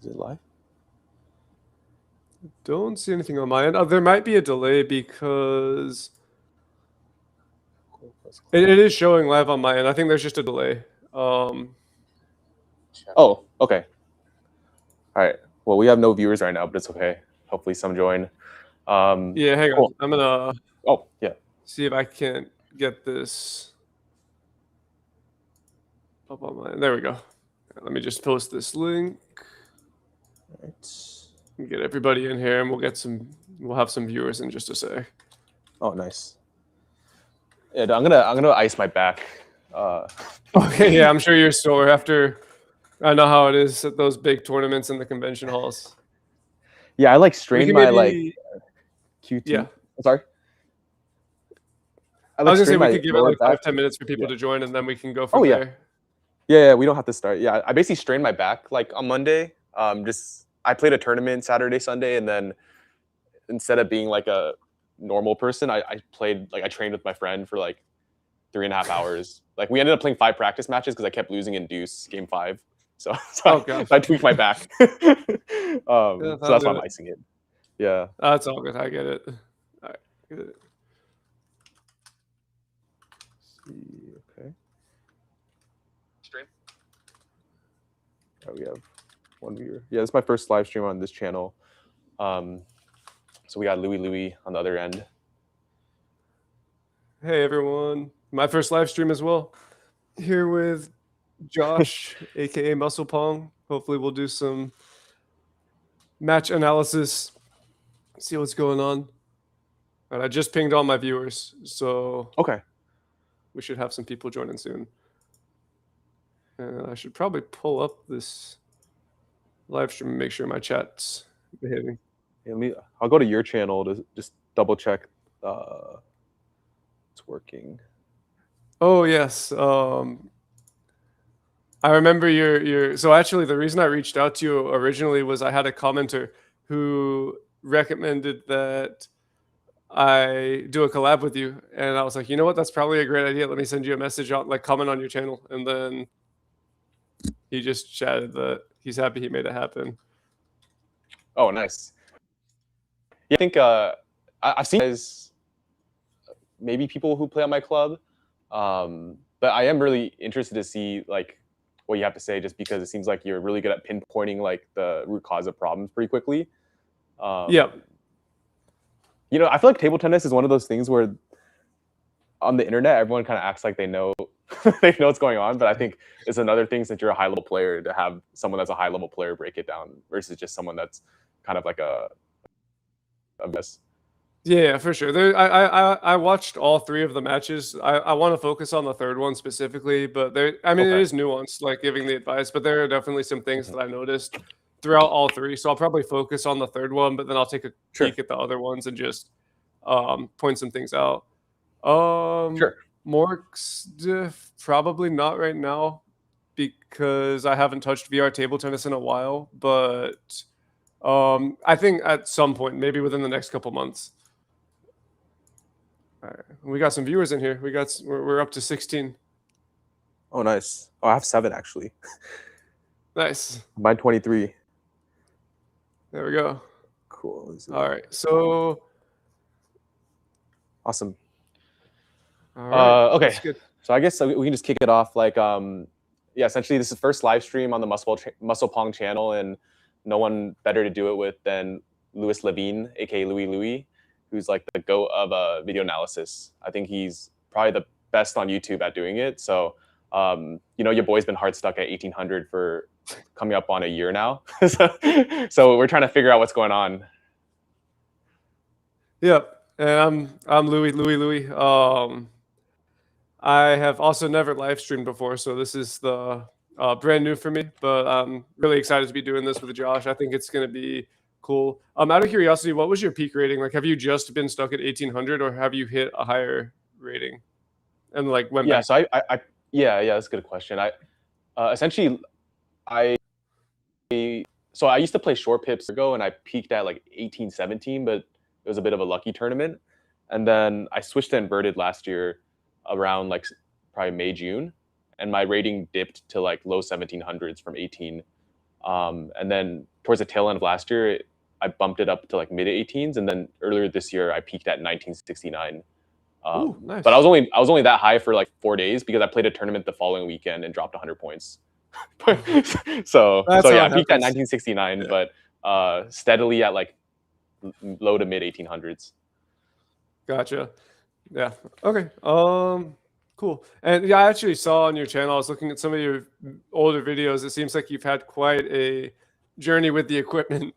Is it live? Don't see anything on my end. There might be a delay because it is showing live on my end. I think there's just a delay. Oh, okay. All right. Well, we have no viewers right now, but it's okay. Hopefully some join. Yeah, hang cool. on. I'm gonna see if I can get this up on my. There we go. Let me just post this link. All right. Get everybody in here, and we'll have some viewers in just a sec. Oh, nice. Yeah, I'm gonna ice my back. Okay, yeah, I'm sure you're sore after. I know how it is at those big tournaments in the convention halls. Yeah, I like strained my like Q2. Yeah. I'm sorry. I was gonna say we could give it like 5-10 minutes for people to join, and then we can go from there. Yeah, we don't have to start. Yeah, I basically strained my back like on Monday. I played a tournament Saturday, Sunday, and then instead of being like a normal person, I trained with my friend for like 3.5 hours. Like we ended up playing 5 practice matches because I kept losing in deuce game 5. So I tweaked my back. So that's why I'm icing it. Yeah. That's all good. I get it. All right. Good. Okay. Stream. Oh, we have one viewer. Yeah, this is my first live stream on this channel. So we got Louie on the other end. Hey everyone, my first live stream as well. Here with Josh, aka Muscle Pong. Hopefully we'll do some match analysis, see what's going on. And I just pinged all my viewers, so okay, we should have some people joining soon. And I should probably pull up this live stream and make sure my chat's behaving. Yeah, I'll go to your channel to just double check it's working. Oh yes. I remember your so actually the reason I reached out to you originally was I had a commenter who recommended that I do a collab with you, and I was like, you know what, that's probably a great idea. Let me send you a message on, like, comment on your channel, and then he just chatted that he's happy he made it happen. Oh, nice. Yeah, I think I've seen guys, maybe people who play on my club, but I am really interested to see like what you have to say, just because it seems like you're really good at pinpointing like the root cause of problems pretty quickly. Yeah. You know, I feel like table tennis is one of those things where on the internet, everyone kind of acts like they know they know what's going on. But I think it's another thing, since you're a high-level player, to have someone that's a high-level player break it down versus just someone that's kind of like a mess. Yeah, for sure. I watched all 3 of the matches. I want to focus on the 3rd one specifically, but it is nuanced, like giving the advice, but there are definitely some things that I noticed throughout all 3. So I'll probably focus on the 3rd one, but then I'll take a peek at the other ones and just point some things out. Morks diff, probably not right now because I haven't touched VR table tennis in a while, but I think at some point, maybe within the next couple months. All right. We got some viewers in here. We're up to 16. Oh, nice. Oh, I have 7 actually. Nice. Mine 23. There we go. Cool. All right. So awesome. All right. Okay. So I guess we can just kick it off. Like, yeah, essentially this is the first live stream on the Muscle Pong channel, and no one better to do it with than Louis Levine, aka Louie, who's like the GOAT of video analysis. I think he's probably the best on YouTube at doing it. So, you know, your boy's been hard stuck at 1800 for coming up on a year now. So we're trying to figure out what's going on. Yep. And I'm Louis. I have also never live streamed before, so this is the brand new for me, but I'm really excited to be doing this with Josh. I think it's going to be cool. Out of curiosity, what was your peak rating? Like, have you just been stuck at 1800, or have you hit a higher rating and like went back? So yeah, that's a good question. Essentially I used to play short pips ago, and I peaked at like 1817, but it was a bit of a lucky tournament. And then I switched to inverted last year around like probably May, June, and my rating dipped to like low 1700s from 18. And then towards the tail end of last year, I bumped it up to like mid 18s, and then earlier this year I peaked at 1969. Ooh, nice. But I was only that high for like 4 days because I played a tournament the following weekend and dropped 100 points. so yeah, I peaked at 1969, but steadily at like low to mid 1800s. Gotcha. Yeah. Okay. Cool. And yeah, I actually saw on your channel, I was looking at some of your older videos. It seems like you've had quite a journey with the equipment.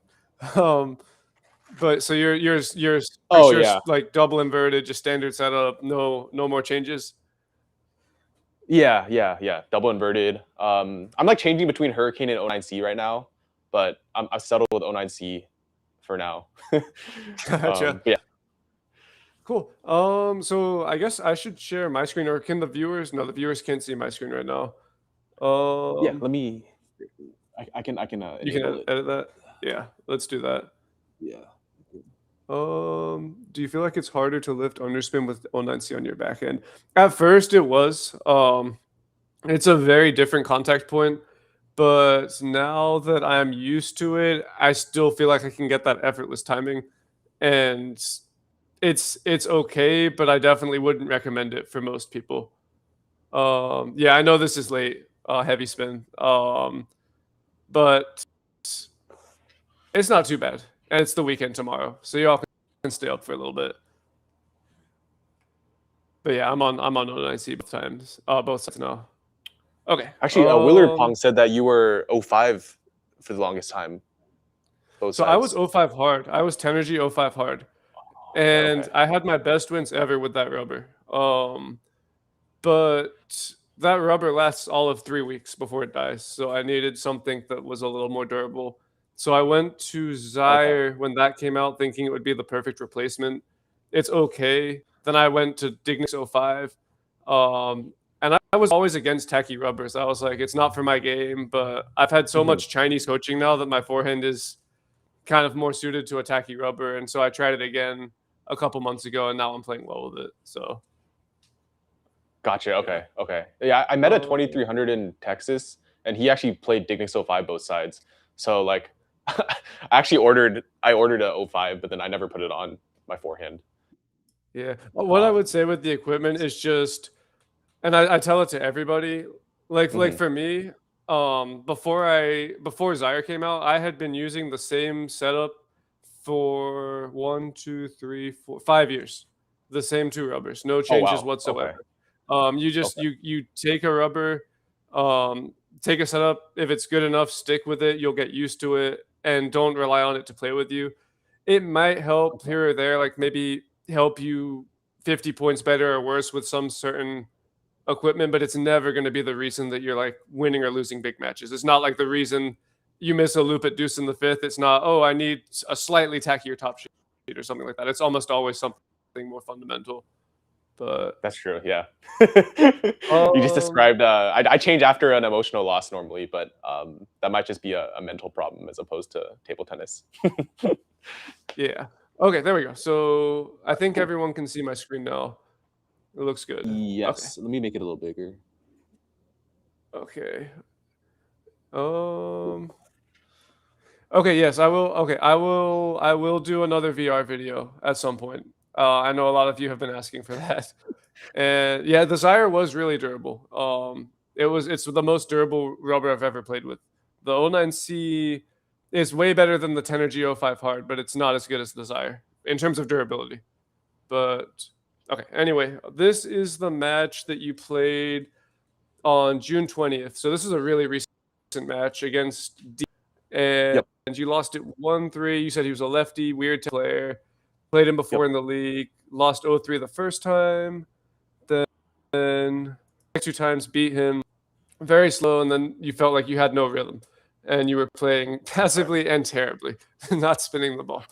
But so you're Oh, sure yeah. like double inverted, just standard setup, no more changes. Yeah. Double inverted. I'm like changing between Hurricane and 09C right now, but I've settled with 09C for now. Gotcha. Yeah. Cool. So I guess I should share my screen, or can the viewers? No, the viewers can't see my screen right now. Yeah, let me. I can. You can enable it. edit that. Yeah, let's do that. Yeah. Do you feel like it's harder to lift underspin with 09C on your backhand? At first, it was. It's a very different contact point, but now that I'm used to it, I still feel like I can get that effortless timing, and it's okay, but I definitely wouldn't recommend it for most people. Yeah, I know this is late, heavy spin, but it's not too bad, and it's the weekend tomorrow, so y'all can stay up for a little bit. But yeah, I'm on 09C both sides now. Okay. Actually, Willard Pong said that you were 05 for the longest time. Both so sides. I was 05 hard. I was Tenergy 05 hard. And I had my best wins ever with that rubber. But that rubber lasts all of 3 weeks before it dies. So I needed something that was a little more durable. So I went to Zaire when that came out, thinking it would be the perfect replacement. It's okay. Then I went to Dignix 05. And I was always against tacky rubbers. I was like, it's not for my game. But I've had so much Chinese coaching now that my forehand is kind of more suited to a tacky rubber. And so I tried it again a couple months ago, and now I'm playing well with it. So gotcha. Okay. Yeah, I met a 2300 in Texas, and he actually played Dignix 05 both sides. So like, I ordered a 05, but then I never put it on my forehand. Yeah. What I would say with the equipment is just, and I tell it to everybody, like for me, before Zaire came out, I had been using the same setup for 5 years, the same 2 rubbers, no changes whatsoever. You take a rubber, take a setup. If it's good enough, stick with it. You'll get used to it, and don't rely on it to play with you. It might help here or there, like maybe help you 50 points better or worse with some certain equipment, but it's never going to be the reason that you're like winning or losing big matches. It's not like the reason you miss a loop at deuce in the fifth. It's not, oh, I need a slightly tackier top sheet or something like that. It's almost always something more fundamental. But that's true. Yeah. You just described, I change after an emotional loss normally, but that might just be a mental problem as opposed to table tennis. Yeah. Okay, there we go. So I think everyone can see my screen now. It looks good. Yes. Okay. Let me make it a little bigger. Okay. Okay, yes, I will. Okay, I will do another VR video at some point. I know a lot of you have been asking for that. And yeah, the Zaire was really durable. It's the most durable rubber I've ever played with. The 09C is way better than the Tenergy 05 hard, but it's not as good as the Zaire in terms of durability. But okay, anyway, this is the match that you played on June 20th. So this is a really recent match against D, and you lost it 1-3. You said he was a lefty, weird player. Played him before in the league. Lost 0-3 the first time. Then 2 times beat him. Very slow, and then you felt like you had no rhythm. And you were playing passively and terribly, not spinning the ball.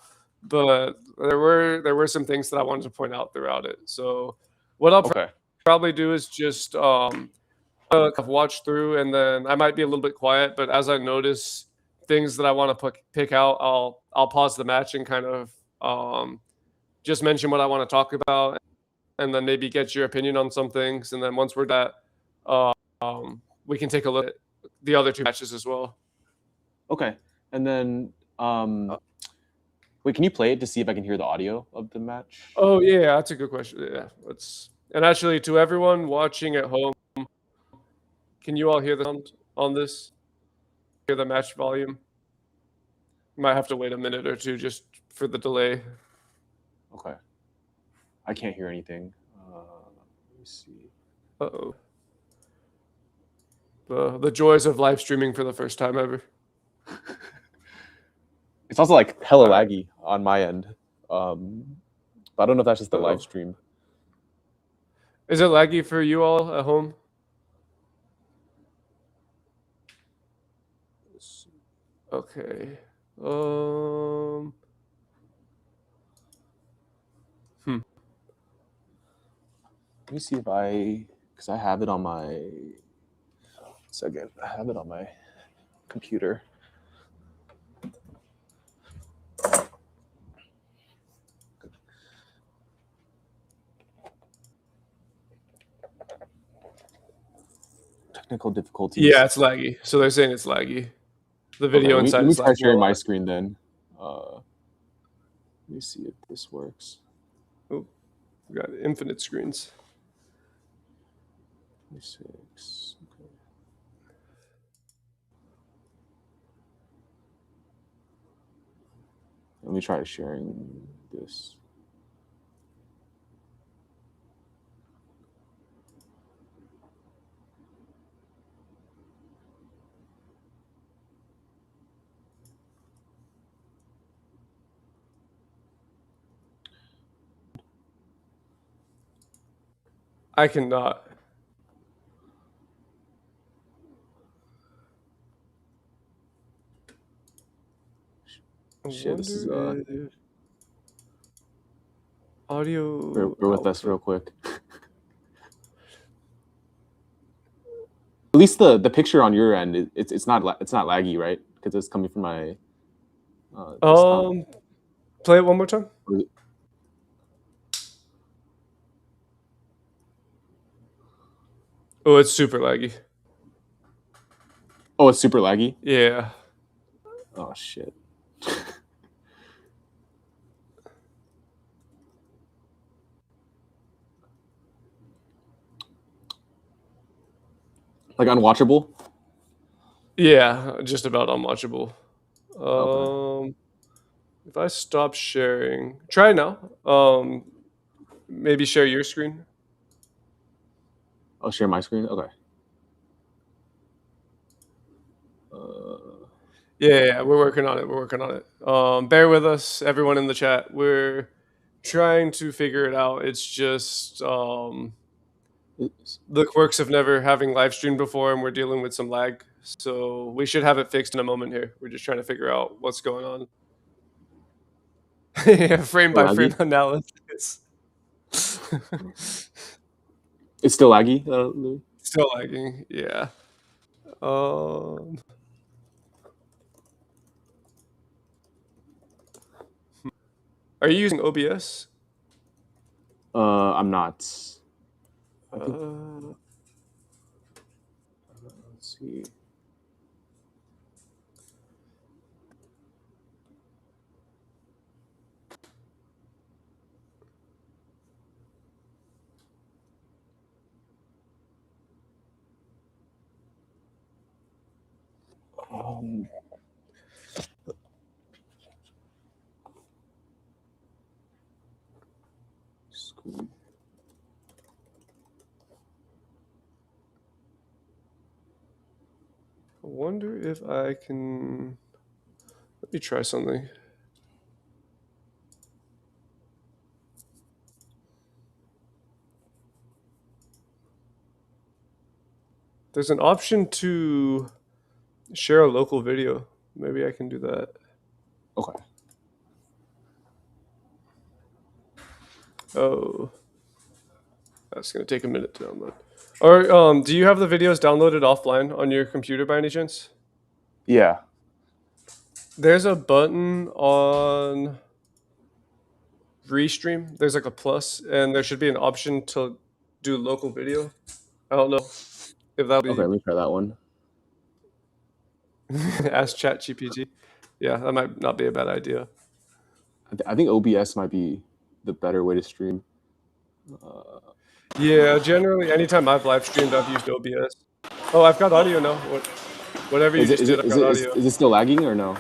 But there were some things that I wanted to point out throughout it. So what I'll probably do is just watch through, and then I might be a little bit quiet, but as I notice things that I want to pick out, I'll pause the match and kind of just mention what I want to talk about, and then maybe get your opinion on some things. And then once we're done, we can take a look at the other 2 matches as well. Okay. And then, wait, can you play it to see if I can hear the audio of the match? Oh yeah, that's a good question. Yeah, and actually to everyone watching at home, can you all hear the sound on this? Hear the match volume? You might have to wait a minute or two just for the delay. Okay. I can't hear anything. Let me see. Uh-oh. The joys of live streaming for the first time ever. It's also like hella All right. laggy on my end. But I don't know if that's just the live Uh-oh. stream. Is it laggy for you all at home? Okay. Let me see if because I have it on my, second, I have it on my computer. Technical difficulties. Yeah, it's laggy. So they're saying it's laggy. The video Okay, inside let me is try laggy. sharing my screen then. Let me see if this works. Oh, we got infinite screens. 26. Okay. Let me try sharing this. I cannot. Shit, this is audio. bear with us real quick. At least the picture on your end, it's not laggy, right? Because it's coming from my Play it one more time. Oh, it's super laggy. Oh, it's super laggy? Yeah. Oh shit. Like unwatchable? Yeah, just about unwatchable. Okay. If I stop sharing, try now. Maybe share your screen. I'll share my screen. Okay. Yeah, we're working on it. We're working on it. Bear with us, everyone in the chat. We're trying to figure it out. It's just the quirks of never having live streamed before, and we're dealing with some lag. So we should have it fixed in a moment here. We're just trying to figure out what's going on. Yeah, frame by frame analysis. It's still laggy. Still lagging. Yeah. Are you using OBS? I'm not. Let's see. I wonder if I can. Let me try something. There's an option to share a local video. Maybe I can do that. Okay. Oh, that's gonna take a minute to download. Or do you have the videos downloaded offline on your computer by any chance? Yeah. There's a button on Restream. There's like a plus, and there should be an option to do local video. I don't know if that'll be. Okay, let me try that one. Ask ChatGPT. Yeah, that might not be a bad idea. I think OBS might be the better way to stream. Yeah, generally, anytime I've live streamed, I've used OBS. Oh, I've got audio now. Whatever you just did, I've got audio. Is it still lagging or no?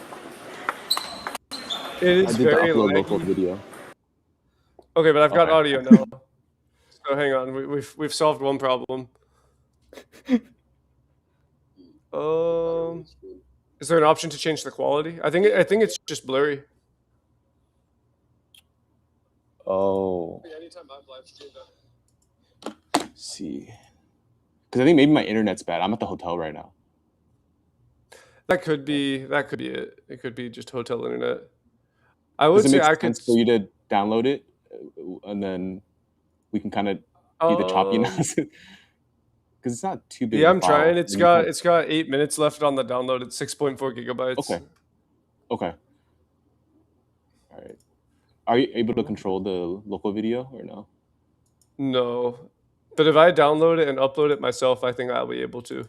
It I is did the very upload local laggy. video. Okay, but I've got Okay. audio now. So hang on, we've solved one problem. Is there an option to change the quality? I think it's just blurry. Oh. Let's see. Because I think maybe my internet's bad. I'm at the hotel right now. That could be it. It could be just hotel internet. I would say I could. For you to download it, and then we can kind of do the choppy analysis. Because it's not too big. Yeah, I'm trying. It's got 8 minutes left on the download. It's 6.4 gigabytes. Okay. All right. Are you able to control the local video or no? No, but if I download it and upload it myself, I think I'll be able to.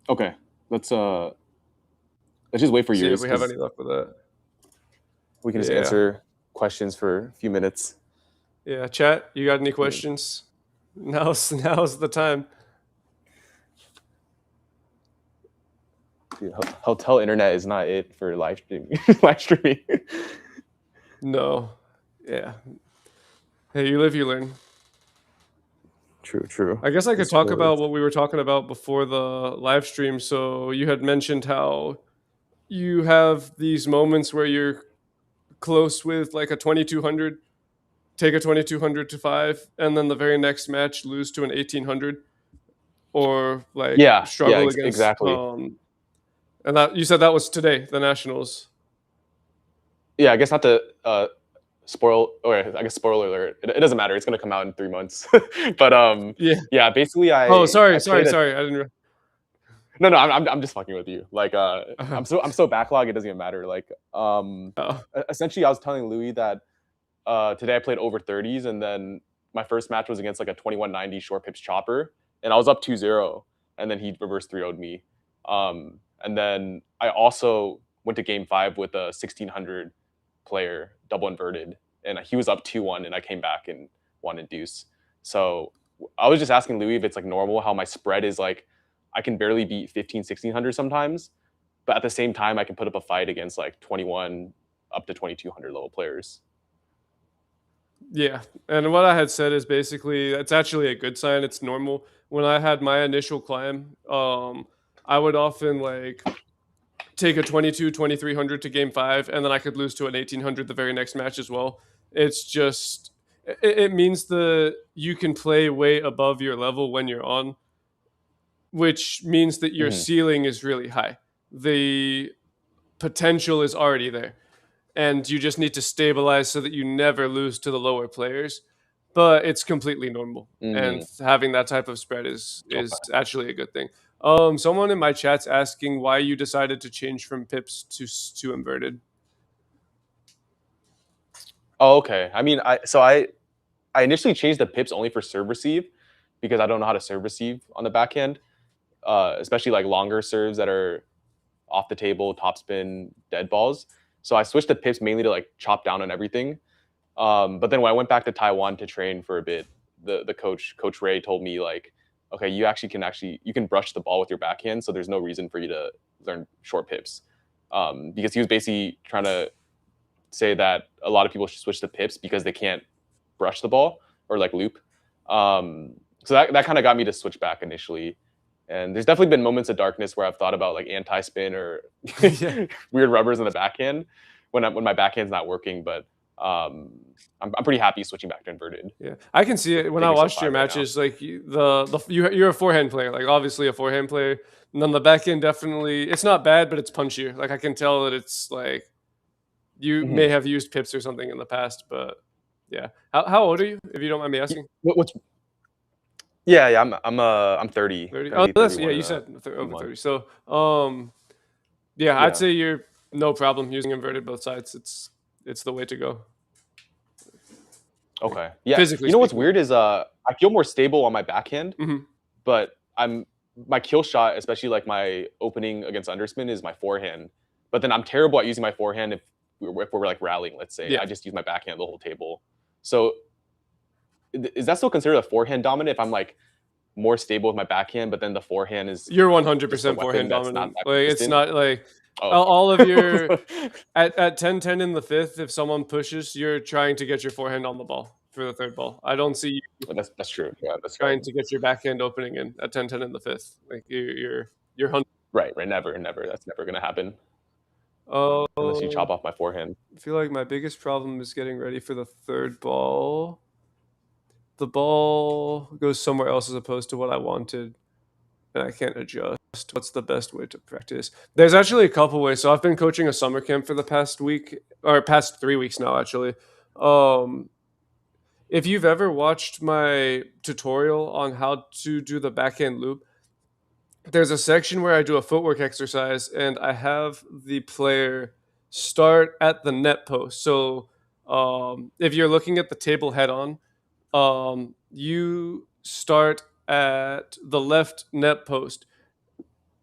Okay, let's just wait for See yours. if we have any luck with that. We can just answer questions for a few minutes. Yeah, chat. You got any questions? Now's the time. Dude, hotel internet is not it for live streaming. No. Yeah. Hey, you live, you learn. True. I guess I could talk about what we were talking about before the live stream. So you had mentioned how you have these moments where you're close with like a 2200, take a 2200 to 5, and then the very next match lose to an 1800, or like struggle against exactly. And that you said that was today, the nationals. Yeah, I guess not to spoiler alert. It doesn't matter. It's gonna come out in 3 months. But yeah. Basically, Oh, sorry. I didn't. No, I'm just fucking with you. Like, I'm so backlog. It doesn't even matter. Like, essentially, I was telling Louis that today I played over 30s, and then my first match was against like a 2190 short pips chopper, and I was up 2-0, and then he reverse 3-0'd me. And then I also went to game 5 with a 1600 player double inverted, and he was up 2-1, and I came back and won in deuce. So I was just asking Louis if it's like normal how my spread is like I can barely beat 15, 1600 sometimes, but at the same time I can put up a fight against like 21 up to 2200 level players. Yeah, and what I had said is basically it's actually a good sign. It's normal. When I had my initial climb, I would often like take a 2300 to game 5, and then I could lose to an 1800 the very next match as well. It's just it means that you can play way above your level when you're on, which means that your ceiling is really high. The potential is already there, and you just need to stabilize so that you never lose to the lower players. But it's completely normal, and having that type of spread is actually a good thing. Someone in my chat's asking why you decided to change from pips to inverted. Oh, okay. I mean, I initially changed the pips only for serve receive because I don't know how to serve receive on the backhand, especially like longer serves that are off the table, topspin, dead balls. So I switched the pips mainly to like chop down on everything. But then when I went back to Taiwan to train for a bit, the Coach Ray told me like, okay, you can brush the ball with your backhand, so there's no reason for you to learn short pips. Because he was basically trying to say that a lot of people should switch to pips because they can't brush the ball or like loop. So that kind of got me to switch back initially. And there's definitely been moments of darkness where I've thought about like anti-spin or weird rubbers in the backhand when my backhand's not working. But I'm pretty happy switching back to inverted. Yeah, I can see it when I watched your matches. Like you're a forehand player, like obviously a forehand player. And then the backhand definitely, it's not bad, but it's punchier. Like I can tell that it's like you may have used pips or something in the past. But yeah, how old are you, if you don't mind me asking? Yeah, I'm 30. 30? Oh, yeah, you said over 30. So yeah, I'd say you're no problem using inverted both sides. It's the way to go. Okay. Yeah. Physically, you know what's weird is I feel more stable on my backhand, but I'm my kill shot, especially like my opening against underspin, is my forehand. But then I'm terrible at using my forehand if we're like rallying. Let's say I just use my backhand the whole table. So is that still considered a forehand dominant if I'm like more stable with my backhand, but then the forehand is You're just a 100% weapon forehand that's not dominant. that Like it's consistent? not like Oh, all of your okay. at 10-10 in the fifth. If someone pushes, you're trying to get your forehand on the ball for the third ball. I don't see you That's true. Yeah, that's right. trying to get your backhand opening in at 10-10 in the fifth. Like you're hunting. Right. Never. That's never gonna happen Oh, unless you chop off my forehand. I feel like my biggest problem is getting ready for the third ball. The ball goes somewhere else as opposed to what I wanted, and I can't adjust. What's the best way to practice? There's actually a couple ways. So I've been coaching a summer camp for the past week, or past 3 weeks now, actually. If you've ever watched my tutorial on how to do the backhand loop, there's a section where I do a footwork exercise and I have the player start at the net post. So if you're looking at the table head on, you start at the left net post,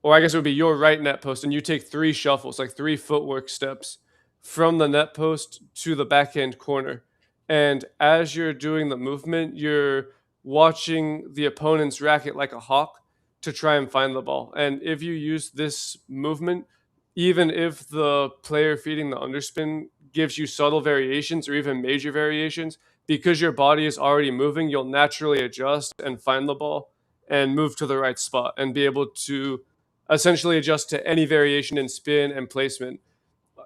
or I guess it would be your right net post, and you take 3 shuffles, like 3 footwork steps from the net post to the backhand corner. And as you're doing the movement, you're watching the opponent's racket like a hawk to try and find the ball. And if you use this movement, even if the player feeding the underspin gives you subtle variations or even major variations, because your body is already moving, you'll naturally adjust and find the ball and move to the right spot and be able to essentially adjust to any variation in spin and placement.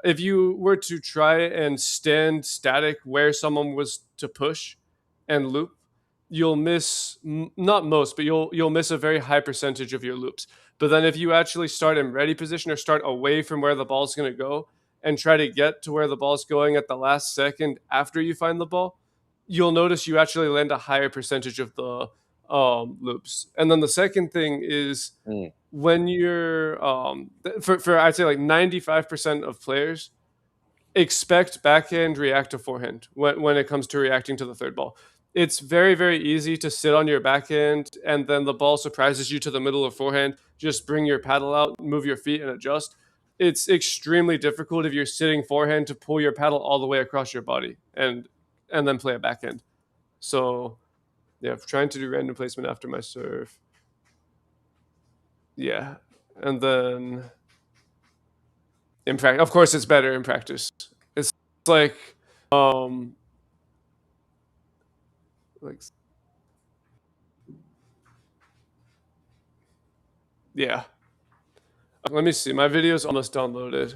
If you were to try and stand static where someone was to push and loop, you'll miss not most, but you'll miss a very high percentage of your loops. But then if you actually start in ready position or start away from where the ball's going to go and try to get to where the ball's going at the last second after you find the ball, you'll notice you actually land a higher percentage of the loops. And then the second thing is when you're for I'd say like 95% of players expect backhand react to forehand when it comes to reacting to the third ball. It's very, very easy to sit on your backhand and then the ball surprises you to the middle of forehand. Just bring your paddle out, move your feet, and adjust. It's extremely difficult if you're sitting forehand to pull your paddle all the way across your body and then play a backhand. So yeah, trying to do random placement after my serve. Yeah, and then in practice, of course, it's better in practice. It's like yeah. Let me see. My video's almost downloaded.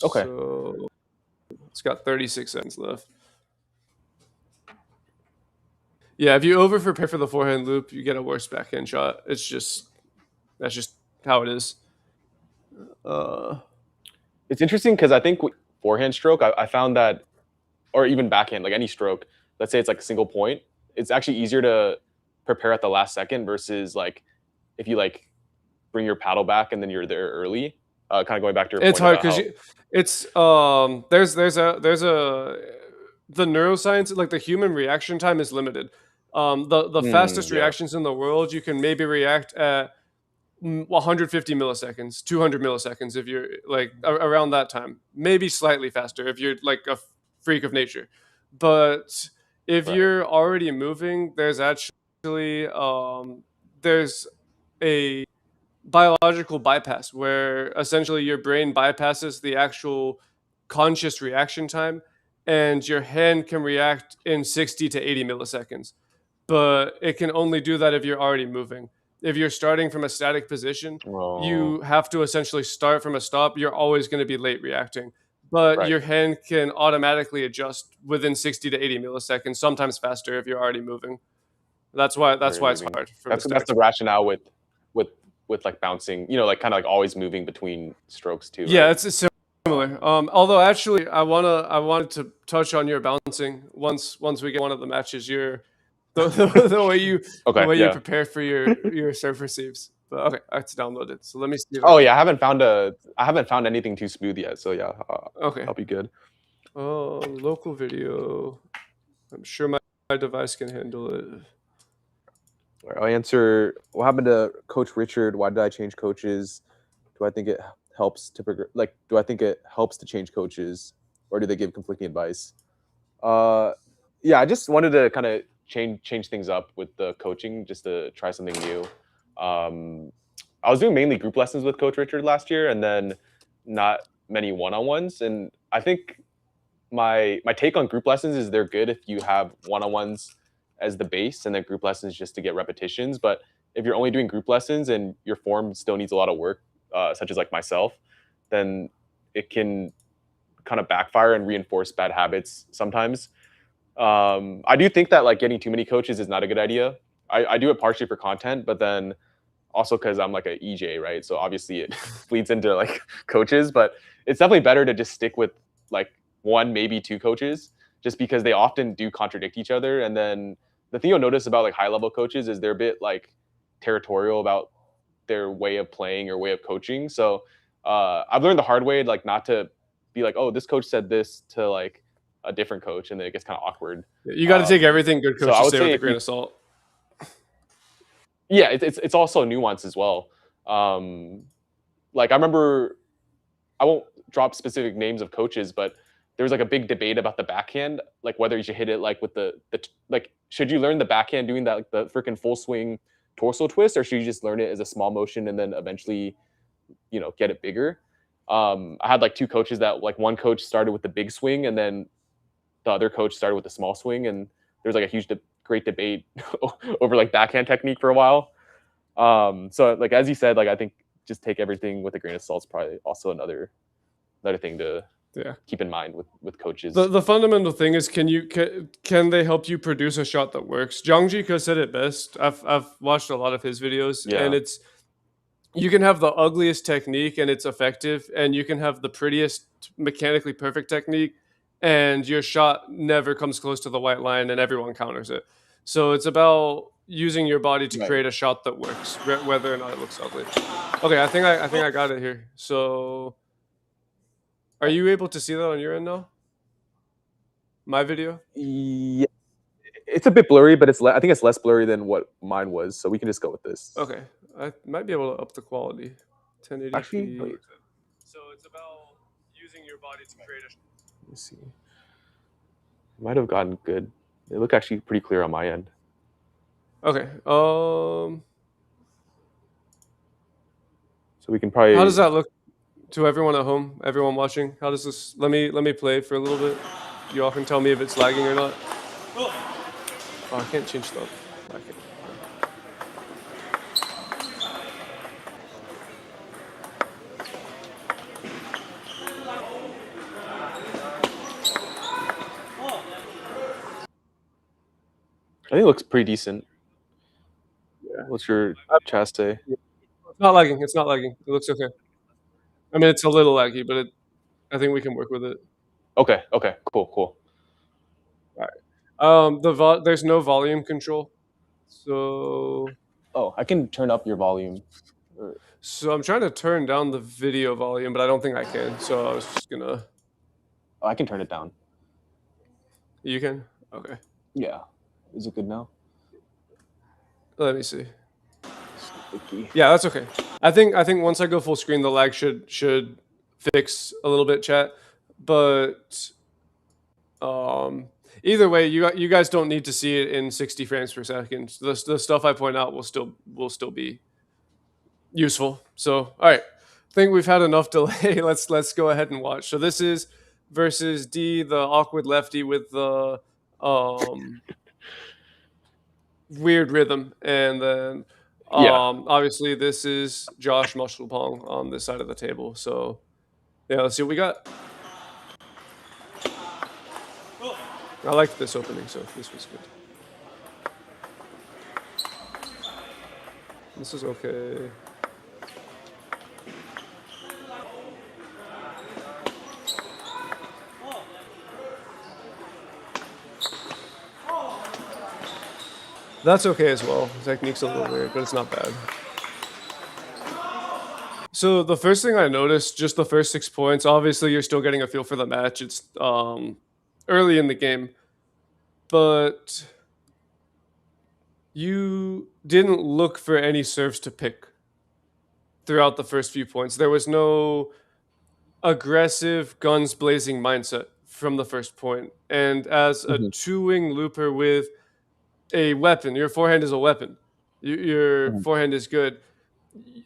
Okay. So it's got 36 seconds left. Yeah, if you over prepare for the forehand loop, you get a worse backhand shot. That's just how it is. It's interesting because I think with forehand stroke, I found that, or even backhand, like any stroke, let's say it's like a single point, it's actually easier to prepare at the last second versus like if you like bring your paddle back and then you're there early. Kind of going back to your It's point hard because it's the neuroscience, like the human reaction time is limited. The fastest reactions in the world, you can maybe react at 150 milliseconds, 200 milliseconds if you're like around that time, maybe slightly faster if you're like a freak of nature. But if you're already moving, there's actually there's a biological bypass where essentially your brain bypasses the actual conscious reaction time and your hand can react in 60 to 80 milliseconds. But it can only do that if you're already moving. If you're starting from a static position, you have to essentially start from a stop. You're always going to be late reacting. But your hand can automatically adjust within 60 to 80 milliseconds, sometimes faster if you're already moving. That's why it's hard. That's the rationale with like bouncing, you know, like kind of like always moving between strokes too. Yeah, it's similar. Although actually, I wanted to touch on your bouncing once we get one of the matches. The way you you prepare for your serve receives. But okay, it's downloaded. So let me see. Oh yeah, I haven't found anything too smooth yet. So yeah, okay, I'll be good. Oh, local video. I'm sure my device can handle it. I'll answer what happened to Coach Richard. Why did I change coaches? Do I think it helps to do I think it helps to change coaches, or do they give conflicting advice? Uh, yeah, I just wanted to kind of change things up with the coaching, just to try something new. Um, I was doing mainly group lessons with Coach Richard last year, and then not many one-on-ones. And I think my take on group lessons is they're good if you have one-on-ones as the base, and then group lessons just to get repetitions. But if you're only doing group lessons and your form still needs a lot of work, such as like myself, then it can kind of backfire and reinforce bad habits sometimes. I do think that like getting too many coaches is not a good idea. I do it partially for content, but then also because I'm like a EJ, right? So obviously it bleeds into like coaches, but it's definitely better to just stick with like one, maybe two coaches, just because they often do contradict each other. And then the thing you'll notice about like high level coaches is they're a bit like territorial about their way of playing or way of coaching. So I've learned the hard way, like not to be like, oh, this coach said this to like a different coach, and then it gets kind of awkward. You got to take everything good So I coaches would say with say a if you, grain of salt. yeah, it's also nuance as well. Like I remember, I won't drop specific names of coaches, but there was like a big debate about the backhand, like whether you should hit it like with the like should you learn the backhand doing that like the freaking full swing torso twist, or should you just learn it as a small motion and then eventually get it bigger? I had like two coaches that like one coach started with the big swing and then the other coach started with the small swing, and there's like a great debate over like backhand technique for a while. So like as you said, like I think just take everything with a grain of salt is probably also another thing to keep in mind with coaches. The fundamental thing is can they help you produce a shot that works? Zhang Jike said it best. I've watched a lot of his videos, and it's you can have the ugliest technique and it's effective, and you can have the prettiest mechanically perfect technique and your shot never comes close to the white line and everyone counters it. So it's about using your body to create a shot that works, whether or not it looks ugly. Okay, I think I got it here. So are you able to see that on your end now? My video? Yeah, it's a bit blurry, but I think it's less blurry than what mine was, so we can just go with this. Okay, I might be able to up the quality. 1080p. Actually, so it's about using your body to create a. Let me see. Might have gotten good. They look actually pretty clear on my end. Okay. So we can probably. How does that look to everyone at home? Everyone watching? How does this? Let me play for a little bit. You all can tell me if it's lagging or not. Oh, I can't change stuff. Okay. I think it looks pretty decent. Yeah. What's your chat say? It's not lagging. It's not lagging. It looks okay. I mean, it's a little laggy, but I think we can work with it. Okay. Okay. Cool. Cool. All right. There's no volume control, so. Oh, I can turn up your volume. So I'm trying to turn down the video volume, but I don't think I can. So I was just gonna. Oh, I can turn it down. You can? Okay. Yeah. Is it good now? Let me see. Yeah, that's okay. I think once I go full screen, the lag should fix a little bit, chat. But either way, you guys don't need to see it in 60 frames per second. The stuff I point out will still be useful. So all right, I think we've had enough delay. Let's go ahead and watch. So this is versus D, the awkward lefty with the weird rhythm, and then obviously this is Josh Muscle Pong on this side of the table. So yeah, let's see what we got. I liked this opening, so this was good. This is okay. That's okay as well. The technique's a little weird, but it's not bad. So the first thing I noticed, just the first 6 points, obviously you're still getting a feel for the match. It's early in the game, but you didn't look for any serves to pick throughout the first few points. There was no aggressive, guns blazing mindset from the first point. And as a Mhm, two-wing looper with a weapon, your forehand is a weapon. Your mhm, forehand is good,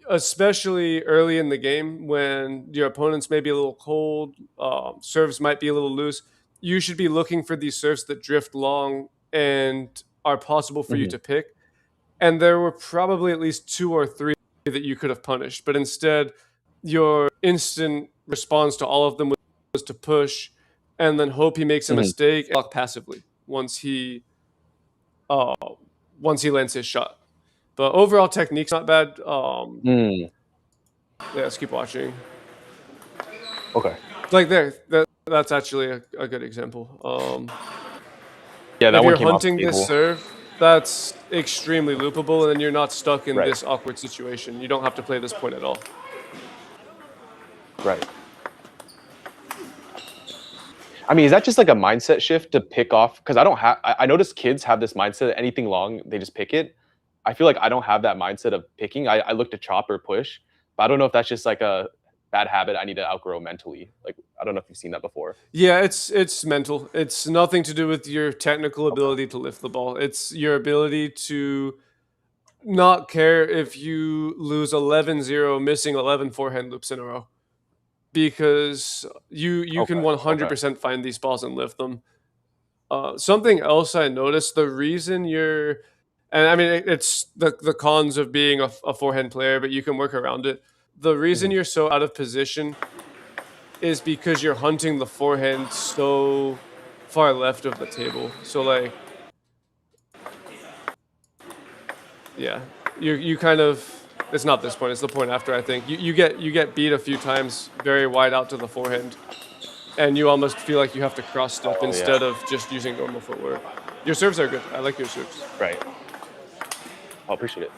especially early in the game when your opponents may be a little cold, serves might be a little loose. You should be looking for these serves that drift long and are possible for you mhm, to pick. And there were probably at least two or three that you could have punished, but instead, your instant response to all of them was to push and then hope he makes a mhm, mistake and block passively uh, once he lands his shot. But overall technique's not bad. mm, Yeah, let's keep watching. okay. Like that's actually a good example. Yeah, that If one you're came off hunting this stable. serve, that's extremely loopable, and then you're not stuck in Right, this awkward situation. You don't have to play this point at all. right. I mean, is that just like a mindset shift to pick off? Because I don't have. I notice kids have this mindset. Anything long, they just pick it. I feel like I don't have that mindset of picking. I look to chop or push, but I don't know if that's just like a bad habit I need to outgrow mentally. Like I don't know if you've seen that before. Yeah, it's mental. It's nothing to do with your technical Okay. ability to lift the ball. It's your ability to not care if you lose 11-0, missing 11 forehand loops in a row, because you can Okay. Okay. 100% find these balls and lift them. Something else I noticed, the reason you're, and I mean, it's the cons of being a forehand player, but you can work around it. The reason Mhm. you're so out of position is because you're hunting the forehand so far left of the table. So like, yeah, you kind of, it's not this point, it's the point after. I think you get beat a few times very wide out to the forehand, and you almost feel like you have to cross step Oh yeah. instead of just using normal footwork. Your serves are good. I like your serves. Right. I appreciate it.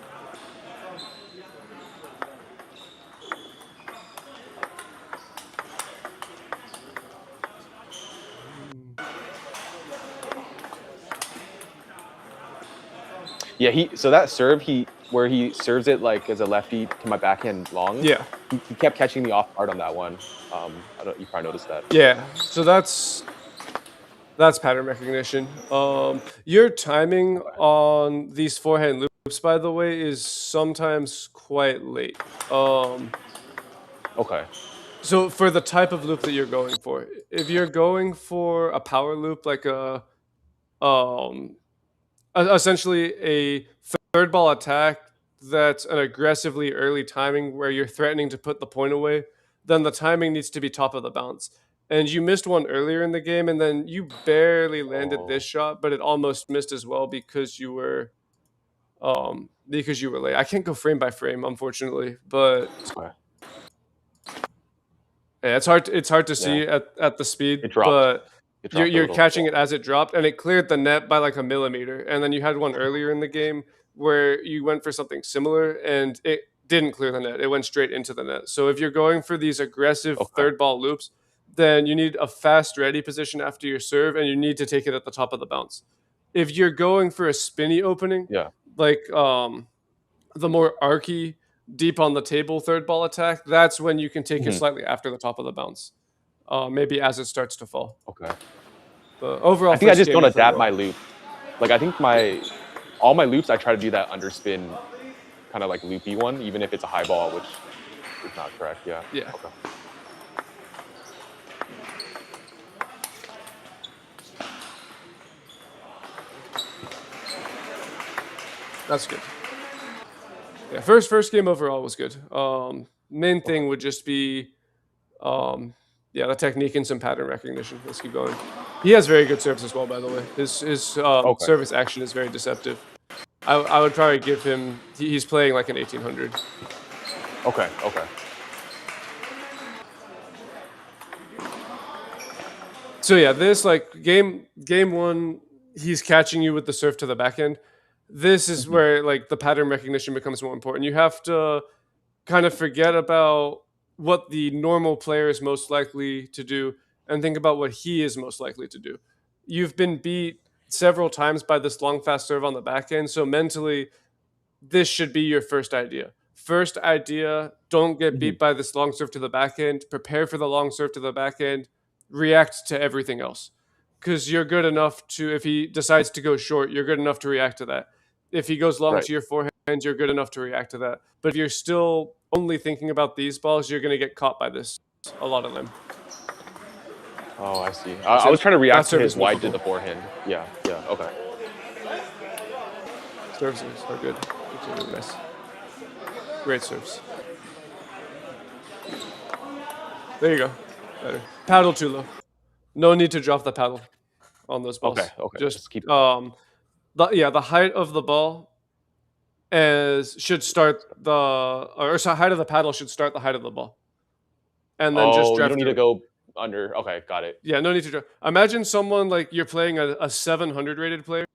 Mm. Yeah. So that serve where he serves it like as a lefty to my backhand long. Yeah, He kept catching me off guard on that one. I don't. You probably noticed that. yeah. So that's pattern recognition. Your timing Okay. on these forehand loops, by the way, is sometimes quite late. Okay. So for the type of loop that you're going for, if you're going for a power loop, like um, essentially a third ball attack that's an aggressively early timing where you're threatening to put the point away, then the timing needs to be top of the bounce. And you missed one earlier in the game, and then you barely landed this Oh. shot, but it almost missed as well because you were late. I can't go frame by frame, unfortunately, but Okay. yeah, it's hard to Yeah. see at the speed, It dropped. but It you're dropped a you're little. catching Yeah. it as it dropped, and it cleared the net by like a millimeter. And then you had one earlier in the game where you went for something similar, and it didn't clear the net. It went straight into the net. So if you're going for these aggressive Okay. third ball loops, then you need a fast ready position after your serve, and you need to take it at the top of the bounce. If you're going for a spinny opening, Yeah. like the more arky, deep on the table third ball attack, that's when you can take it Mhm. slightly after the top of the bounce, maybe as it starts to fall. Okay. But overall, I think I first just game don't you played adapt my well. loop. Like I think my all my loops I try to do that underspin kind of like loopy one, even if it's a high ball, which is not correct. Yeah. Yeah, Okay. that's good. Yeah, first game overall was good. Main Okay. thing would just be, um, yeah, the technique and some pattern recognition. Let's keep going. He has very good serves as well, by the way. His Okay. service action is very deceptive. I would probably give him. He's playing like an 1800. Okay. Okay. So yeah, this like game one, he's catching you with the serve to the backhand. This is Mhm. where like the pattern recognition becomes more important. You have to kind of forget about what the normal player is most likely to do and think about what he is most likely to do. You've been beat several times by this long fast serve on the backhand. So mentally, this should be your first idea. First idea, don't get beat by this long serve to the backhand. Prepare for the long serve to the backhand. React to everything else. Because you're good enough to, if he decides to go short, you're good enough to react to that. If he goes long Right. to your forehand, you're good enough to react to that. But if you're still only thinking about these balls, you're going to get caught by this a lot of them. Oh, I see. I was trying to That react to serve his is wide to milkable. the forehand. Yeah, yeah, okay. Serves are good. It's really nice. Great serves. There you go. Better. Paddle too low. No need to drop the paddle on those balls. Okay, just keep the height of the ball should start height of the paddle should start the height of the ball. And then just Oh, you drive don't need through to it. go under. Okay, got it. Yeah, no need to drive. Imagine someone like you're playing a 700 rated player.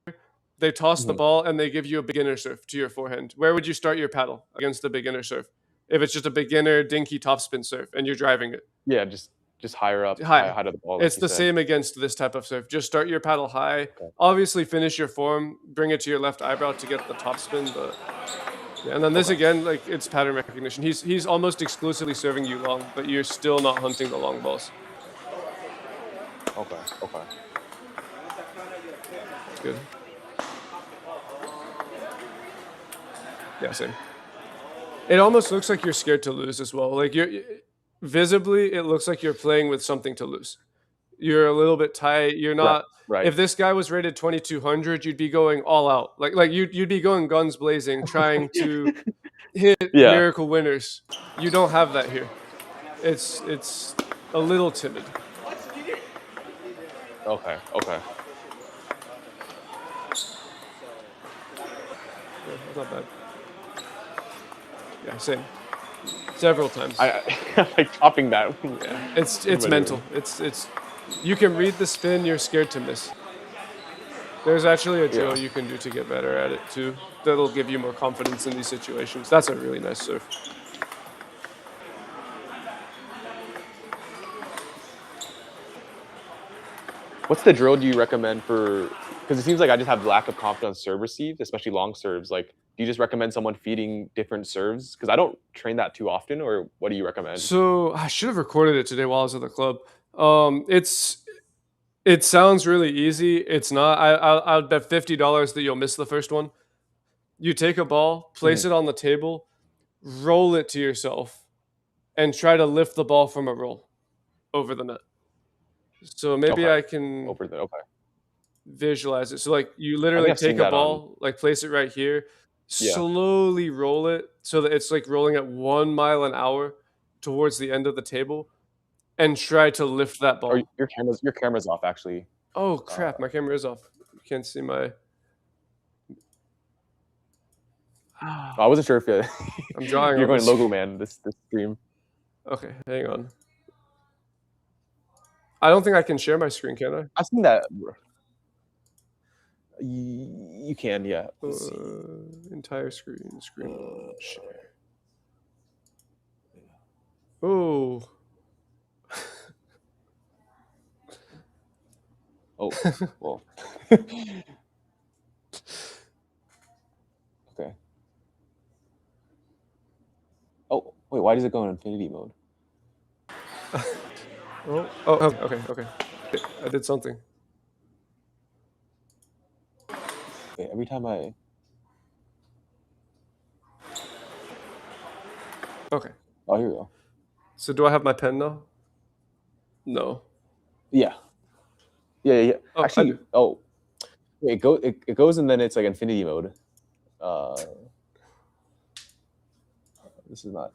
They toss the ball and they give you a beginner serve to your forehand. Where would you start your paddle against the beginner serve? If it's just a beginner dinky topspin serve and you're driving it. Yeah, just higher up, High. high to the ball. Like It's you the said. same against this type of serve. Just start your paddle high. Okay. Obviously, finish your form. Bring it to your left eyebrow to get the topspin. But yeah, and then this again, like it's pattern recognition. He's almost exclusively serving you long, but you're still not hunting the long balls. Okay. It's good. Yeah, same. It almost looks like you're scared to lose as well. Like visibly, it looks like you're playing with something to lose. You're a little bit tight. You're not. Right. If this guy was rated 2200, you'd be going all out. Like you'd be going guns blazing, trying to hit miracle winners. You don't have that here. It's a little timid. Okay. Yeah, not bad. Yeah, same. Several times. I like chopping that. Yeah, it's mental. It's you can read the spin. You're scared to miss. There's actually a drill you can do to get better at it too. That'll give you more confidence in these situations. That's a really nice serve. What's the drill do you recommend for? Because it seems like I just have lack of confidence serve received, especially long serves. Like, do you just recommend someone feeding different serves? Because I don't train that too often. Or what do you recommend? So I should have recorded it today while I was at the club. It sounds really easy. It's not. I'll bet $50 that you'll miss the first one. You take a ball, place it on the table, roll it to yourself, and try to lift the ball from a roll over the net. So maybe I can visualize it. So like you literally take a ball, like place it right here, slowly roll it so that it's like rolling at 1 mile an hour towards the end of the table, and try to lift that ball. Or your camera's off actually. Oh crap, my camera is off. You can't see my. I wasn't sure if I'm drawing. You're going logo man this stream. Okay, hang on. I don't think I can share my screen, can I? I've seen that. You can, yeah. Entire screen share. Oh. Oh, well. Okay. Oh, wait, why does it go in infinity mode? Okay. I did something. Okay, every time I... Okay. Oh, here we go. So do I have my pen now? No. Yeah. Oh, actually, it goes and then it's like infinity mode. This is not...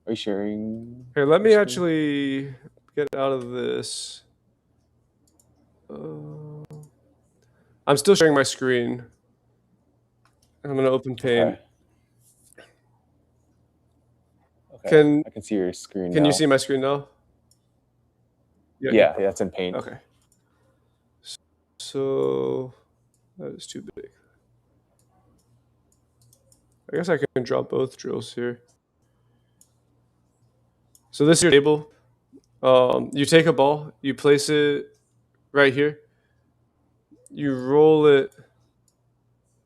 Are you sharing? Here, let me actually get out of this. I'm still sharing my screen. I'm going to open Paint. Okay. I can see your screen now. Can you see my screen now? Yeah, it's in Paint. Okay. So that is too big. I guess I can draw both drills here. So this is your table. You take a ball, you place it right here. You roll it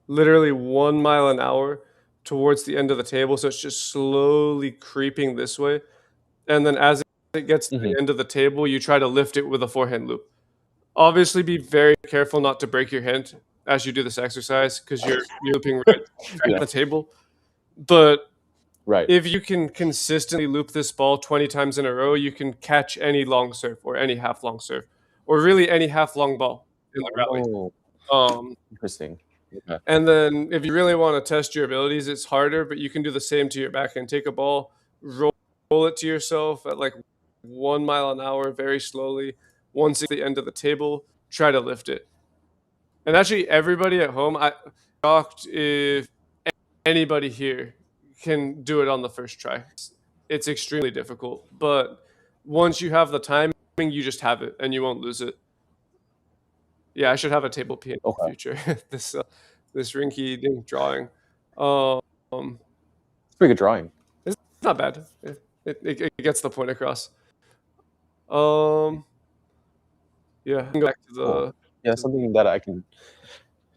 literally 1 mile an hour towards the end of the table. So it's just slowly creeping this way. And then as it gets to the end of the table, you try to lift it with a forehand loop. Obviously, be very careful not to break your hand as you do this exercise because you're looping right at the table. But Right. if you can consistently loop this ball 20 times in a row, you can catch any long serve or any half long serve, or really any half long ball in the rally. Oh, interesting. Okay. And then if you really want to test your abilities, it's harder, but you can do the same to your backhand. Take a ball, roll it to yourself at like 1 mile an hour very slowly. Once it's at the end of the table, try to lift it. And actually, everybody at home, I'm shocked if anybody here can do it on the first try. It's extremely difficult, but once you have the timing, you just have it and you won't lose it. Yeah, I should have a table P in the future. This rinky-dink drawing. It's pretty good drawing. It's not bad. It gets the point across. Yeah, I can go back to the. Cool. Yeah, something that I can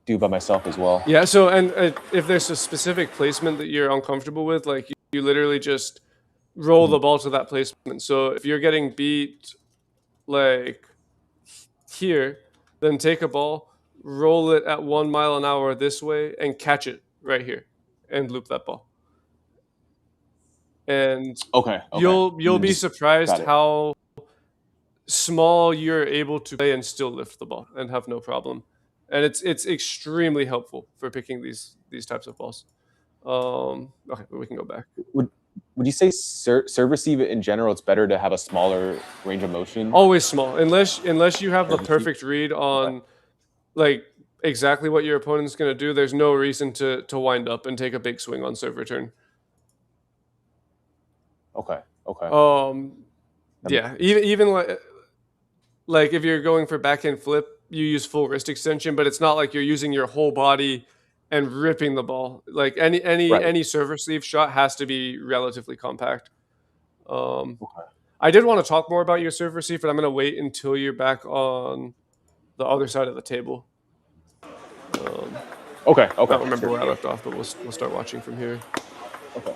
do by myself as well. Yeah. So, and if there's a specific placement that you're uncomfortable with, like you literally just roll the ball to that placement. So if you're getting beat, like here, then take a ball, roll it at 1 mile an hour this way, and catch it right here, and loop that ball. And you'll be surprised how small you're able to play and still lift the ball and have no problem. And it's extremely helpful for picking these types of balls. Okay, we can go back. Would you say serve receive in general, it's better to have a smaller range of motion? Always small, unless you have the perfect read on like exactly what your opponent's going to do. There's no reason to wind up and take a big swing on serve return. Okay. Yeah, even like if you're going for backhand flip, you use full wrist extension, but it's not like you're using your whole body and ripping the ball. Like any serve receive shot has to be relatively compact. I did want to talk more about your serve receive, but I'm going to wait until you're back on the other side of the table. Okay. I don't remember where I left off, but we'll start watching from here. Okay.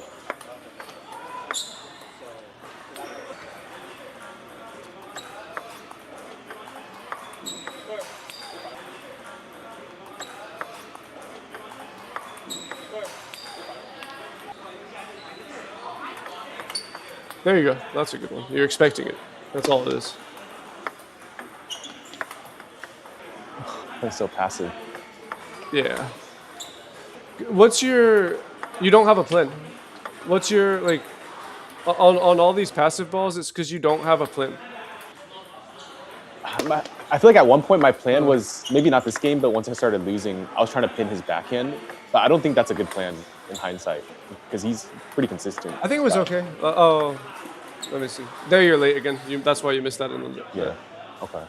There you go. That's a good one. You're expecting it. That's all it is. That's so passive. Yeah. What's your? You don't have a plan. What's your like? On all these passive balls, it's because you don't have a plan. I feel like at one point my plan was maybe not this game, but once I started losing, I was trying to pin his backhand. But I don't think that's a good plan in hindsight because he's pretty consistent. I think it was okay. Let me see. There, you're late again. That's why you missed that in the. Yeah. Okay.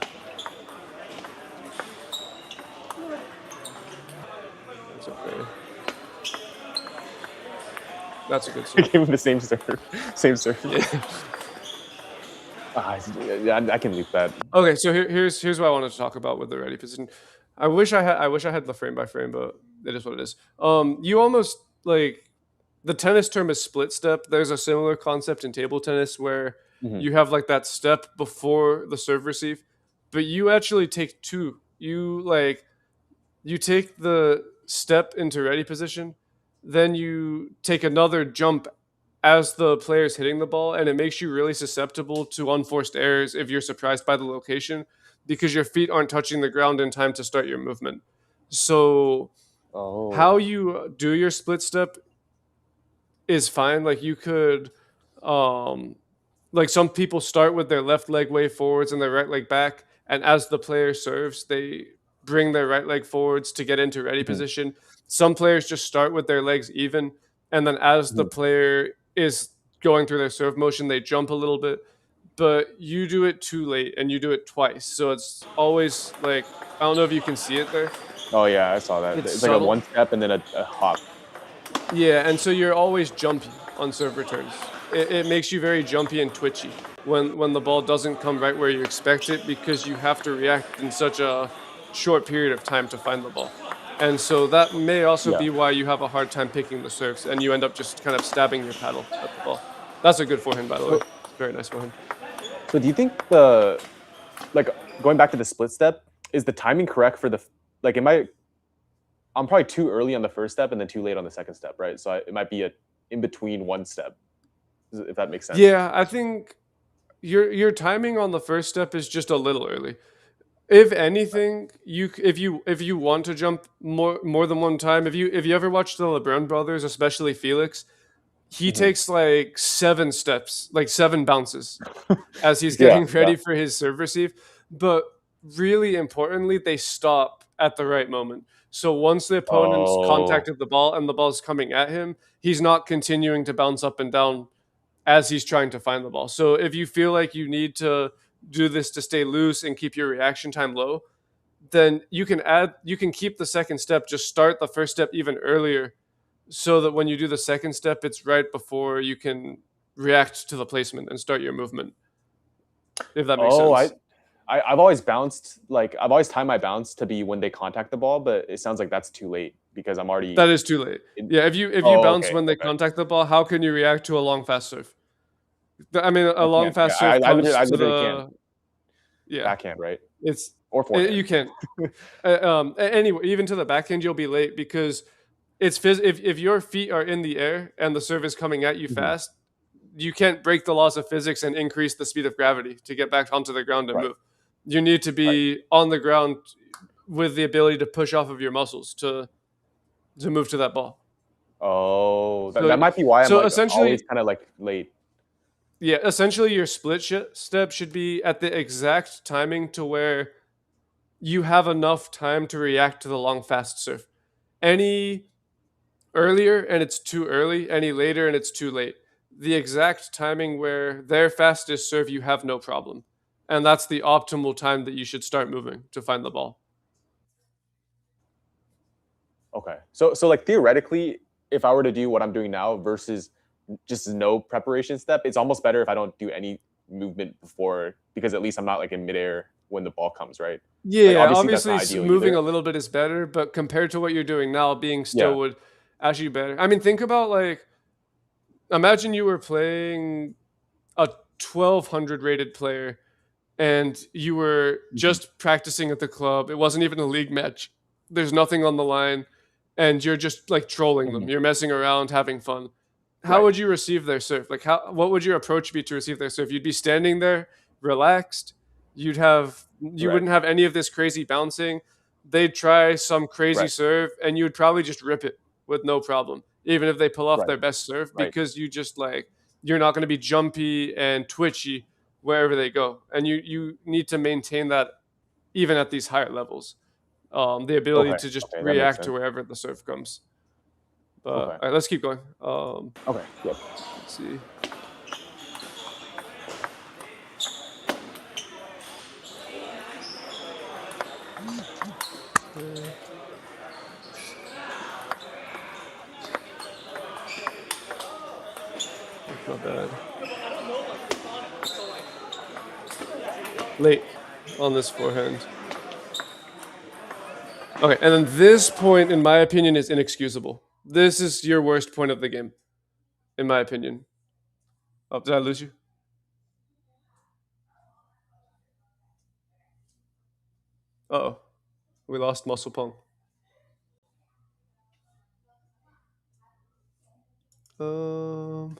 That's okay. That's a good I gave him the same serve. Yeah, I can leave that. Okay, so here's what I wanted to talk about with the ready position. I wish I had the frame by frame, but it is what it is. You almost like the tennis term is split step. There's a similar concept in table tennis where you have like that step before the serve receive, but you actually take two. You take the step into ready position, then you take another jump as the player's hitting the ball, and it makes you really susceptible to unforced errors if you're surprised by the location because your feet aren't touching the ground in time to start your movement. So how you do your split step is fine. Like you could like some people start with their left leg way forwards and their right leg back, and as the player serves, they bring their right leg forwards to get into ready position. Some players just start with their legs even, and then as the player is going through their serve motion, they jump a little bit, but you do it too late and you do it twice. So it's always like, I don't know if you can see it there. Oh yeah, I saw that. It's like a one step and then a hop. Yeah, and so you're always jumpy on serve returns. It makes you very jumpy and twitchy when the ball doesn't come right where you expect it because you have to react in such a short period of time to find the ball. And so that may also Yeah. be why you have a hard time picking the serves and you end up just kind of stabbing your paddle at the ball. That's a good forehand, by the way. So Very nice forehand. so do you think the like going back to the split step, is the timing correct for the like I'm probably too early on the first step and then too late on the second step, right? So it might be a in between one step, if that makes sense. Yeah, I think your timing on the first step is just a little early. If anything, if you want to jump more than one time, if you ever watch the LeBron brothers, especially Felix, he Mhm. takes like 7 steps, like 7 bounces as he's Yeah, getting yeah. ready for his serve receive. But really importantly, they stop at the right moment. So once the opponent's Oh, contacted the ball and the ball's coming at him, he's not continuing to bounce up and down as he's trying to find the ball. So if you feel like you need to do this to stay loose and keep your reaction time low, then you can keep the second step, just start the first step even earlier so that when you do the second step, it's right before you can react to the placement and start your movement, if that makes oh, sense. I've always bounced like I've always timed my bounce to be when they contact the ball, but it sounds like that's too late because I'm already That is too late. in. Yeah, if you Oh, bounce okay, when they okay. contact the ball, how can you react to a long fast serve? I mean, a I long can't. Yeah, fast serve I comes to literally can't. the yeah. Backhand, right? It's Or you forehand. can't. Anyway, even to the backhand, you'll be late because if your feet are in the air and the serve is coming at you Mhm. fast, you can't break the laws of physics and increase the speed of gravity to get back onto the ground and Right, move. You need to right. be on the ground with the ability to push off of your muscles to move to that ball. Oh, that So might be why I'm so like always essentially, kind of like late. yeah, essentially your step should be at the exact timing to where you have enough time to react to the long fast serve. Any earlier and it's too early, any later and it's too late. The exact timing where their fastest serve, you have no problem. And that's the optimal time that you should start moving to find the ball. Okay. So like theoretically, if I were to do what I'm doing now versus just no preparation step, it's almost better if I don't do any movement before because at least I'm not like in midair when the ball comes, right? Like Yeah, obviously that's obviously not ideal moving either. a little bit is better, but compared to what you're doing now, being Yeah. still would actually better. I mean, think about like imagine you were playing a 1200 rated player and you were Mhm. just practicing at the club. It wasn't even a league match. There's nothing on the line, and you're just like trolling them. Mhm. You're messing around, having fun. How Right. would you receive their serve? Like how what would your approach be to receive their serve? You'd be standing there, relaxed. You Right. wouldn't have any of this crazy bouncing. They'd try some crazy Right. serve and you would probably just rip it with no problem, even if they pull off Right. their best serve, Right. because you just like you're not going to be jumpy and twitchy wherever they go. And you need to maintain that even at these higher levels. The ability Okay. to just Okay. That makes react to sense. wherever the serve comes. But Okay. all right, let's keep going. Okay. Yep. Let's see. Uh, Not bad. Late on this forehand. Okay, and then this point, in my opinion, is inexcusable. This is your worst point of the game, in my opinion. Oh, did I lose you? Oh, we lost Muscle Pong. Um,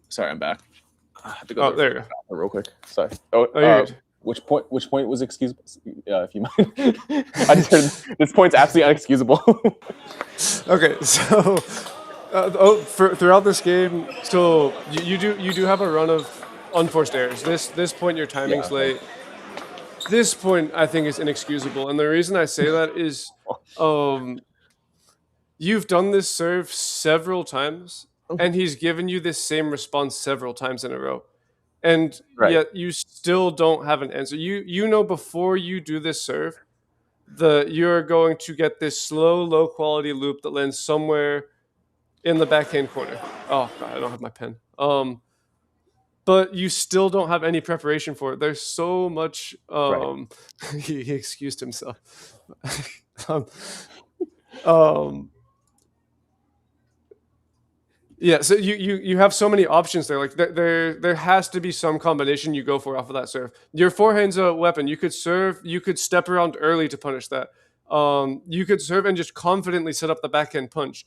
Sorry, I'm back. I have to go to oh, the there you go. bathroom real quick. Sorry. Oh, Oh, you're good. which point? Which point was excusable? If you mind, I just heard this point's absolutely unexcusable. Okay, so throughout this game, so you do have a run of unforced errors. This point your Yeah. timing's Okay. late. This point I think is inexcusable, and the reason I say that is, um, you've done this serve several times, Okay. and he's given you this same response several times in a row. and Right. yet you still don't have an answer. You know before you do this serve, you're going to get this slow, low quality loop that lands somewhere in the backhand corner. Oh god, I don't have my pen. But you still don't have any preparation for it. There's so much. Right. He excused himself. um, um, yeah, so you have so many options there. Like there has to be some combination you go for off of that serve. Your forehand's a weapon. You could serve. You could step around early to punish that. You could serve and just confidently set up the backhand punch.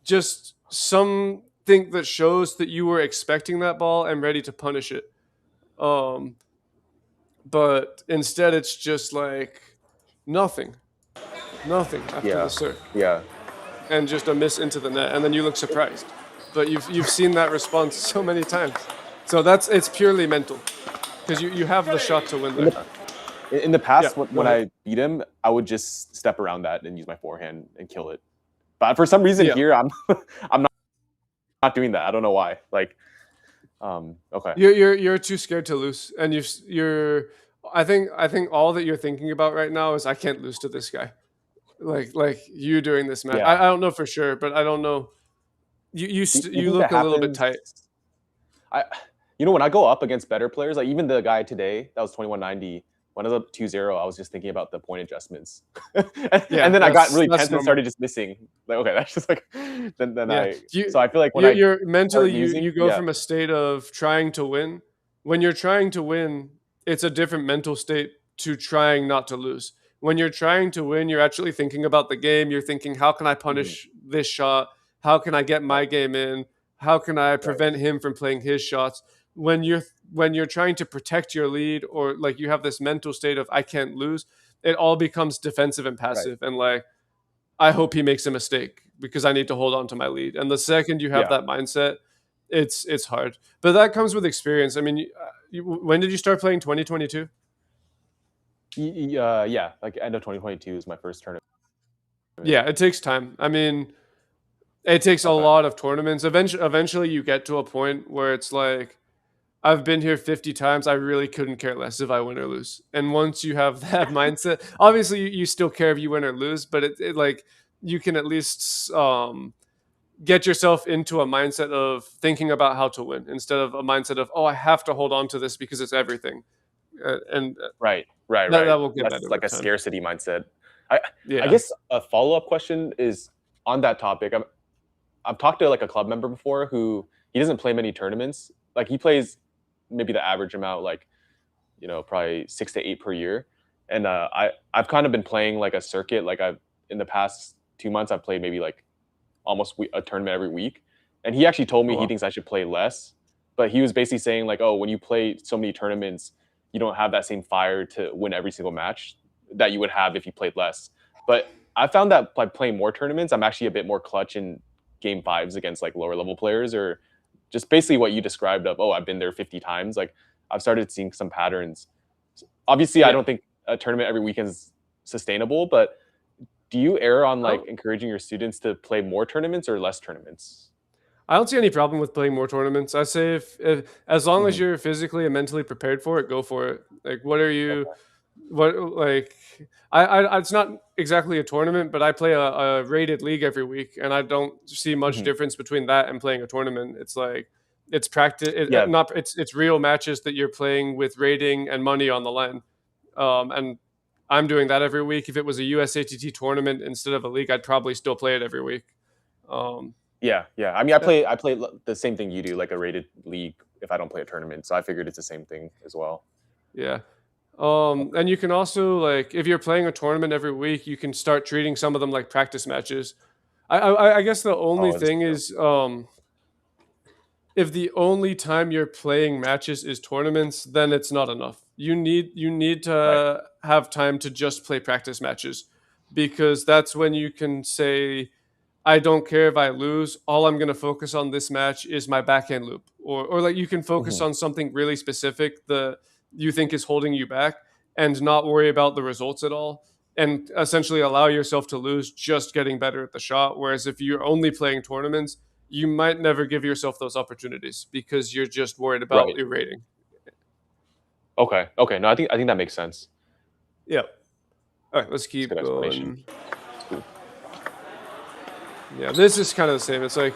Just something that shows that you were expecting that ball and ready to punish it. Um, but instead, it's just like nothing, nothing after the Yeah. serve, Yeah. and just a miss into the net, and then you look surprised. But you've seen that response so many times, so it's purely mental because you have the shot to win In there. the Yeah, past, go when ahead. I beat him, I would just step around that and use my forehand and kill it. But for some reason Yeah, here, I'm I'm not doing that. I don't know why. Like, okay. you're too scared to lose, and you're. I think all that you're thinking about right now is I can't lose to this guy. Like you during this match. I Yeah. don't know for sure, but I don't know. You You think that look a little bit happens? tight. I, when I go up against better players, like even the guy today that was 2190, when I was up 2-0, I was just thinking about the point adjustments. Yeah, And then I got really that's tense and normal. started just missing. Like, okay, that's just like, then Yeah, so I feel like when I you're mentally start losing, you go yeah. from a state of trying to win. When you're trying to win, it's a different mental state to trying not to lose. When you're trying to win, you're actually thinking about the game. You're thinking, how can I Mhm. punish this shot? How can I get my Right, game in? How can I right, prevent him from playing his shots? When you're trying to protect your lead, or like you have this mental state of I can't lose, it all becomes defensive and right. passive, and like I hope he makes a mistake because I need to hold on to my lead. And the second you have Yeah. that mindset, it's hard. But that comes with experience. I mean, when did you start playing 2022? Yeah, like end of 2022 is my first tournament. Yeah, it takes time. I mean, it takes a Okay. lot of tournaments. Eventually, you get to a point where it's like, I've been here 50 times. I really couldn't care less if I win or lose. And once you have that mindset, obviously you still care if you win or lose, but it like you can at least get yourself into a mindset of thinking about how to win instead of a mindset of, oh, I have to hold on to this because it's everything. And Right, right, that right. will get That's better like with a time. scarcity mindset. I I Yeah. guess a follow-up question is on that topic. I've talked to like a club member before who he doesn't play many tournaments. Like he plays maybe the average amount, like probably 6 to 8 per year. And I've kind of been playing like a circuit. Like I've in the past 2 months, I've played maybe like almost a tournament every week. And he actually told Oh, me he wow. thinks I should play less. But he was basically saying like, oh, when you play so many tournaments, you don't have that same fire to win every single match that you would have if you played less. But I found that by playing more tournaments, I'm actually a bit more clutch in game fives against like lower level players, or just basically what you described of, oh, I've been there 50 times. Like I've started seeing some patterns. Obviously, I Yeah. don't think a tournament every weekend is sustainable, but do you err on I like don't, encouraging your students to play more tournaments or less tournaments? I don't see any problem with playing more tournaments. I say if as long as Mhm. you're physically and mentally prepared for it, go for it. Like, what are you? Okay. What like? It's not exactly a tournament, but I play a rated league every week, and I don't see much Mhm. difference between that and playing a tournament. It's like it's practice, Yeah. not it's real matches that you're playing with rating and money on the line. And I'm doing that every week. If it was a USATT tournament instead of a league, I'd probably still play it every week. Um, Yeah. Yeah. I mean, uh, I play the same thing you do, like a rated league if I don't play a tournament. So I figured it's the same thing as well. yeah. Okay. And you can also like if you're playing a tournament every week, you can start treating some of them like practice matches. I guess the only Oh, that's thing true. is if the only time you're playing matches is tournaments, then it's not enough. You need Right. to have time to just play practice matches because that's when you can say I don't care if I lose. All I'm going to focus on this match is my backhand loop, or like you can focus Mhm. on something really specific that you think is holding you back, and not worry about the results at all, and essentially allow yourself to lose just getting better at the shot. Whereas if you're only playing tournaments, you might never give yourself those opportunities because you're just worried about Right. your rating. Okay. Okay. No, I think that makes sense. Yeah. All right, let's It's a keep good explanation. going. Cool. Yeah, this is kind of the same. It's like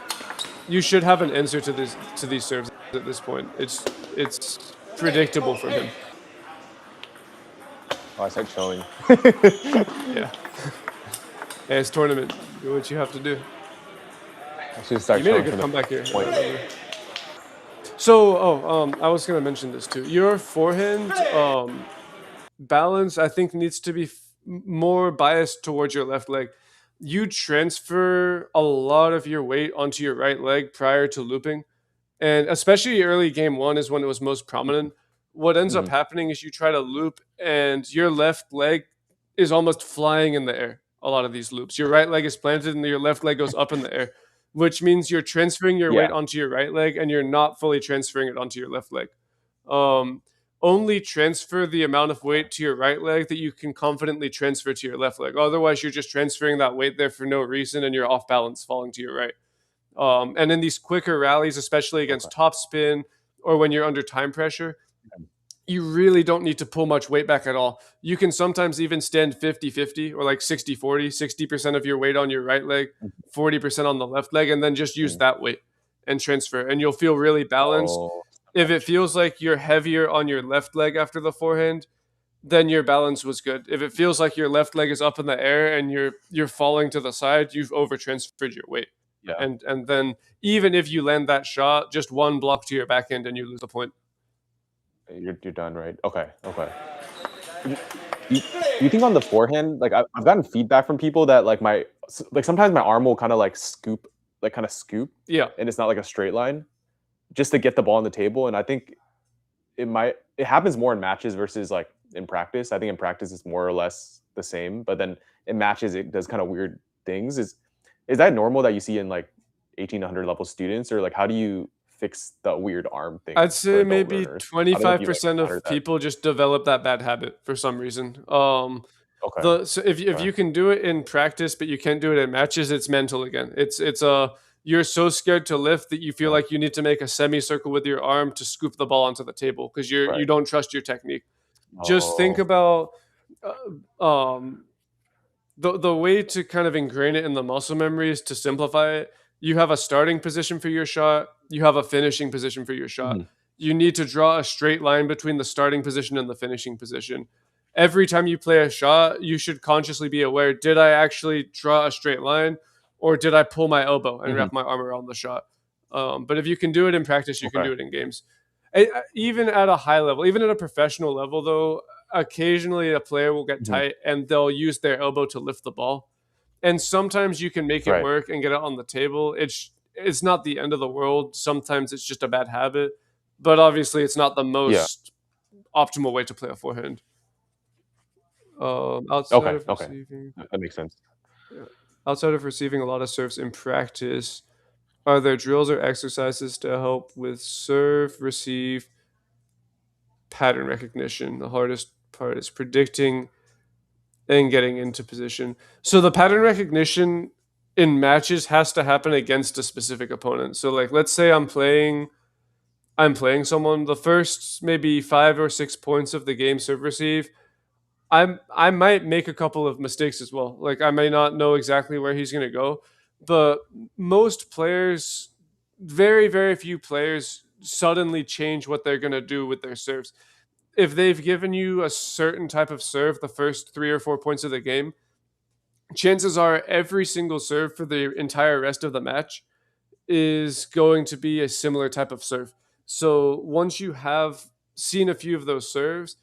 you should have an answer to these serves at this point. It's predictable from him. Oh, I start showing. Yeah. Hey, it's tournament. Do what you have to do. I should start You made a showing good from the comeback here. point. So, I was gonna mention this too. Your forehand balance, I think, needs to be more biased towards your left leg. You transfer a lot of your weight onto your right leg prior to looping, and especially early game one is when it was most prominent. What ends up Mhm. happening is you try to loop, and your left leg is almost flying in the air. A lot of these loops, your right leg is planted, and your left leg goes up in the air, which means you're transferring your weight Yeah. onto your right leg, and you're not fully transferring it onto your left leg. Um, Only transfer the amount of weight to your right leg that you can confidently transfer to your left leg. Otherwise, you're just transferring that weight there for no reason, and you're off balance, falling to your right. And in these quicker rallies, especially Okay. against topspin or when you're under time pressure, Mhm. you really don't need to pull much weight back at all. You can sometimes even stand 50-50 or like 60-40, 60% of your weight on your right leg, 40% on the left leg, and then just use Mhm. that weight and transfer. And you'll feel really balanced. Oh, If it feels like you're heavier on your left leg after the forehand, then your balance was good. If it feels like your left leg is up in the air and you're falling to the side, you've over transferred your weight. yeah. And then even if you land that shot, just one block to your backhand and you lose the point. You're done, right? Okay. Okay. Do you, do you think on the forehand, like I've gotten feedback from people that like like sometimes my arm will kind of like scoop, like kind of scoop, Yeah. and it's not like a straight line, just to get the ball on the table. And I think it happens more in matches versus like in practice. I think in practice it's more or less the same, but then in matches it does kind of weird things. Is that normal that you see in like 1800 level students, or like how do you fix the weird arm thing I'd for say adult maybe learners? I don't know if you've like 25% encountered of that. people just develop that bad habit for some reason. Okay. So if Okay. you can do it in practice, but you can't do it in matches, it's mental again. It's you're so scared to lift that you feel Yeah. like you need to make a semicircle with your arm to scoop the ball onto the table because you Right. don't trust your technique. Just think Oh. about uh, um, the way to kind of ingrain it in the muscle memory is to simplify it. You have a starting position for your shot, you have a finishing position for your shot. Mhm. You need to draw a straight line between the starting position and the finishing position. Every time you play a shot, you should consciously be aware, did I actually draw a straight line or did I pull my elbow and Mhm. wrap my arm around the shot? But if you can do it in practice, you can Okay. do it in games. Even at a high level, even at a professional level, though, occasionally a player will get Mhm. tight and they'll use their elbow to lift the ball. And sometimes you can make it Right. work and get it on the table. It's not the end of the world. Sometimes it's just a bad habit, but obviously it's not the Yeah. most optimal way to play a forehand. Outside Okay. of Okay. receiving, That makes sense. yeah. Outside of receiving a lot of serves in practice, are there drills or exercises to help with serve, receive, pattern recognition? The hardest part is predicting and getting into position. So the pattern recognition in matches has to happen against a specific opponent. So like let's say I'm playing someone, the first maybe 5 or 6 points of the game serve receive, I might make a couple of mistakes as well. Like I may not know exactly where he's gonna go. But most players, very, very few players suddenly change what they're gonna do with their serves. If they've given you a certain type of serve the first 3 or 4 points of the game, chances are every single serve for the entire rest of the match is going to be a similar type of serve. So once you have seen a few of those serves,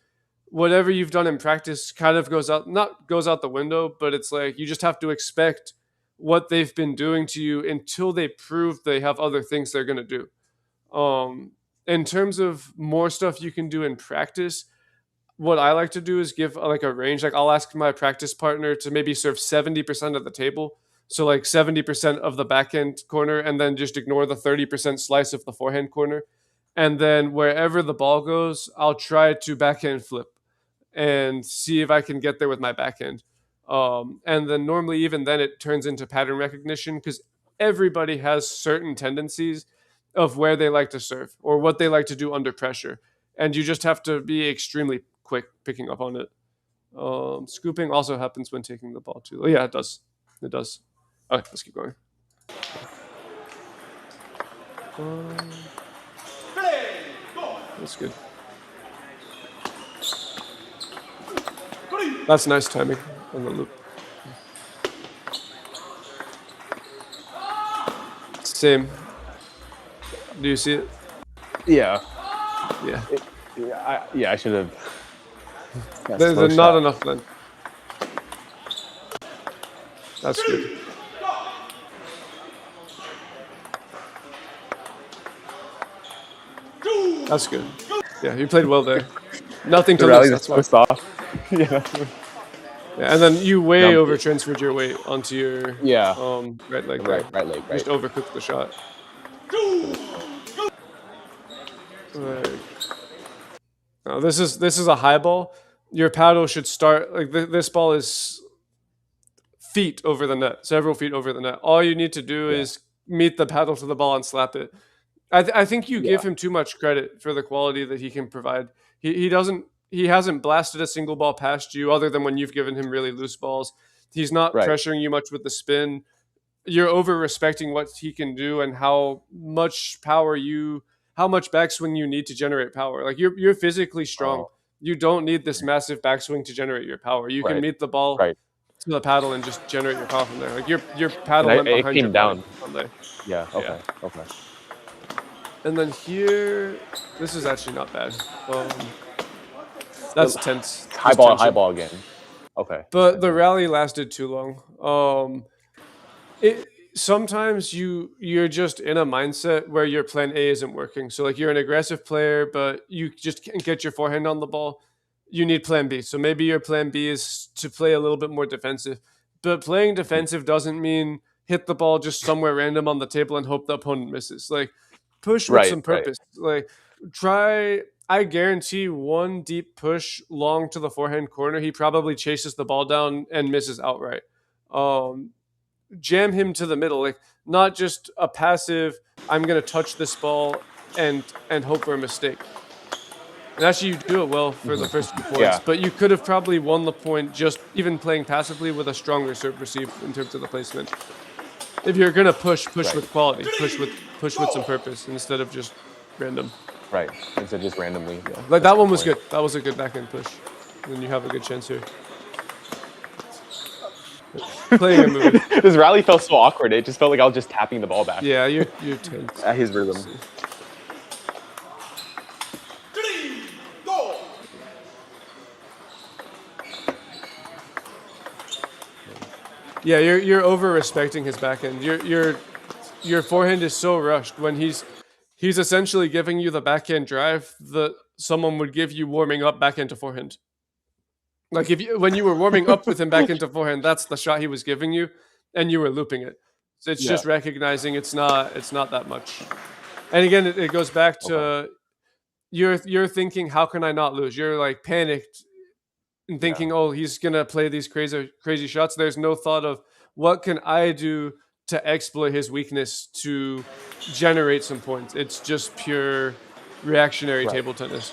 whatever you've done in practice kind of goes out, not goes out the window, but it's like you just have to expect what they've been doing to you until they prove they have other things they're going to do. In terms of more stuff you can do in practice, what I like to do is give like a range. Like I'll ask my practice partner to maybe serve 70% of the table. So like 70% of the backhand corner and then just ignore the 30% slice of the forehand corner. And then wherever the ball goes, I'll try to backhand flip and see if I can get there with my backhand. And then normally even then it turns into pattern recognition because everybody has certain tendencies of where they like to serve or what they like to do under pressure, and you just have to be extremely quick picking up on it. Scooping also happens when taking the ball too. Oh, yeah, it does. It does. Okay, let's keep going. That's good. That's nice timing on the loop. Same. Do you see it? Yeah. Yeah. I should have. There's not enough length. That's good. That's good. Yeah, you played well there. Nothing to lose. That's why. Soft. Yeah. Yeah, and then you way over transferred your weight onto your right leg. Right leg. Right. Just overcooked the shot. Now this is a high ball. Your paddle should start like this ball is feet over the net, several feet over the net. All you need to do is meet the paddle to the ball and slap it. I think you give him too much credit for the quality that he can provide. He hasn't blasted a single ball past you other than when you've given him really loose balls. He's not pressuring you much with the spin. You're over respecting what he can do and how much backswing you need to generate power. Like you're physically strong. You don't need this massive backswing to generate your power. You can meet the ball to the paddle and just generate your power from there. Like your paddle went behind your down on there. Yeah. Okay. And then here, this is actually not bad. That's tense. High ball again. Okay. But the rally lasted too long. Sometimes you're just in a mindset where your plan A isn't working. So like you're an aggressive player, but you just can't get your forehand on the ball. You need plan B. So maybe your plan B is to play a little bit more defensive. But playing defensive doesn't mean hit the ball just somewhere random on the table and hope the opponent misses. Like push with some purpose. Like I guarantee one deep push long to the forehand corner, he probably chases the ball down and misses outright. Jam him to the middle, like not just a passive, I'm going to touch this ball and hope for a mistake. And actually, you do it well for the first few points, but you could have probably won the point just even playing passively with a stronger serve receive in terms of the placement. If you're going to push with quality, push with some purpose instead of just random. Right, instead of just randomly. Yeah. Like that one was good. That was a good backhand push. And then you have a good chance here. Playing a move. This rally felt so awkward. It just felt like I was just tapping the ball back. Yeah, you're tense. At his rhythm. Yeah, you're over respecting his backhand. Your forehand is so rushed when he's essentially giving you the backhand drive that someone would give you warming up backhand to forehand. Like when you were warming up with him back into forehand, that's the shot he was giving you, and you were looping it. So it's just recognizing it's not that much. And again, it goes back to you're thinking, how can I not lose? You're like panicked and thinking, oh, he's gonna play these crazy shots. There's no thought of what can I do to exploit his weakness to generate some points. It's just pure reactionary table tennis.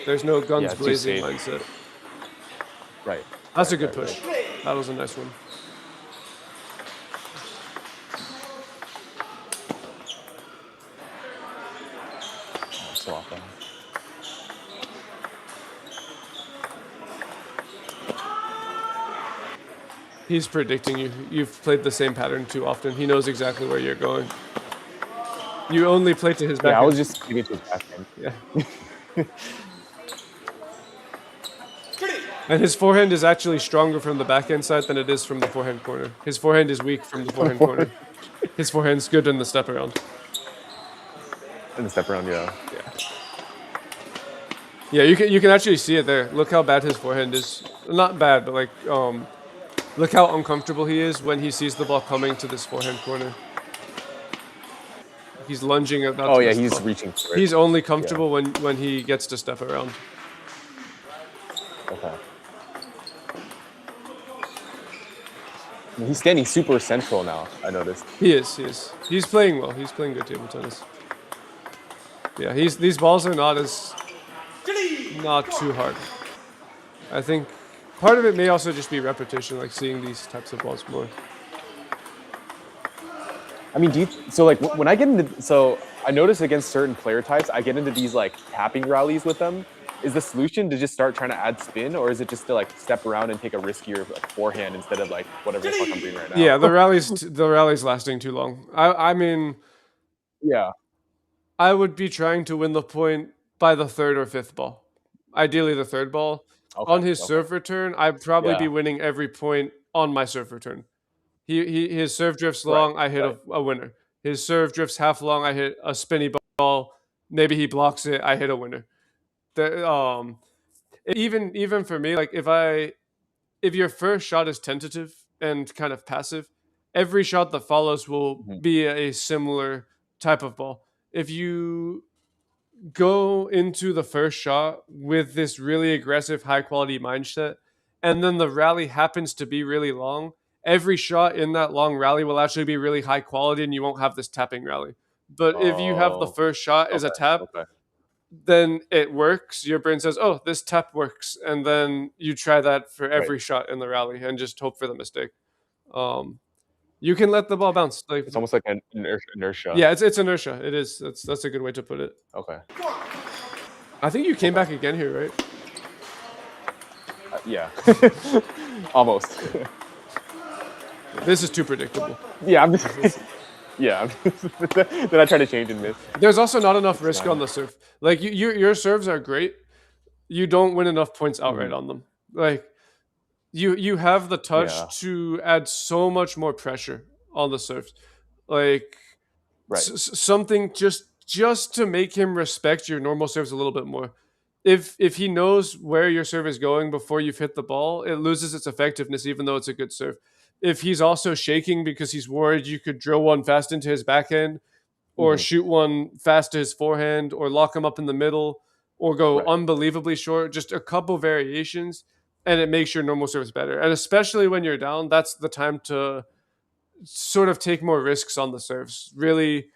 There's no guns blazing mindset. Right. That's a good push. That was a nice one. So often. He's predicting you. You've played the same pattern too often. He knows exactly where you're going. You only play to his backhand. Yeah, I was just giving to his backhand. Yeah. And his forehand is actually stronger from the backhand side than it is from the forehand corner. His forehand is weak from the forehand corner. His forehand's good in the step around. In the step around, yeah. Yeah, you can actually see it there. Look how bad his forehand is. Not bad, but like look how uncomfortable he is when he sees the ball coming to this forehand corner. He's lunging about. Oh yeah, he's reaching for it. He's only comfortable when he gets to step around. Okay. He's standing super central now, I noticed. He is. He's playing well. He's playing good table tennis. Yeah, these balls are not too hard. I think part of it may also just be repetition, like seeing these types of balls more. I mean, so like when I get into, so I notice against certain player types, I get into these like tapping rallies with them. Is the solution to just start trying to add spin, or is it just to like step around and take a riskier like forehand instead of like whatever the fuck I'm doing right now? Yeah, the rally's lasting too long. I mean, yeah, I would be trying to win the point by the third or fifth ball. Ideally, the third ball. okay, On his serve return, I'd probably be yeah, winning every point on my serve return. His serve drifts right, long, I hit right. a winner. His serve drifts half long, I hit a spinny ball. Maybe he blocks it, I hit a winner. Even for me, like if your first shot is tentative and kind of passive, every shot that follows will be a similar type of ball. If you go into the first shot with this really aggressive, high quality mindset, and then the rally happens to be really long, every shot in that long rally will actually be really high quality and you won't have this tapping rally. But if you have the Oh, first shot as a okay, tap, okay. then it works. Your brain says, "Oh, this tap works," and then you try that for Right. every shot in the rally and just hope for the mistake. You can let the ball bounce. Like, It's almost like an inertia. yeah, it's inertia. It is. That's a good way to put it. Okay. I think you came back again here, right? Yeah. Almost. This is too predictable. Yeah, I'm just. Yeah. Then I try to change and miss. There's also not enough risk on the serve. Like your serves are great. You don't win enough points outright on them. Like you have the touch Yeah. to add so much more pressure on the serves. Like Right. something just to make him respect your normal serves a little bit more. If he knows where your serve is going before you've hit the ball, it loses its effectiveness even though it's a good serve. If he's also shaking because he's worried you could drill one fast into his backhand or shoot one fast to his forehand or lock him up in the middle or go Right. unbelievably short, just a couple variations, and it makes your normal service better. And especially when you're down, that's the time to sort of take more risks on the serves. Really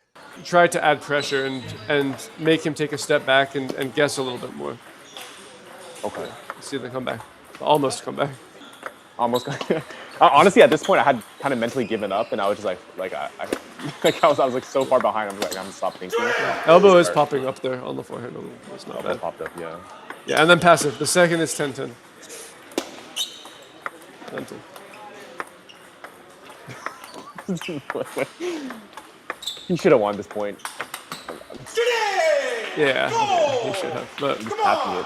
try to add pressure and make him take a step back and guess a little bit more. Okay. See the comeback. Almost comeback. Almost. Honestly, at this point, I had kind of mentally given up, and I was just I was like so far behind. I'm like, I'm gonna stop thinking. Elbow is popping up there on the forehand. It's not bad. Popped up, yeah. Yeah, and then passive. The second is 10-10. 10-10. He should have won this point. Yeah, he should have. But He's tapping it.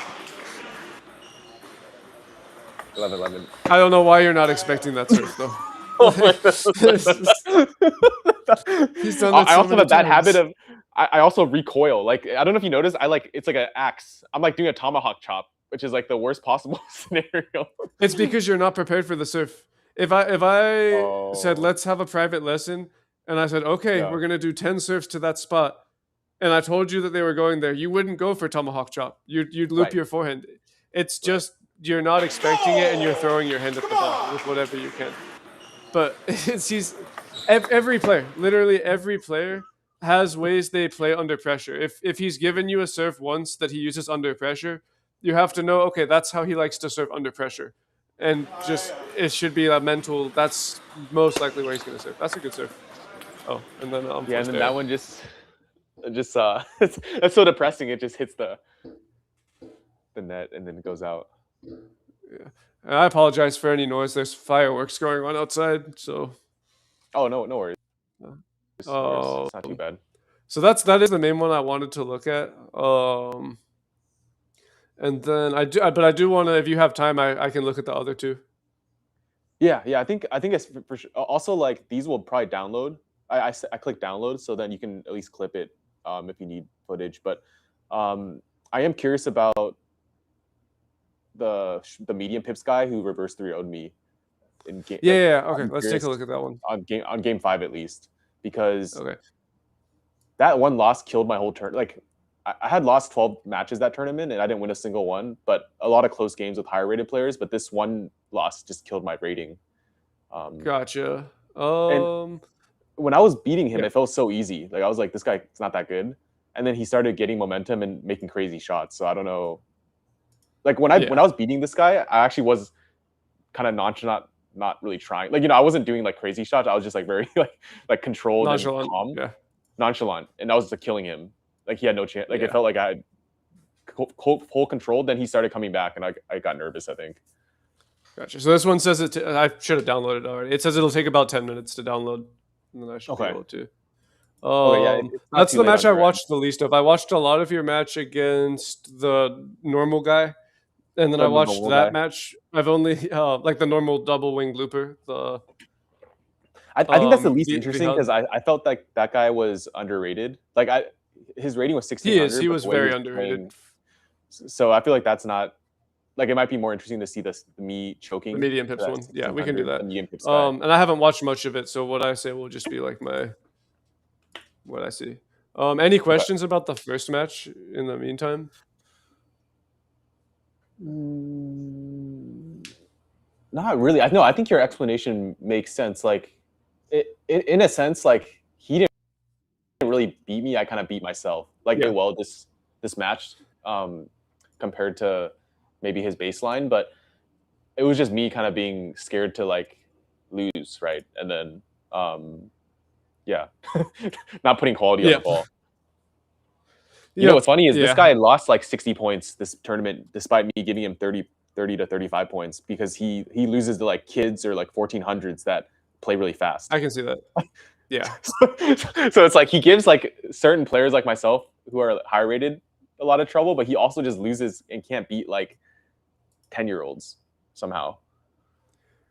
11-11. I don't know why you're not expecting that serve though. He's done that I so also have many a bad times. habit of I also recoil. Like I don't know if you noticed, it's like an axe. I'm like doing a tomahawk chop, which is like the worst possible scenario. It's because you're not prepared for the serve. If I said let's have a private lesson, and I said okay, we're gonna do 10 serves to that spot, and I told you that they were going there, you wouldn't go for tomahawk chop. You'd loop your forehand. It's just you're not expecting it, and you're throwing your hand at the ball with whatever you can. But every player, literally every player, has ways they play under pressure. If he's given you a serve once that he uses under pressure, you have to know, okay, that's how he likes to serve under pressure. And just, it should be a mental, that's most likely where he's going to serve. That's a good serve. Oh, and then yeah, and then that one just that's so depressing. It just hits the net and then it goes out. Yeah. And I apologize for any noise. There's fireworks going on outside, so. Oh, no worries. Oh, it's not too bad. So that is the main one I wanted to look at. And then I do want to, if you have time, I can look at the other two. Yeah. I think it's for sure. Also, like these will probably download. I click download, so then you can at least clip it if you need footage. But I am curious about the medium pips guy who reverse 3-0'd me in game. Yeah. Okay, let's take a look at that one on game 5 at least, because that one loss killed my whole turn. Like I had lost 12 matches that tournament and I didn't win a single one, but a lot of close games with higher rated players. But this one loss just killed my rating. Gotcha. And when I was beating him, Yeah, it felt so easy. Like I was like, this guy is not that good. And then he started getting momentum and making crazy shots. So I don't know. Like when I yeah, was beating this guy, I actually was kind of nonchalant, not really trying. Like I wasn't doing like crazy shots. I was just like very like controlled and nonchalant. calm, Yeah, nonchalant, and I was like killing him. Like he had no chance. Like it yeah, felt like I had full control. Then he started coming back, and I got nervous. I think. gotcha. So this one says I should have downloaded already. It says it'll take about 10 minutes to download, and then I should be Okay. able to. Okay. Yeah. It's not That's too the late match on I your end. watched the least of. I watched a lot of your match against the normal guy, and then I The watched normal that guy. match. I've only like the normal double wing looper. I think that's the least The interesting held. because I felt like that guy was underrated. Like his rating was He is. 1600, He but was the way he very was underrated. playing, so I feel like that's not like it might be more interesting to see this me The choking medium to pips that one. Yeah, we can do 1600 that. the medium pips guy. And I haven't watched much of it, so what I say will just be like what I see. Any Okay. questions about the first match in the meantime? Not really. I think your explanation makes sense. Like, in a sense, like he didn't really beat me. I kind of beat myself. Like, Yeah, did well this match, compared to maybe his baseline, but it was just me kind of being scared to like lose, right? And then, yeah, not putting quality on the yeah, ball. yep, What's funny is this yeah. guy lost like 60 points this tournament, despite me giving him 30 to 35 points because he loses to like kids or like 1400s that play really fast. I can see that. Yeah, So it's like he gives like certain players like myself who are high rated a lot of trouble, but he also just loses and can't beat like 10-year-olds somehow.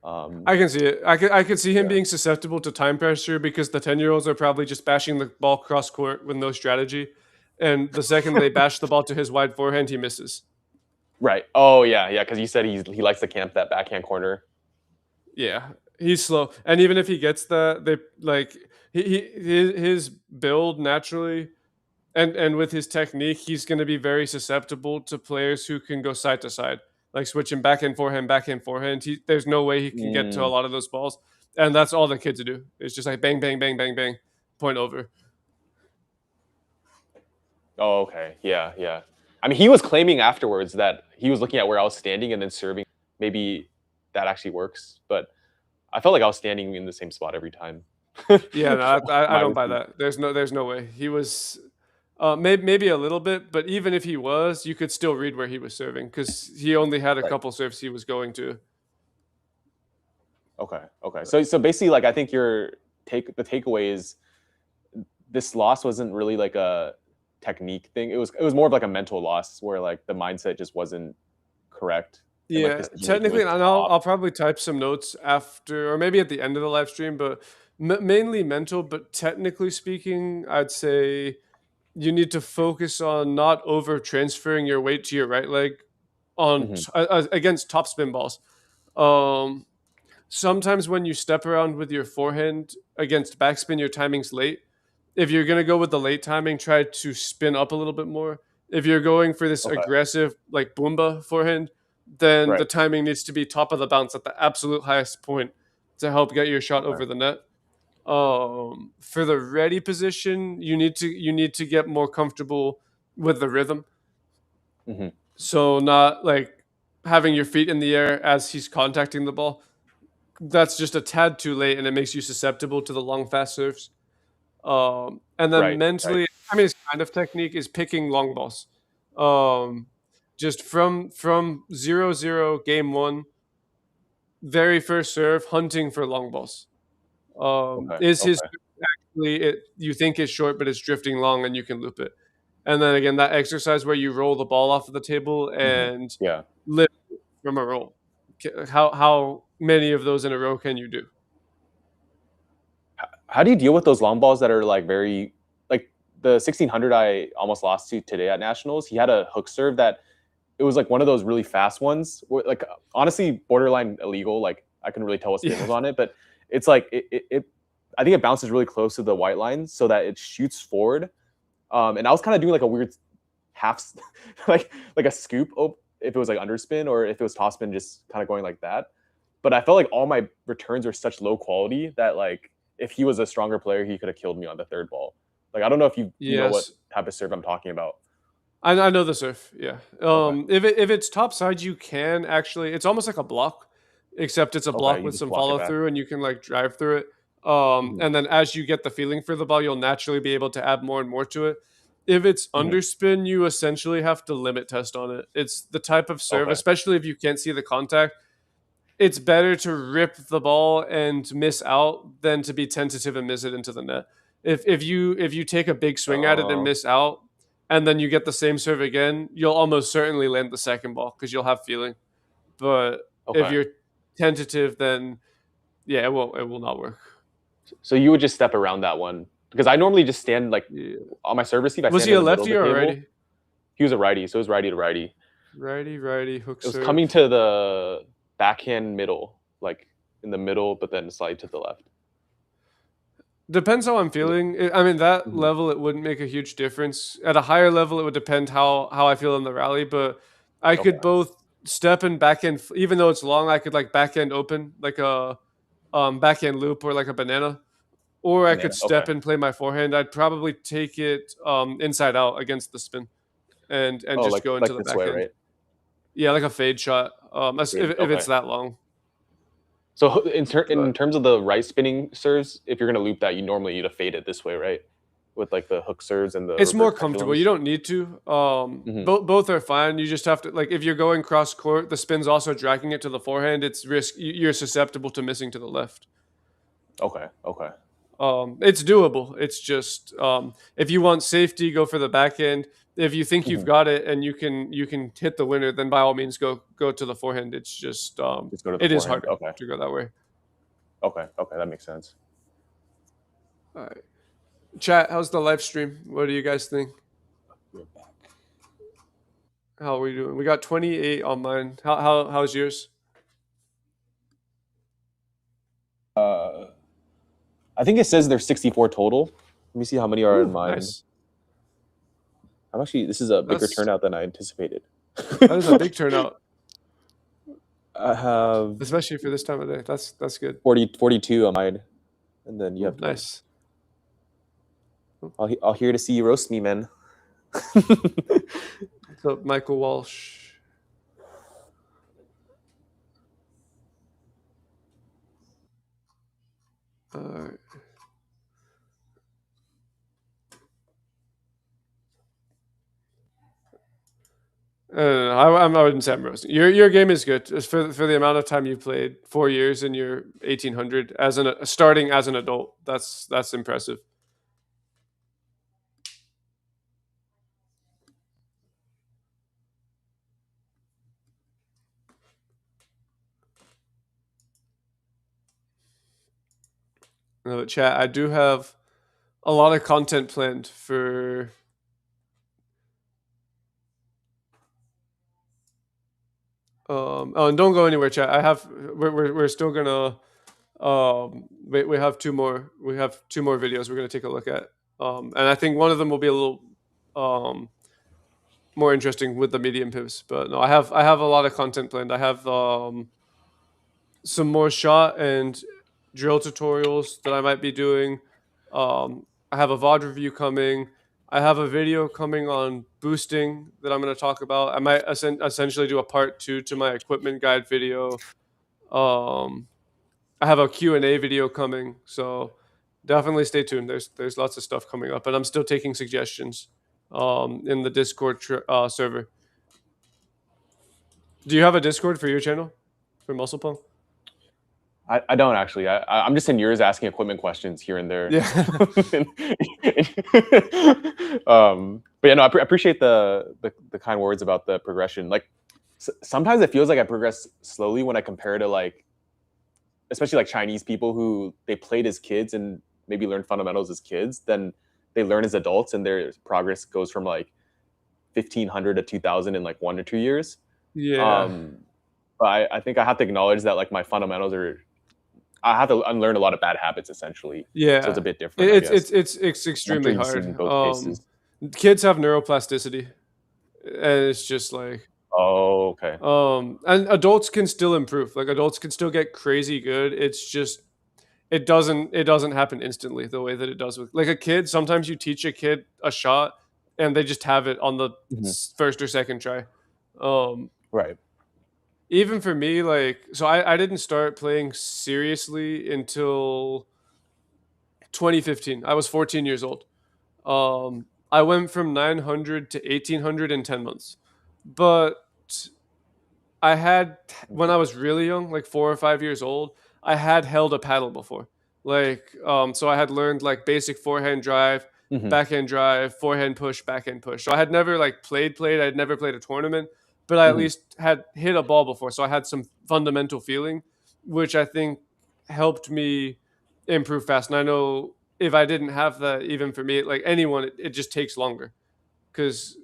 I can see it. I could see him Yeah. being susceptible to time pressure because the 10-year-olds are probably just bashing the ball cross court with no strategy, and the second they bash the ball to his wide forehand, he misses. Right. Oh yeah, yeah. Because you said he likes to camp that backhand corner. Yeah, he's slow, and even if he gets that, they like his build naturally, and with his technique, he's going to be very susceptible to players who can go side to side, like switching backhand forehand, backhand forehand. There's no way he can get to a Mm. lot of those balls, and that's all the kids do. It's just like bang, bang, bang, bang, bang, point over. Oh, okay. Yeah, yeah. I mean, he was claiming afterwards that he was looking at where I was standing and then serving. Maybe that actually works, but I felt like I was standing in the same spot every time. Yeah, no, I My don't buy receipt. that. There's no way he was. Maybe a little bit, but even if he was, you could still read where he was serving because he only had a Right. couple serves he was going to. Okay. Okay. So basically, like I think the takeaway is this loss wasn't really like a technique thing. It was more of like a mental loss where like the mindset just wasn't correct and like Yeah, decision making technically, was and just I'll off. I'll probably type some notes after, or maybe at the end of the live stream, but mainly mental. But technically speaking, I'd say you need to focus on not over transferring your weight to your right leg Hmm. against top spin balls. Um, Sometimes when you step around with your forehand against backspin, your timing's late. If you're gonna go with the late timing, try to spin up a little bit more. If you're going for this Okay. aggressive like boomba forehand, then the Right. timing needs to be top of the bounce at the absolute highest point to help get your shot Okay. over the net. For the ready position, you need to get more comfortable with the rhythm. Hmm. So not like having your feet in the air as he's contacting the ball. That's just a tad too late, and it makes you susceptible to the long fast serves. And then Right. Right. mentally, I mean, it's kind of technique is picking long balls. Um, just from 0-0 game one, very first serve, hunting for long balls. Okay. Is his Okay. actually it you think it's short, but it's drifting long, and you can loop it. And then again, that exercise where you roll the ball off of the table Hmm. and Yeah. lift from a roll. How many of those in a row can you do? How do you deal with those long balls that are like very like the 1600 I almost lost to today at nationals? He had a hook serve that it was like one of those really fast ones where like honestly borderline illegal. Like I couldn't really tell what spin Yeah, was on it, but it's like I think it bounces really close to the white line so that it shoots forward. And I was kind of doing like a weird half like a scoop if it was like underspin or if it was topspin just kind of going like that. but I felt like all my returns were such low quality that like if he was a stronger player, he could have killed me on the third ball. Like I don't know if you know what Yes. type of serve I'm talking about. I know the surf. Yeah. Okay. If it's top side, you can actually. It's almost like a block, except it's a Okay, block you with just some block it follow back. through, and you can like drive through it. Mhm. And then as you get the feeling for the ball, you'll naturally be able to add more and more to it. If it's Mhm. underspin, you essentially have to limit test on it. It's the type of serve, Okay. especially if you can't see the contact. It's better to rip the ball and miss out than to be tentative and miss it into the net. If you take a big swing at it and Oh, miss out, and then you get the same serve again, you'll almost certainly land the second ball because you'll have feeling. But if okay. you're tentative, then yeah, it will not work. So you would just step around that one because I normally just stand like Yeah. on my serve receive. I Was stand he in a the middle of lefty the or a table. righty? He was a righty, so it was righty to righty. Righty, hook It was coming serve. to the backhand middle, like in the middle, but then slide to the left. Depends how I'm feeling. I mean, that Mhm. level, it wouldn't make a huge difference. At a higher level, it would depend how I feel in the rally. But I could Okay. both step and backhand, even though it's long. I could like backhand open, like a backhand loop or like a banana, or I could Banana. Okay. step and play my forehand. I'd probably take it inside out against the spin and Oh, just go into like the this way, backhand. right? Yeah, like a fade shot. If Okay. it's that long. So But in terms of the right spinning serves, if you're gonna loop that, you normally need to fade it this way, right? With like the hook serves and the it's reverse more comfortable. You pendulums. don't need to. Hmm. Both are fine. You just have to like if you're going cross court, the spin's also dragging it to the forehand. It's risk. You're susceptible to missing to the left. Okay. Okay. It's doable. It's just if you want safety, go for the backhand. If you think you've Hmm. got it and you can hit the winner, then by all means go to the forehand. It's just Just go to the it is forehand. harder Okay. to go that way. Okay. Okay. That makes sense. All right, chat. How's the live stream? What do you guys think? We're back. How are we doing? We got 28 on mine. How's yours? Uh, I think it says there's 64 total. Let me see how many are in Ooh, mine. nice. I'm actually this is a bigger That's turnout than I anticipated. that is a big turnout, I have especially for this time of day. That's good. 42 on mine, and then you Ooh, have 20. nice. I'll here to see you roast me, man. What's up, Michael Walsh? All right. I wouldn't say I'm roasting. Your game is good. Just for the amount of time you played, 4 years, and you're 1800 as starting as an adult. That's impressive. Chat. I do have a lot of content planned for. Oh, and don't go anywhere, chat. We're still gonna. We have two more. We have two more videos we're gonna take a look at. And I think one of them will be a little more interesting with the medium pivots. But no, I have a lot of content planned. I have some more shot and drill tutorials that I might be doing. I have a VOD review coming. I have a video coming on boosting that I'm going to talk about. I might essentially do a part 2 to my equipment guide video. I have a Q&A video coming, so definitely stay tuned. There's lots of stuff coming up, and I'm still taking suggestions in the Discord server. Do you have a Discord for your channel for Muscle Pong? I don't actually. I'm just in yours asking equipment questions here and there. Yeah. But yeah, no, I appreciate the kind words about the progression. Like sometimes it feels like I progress slowly when I compare to like, especially like Chinese people who they played as kids and maybe learned fundamentals as kids. Then they learn as adults, and their progress goes from like 1500 to 2000 in like 1 or 2 years. Yeah. Um, but I think I have to acknowledge that like my fundamentals are I have to unlearn a lot of bad habits essentially. So it's Yeah. a bit different, I It's guess. it's it's it's I'm sure extremely you've seen hard. both cases. Kids have neuroplasticity, and it's just like Oh, okay. And adults can still improve. Like adults can still get crazy good. It's just it doesn't happen instantly the way that it does with like a kid. Sometimes you teach a kid a shot and they just have it on the Mhm. first or second try. Um, Right. Even for me, like so I didn't start playing seriously until 2015. I was 14 years old. I went from 900 to 1800 in 10 months. But I had when I was really young, like 4 or 5 years old, I had held a paddle before. Like, so I had learned like basic forehand drive, Mhm. backhand drive, forehand push, backhand push. So I had never like played. I'd never played a tournament, but I at Mhm. least had hit a ball before. So I had some fundamental feeling, which I think helped me improve fast. And I know if I didn't have that, even for me, like anyone, it just takes longer because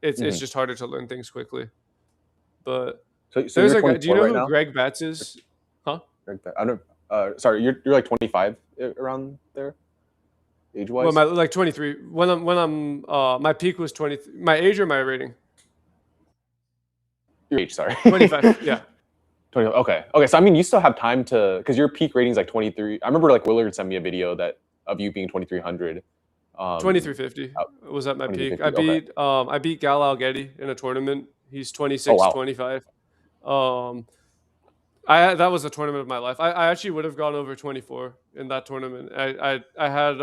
it's Mhm. just harder to learn things quickly. But So there's you're a guy. Do you 24 know right who now? Greg Batts is? Huh? I don't. Sorry, you're like 25 around there, age Well, wise. my like 23. When I'm my peak was 20. My age or my rating? Your age, sorry. 25. Yeah, 20, okay. Okay. So I mean, you still have time to because your peak rating is like 23. I remember like Willard sent me a video that of you being 2300. 2350 Uh, was at my peak. 2350. Okay. I beat Gal Algetti in a tournament. He's Oh 26, wow. 25. Um, I that was the tournament of my life. I actually would have gone over 24 in that tournament. I had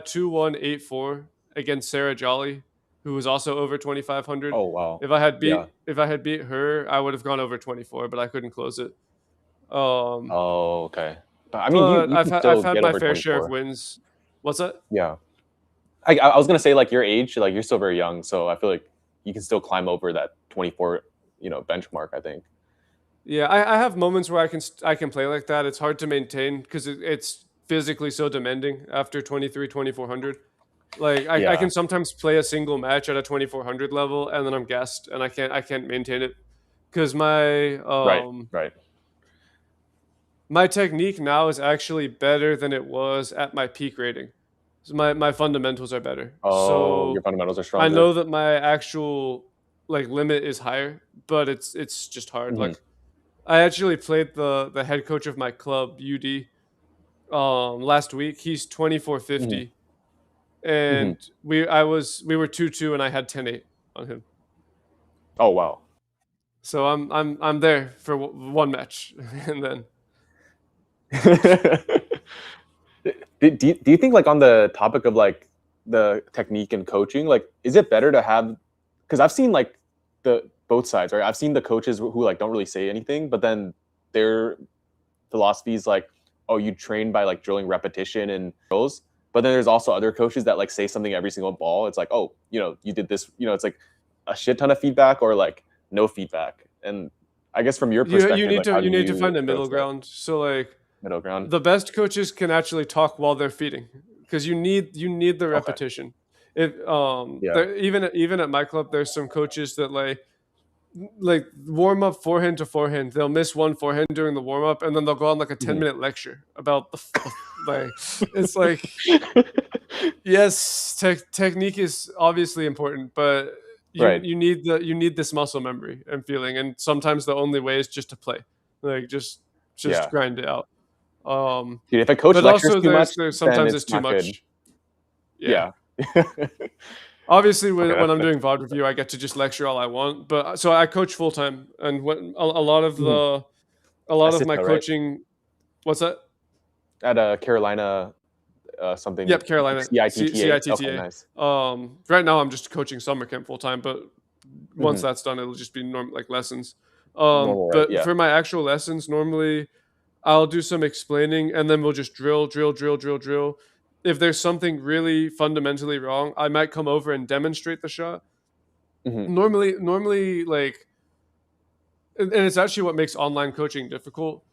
2-1, 8-4 against Sarah Jolly, who was also over 2500. Oh wow. Yeah. If I had beat her, I would have gone over 24, but I couldn't close it. Um, Oh okay. But I mean, but you can I've still had get my over fair share of 24. wins. What's that? Yeah. I was gonna say like your age, like you're still very young, so I feel like you can still climb over that 24, benchmark. I think. Yeah, I have moments where I can play like that. It's hard to maintain because it's physically so demanding after 23, 2400. Like I Yeah. can sometimes play a single match at a 2400 level and then I'm gassed and I can't maintain it because Right. Right. my technique now is actually better than it was at my peak rating. So my fundamentals are better. Oh, your So fundamentals are I stronger. know that my actual like limit is higher, but it's just hard. Hmm. Like I actually played the head coach of my club, UD, last week. He's Hmm. 2450 Hmm. and we were 2-2 and I had 10-8 on him. Oh wow. So I'm there for one match and then Do you think like on the topic of like the technique and coaching, like is it better to have because I've seen like the both sides, right? I've seen the coaches who like don't really say anything, but then their philosophy is like, oh, you train by like drilling repetition and drills. But then there's also other coaches that like say something every single ball. It's like, oh, you did this, it's like a shit ton of feedback or like no feedback. And I guess from your perspective, like how do you need to you find a approach middle that ground. So like middle ground? the best coaches can actually talk while they're feeding because you need the Okay. repetition. If Yeah. there, even at my club, there's some coaches that like warm up forehand to forehand. They'll miss one forehand during the warm up, and then they'll go on like a 10 minute lecture about like it's like yes, technique is obviously important, but Right. you need this muscle memory and feeling, and sometimes the only way is just to play, like just Yeah. grind it out. Um, Dude, if a coach but lectures also too much, there's then sometimes it's it's too not good. much. Yeah. Yeah. Okay, Obviously, when I'm that's doing VOD review, I get to just lecture all I want. But so I coach full time, and when mhm. a lot of my Asita, right? coaching. What's that? At Carolina, something Yep, Carolina CITTA. Okay, CITTA. nice. Right now I'm just coaching summer camp full time, but once Hmm. that's done, it'll just be like lessons. Normal, right? But Yeah. for my actual lessons, normally I'll do some explaining, and then we'll just drill. If there's something really fundamentally wrong, I might come over and demonstrate the shot. Hmm. Normally, like, and it's actually what makes online coaching difficult.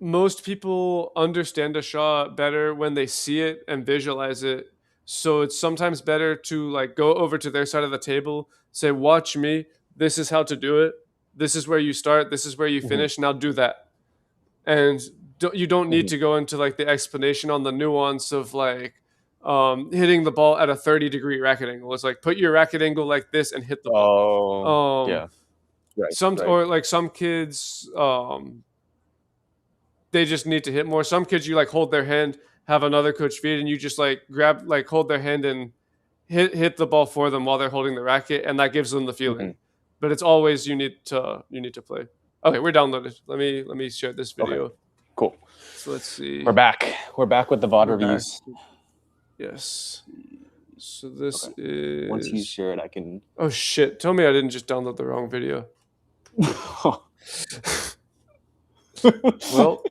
Most people understand a shot better when they see it and visualize it. So it's sometimes better to like go over to their side of the table, say, "Watch me. This is how to do it. This is where you start. This is where you Hmm. finish. Now do that." And you don't need Hmm. to go into like the explanation on the nuance of like hitting the ball at a 30-degree racket angle. It's like put your racket angle like this and hit the ball. Oh, yeah. Right. Or like some kids, they just need to hit more. Some kids, you like hold their hand, have another coach feed, and you just like grab, like hold their hand and hit the ball for them while they're holding the racket, and that gives them the feeling. But it's always you need to play. Okay, we're downloaded. Let me share this video. Okay. Cool. So let's see. We're back. We're back with the VOD reviews. Yes. So this is. Once you share it, I can. Oh shit! Tell me I didn't just download the wrong video. Well.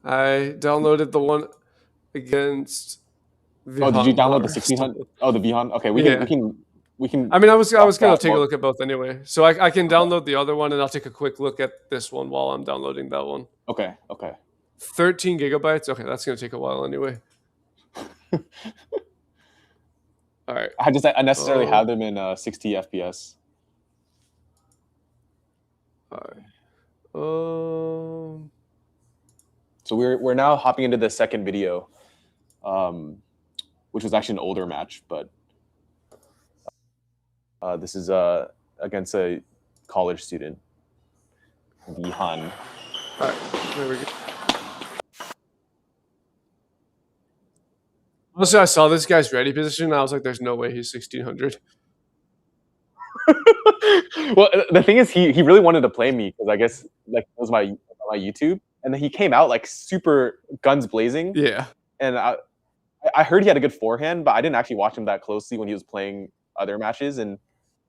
I downloaded the one against. Oh, did you download the 1600? Oh, the Vihan. Okay, we can. I mean, I was gonna take a look at both anyway, so I can download the other one and I'll take a quick look at this one while I'm downloading that one. Okay. 13 gigabytes. Okay, that's gonna take a while anyway. All right. I just unnecessarily have them in 60 FPS. All right. So we're now hopping into the second video, which was actually an older match, but this is against a college student, Vihan. All right, there we go. Honestly, I saw this guy's ready position, and I was like, "There's no way he's 1600." Well, the thing is, he really wanted to play me because I guess like it was my YouTube, and then he came out like super guns blazing. Yeah. And I heard he had a good forehand, but I didn't actually watch him that closely when he was playing other matches, and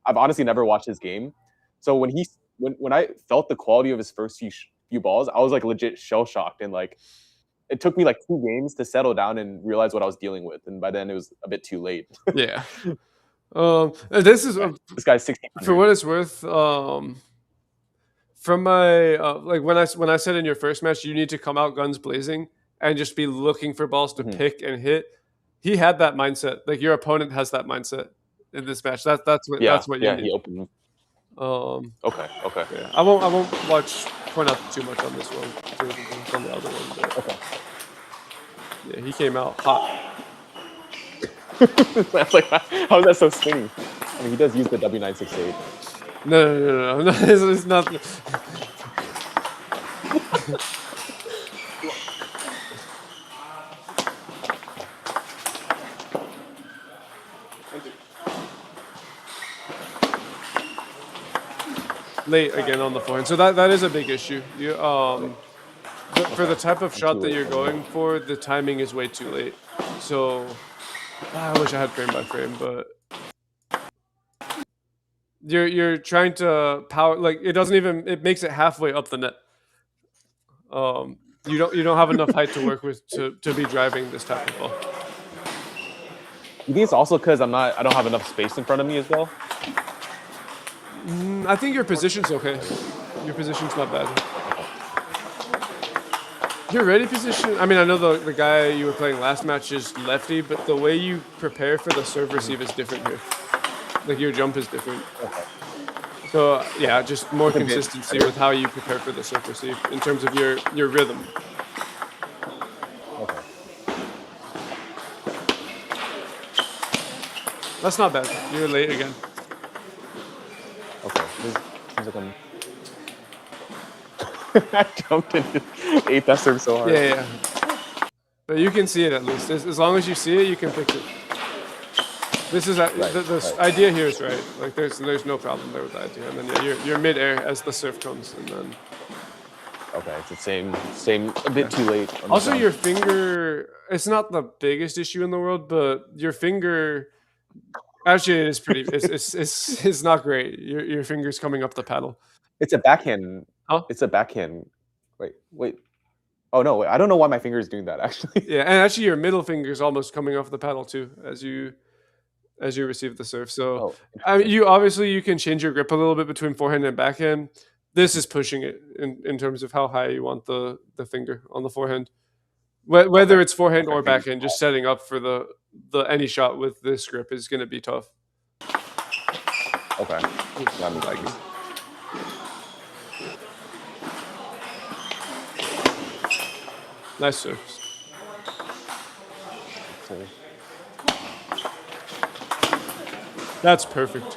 I've honestly never watched his game. So when I felt the quality of his first few balls, I was like legit shell shocked, and like it took me like 2 games to settle down and realize what I was dealing with, and by then it was a bit too late. Yeah. This is this guy's 1600. For what it's worth. From my like when I said in your first match you need to come out guns blazing and just be looking for balls to pick and hit. He had that mindset. Like your opponent has that mindset in this match. That's what you need. He opened. Okay. Yeah. I won't point out too much on this one from the other one. But, okay. Yeah, he came out hot. That's like, how is that so spinny? I mean, he does use the W968. No. It's not. Late again on the forehand, so that is a big issue. You for the type of shot that you're going for, the timing is way too late. So I wish I had frame by frame, but you're trying to power, like it makes it halfway up the net. You don't have enough height to work with to be driving this type of ball. You think it's also because I don't have enough space in front of me as well? I think your position's okay. Your position's not bad. Your ready position, I mean, I know the guy you were playing last match is lefty, but the way you prepare for the serve receive is different here. Like your jump is different. Okay. So yeah, just more consistency with how you prepare for the serve receive in terms of your rhythm. Okay. That's not bad. You're late again. Okay. Seems like I'm. I jumped and ate that serve so hard. Yeah. But you can see it at least. As long as you see it, you can fix it. This is the idea here is right. Like there's no problem there with the idea. And then you're mid-air as the serve comes, and then. Okay, it's the same. A bit too late. Also, your finger. It's not the biggest issue in the world, but your finger. Actually, it is pretty. It's not great. Your finger's coming up the paddle. It's a backhand. Oh, it's a backhand. Wait. Oh no! Wait, I don't know why my finger is doing that. Actually. Yeah, and actually, your middle finger is almost coming off the paddle too as you receive the serve. So, I mean, you can change your grip a little bit between forehand and backhand. This is pushing it in terms of how high you want the finger on the forehand. Whether it's forehand or backhand, just setting up for the any shot with this grip is going to be tough. Okay. Got me liking. Nice serves. That's perfect.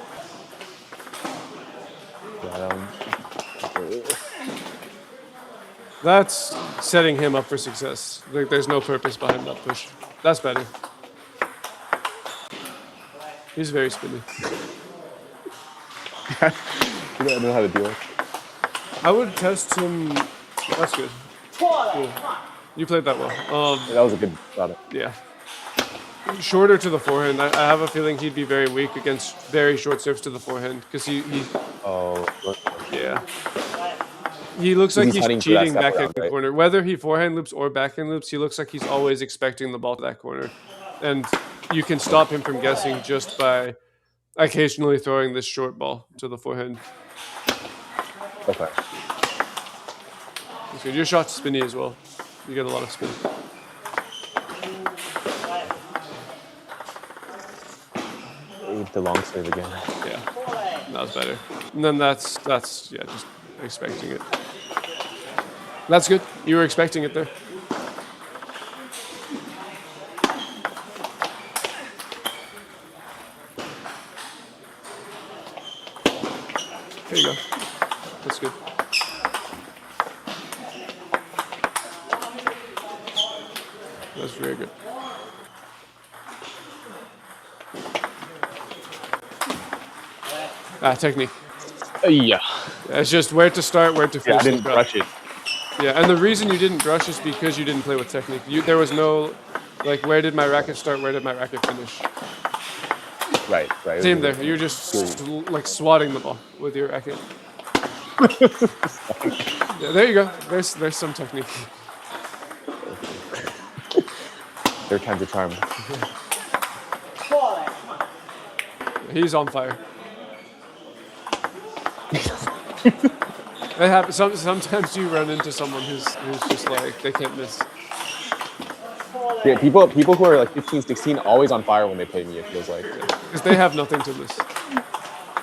That's setting him up for success. Like, there's no purpose behind that push. That's better. He's very spinny. I don't know how to deal with. I would test him. That's good. Cool. You played that well. That was a good shot. Yeah. Shorter to the forehand. I have a feeling he'd be very weak against very short serves to the forehand because he. Oh. Yeah. He looks like he's cheating back in the corner. Whether he forehand loops or backhand loops, he looks like he's always expecting the ball to that corner. And you can stop him from guessing just by occasionally throwing this short ball to the forehand. Okay. So your shot's spinny as well. You get a lot of spin. The long serve again. Yeah, that was better. And then that's yeah, just expecting it. That's good. You were expecting it there. There you go. That's good. That's very good. Technique. Yeah. It's just where to start, where to finish. I didn't brush it. Yeah, and the reason you didn't brush is because you didn't play with technique. There was no, like, where did my racket start, where did my racket finish? Right. Same there. You're just like swatting the ball with your racket. Yeah, there you go. There's some technique. Third time's a charm. He's on fire. It happens. Sometimes you run into someone who's just like, they can't miss. Yeah, people who are like 15, 16, always on fire when they play me, it feels like. Because they have nothing to miss.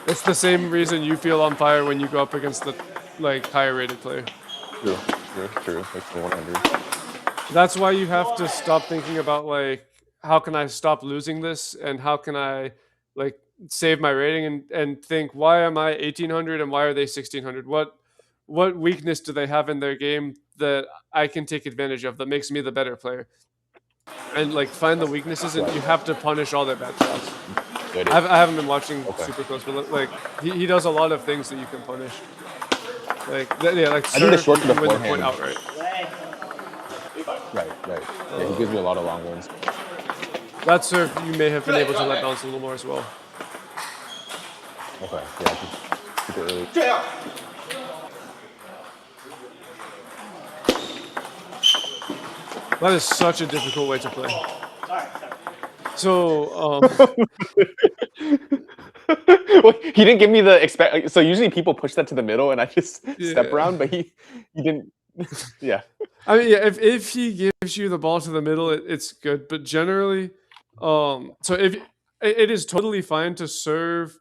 It's the same reason you feel on fire when you go up against the like higher rated player. True. Like 100. That's why you have to stop thinking about like, how can I stop losing this and how can I like save my rating and think, why am I 1800 and why are they 1600? What weakness do they have in their game that I can take advantage of that makes me the better player? And like find the weaknesses, and you have to punish all their bad shots. I haven't been watching super close, but like he does a lot of things that you can punish. Like yeah, like I think the short to the win the forehand. point outright. Right. Yeah, he gives me a lot of long ones. That serve you may have been able to let bounce a little more as well. Okay. Yeah, I can keep it early. That is such a difficult way to play. So, Well, he didn't give me the expect. So usually people push that to the middle, and I just step around. But he didn't. Yeah. I mean, yeah. If he gives you the ball to the middle, it's good. But generally, so if it is totally fine to serve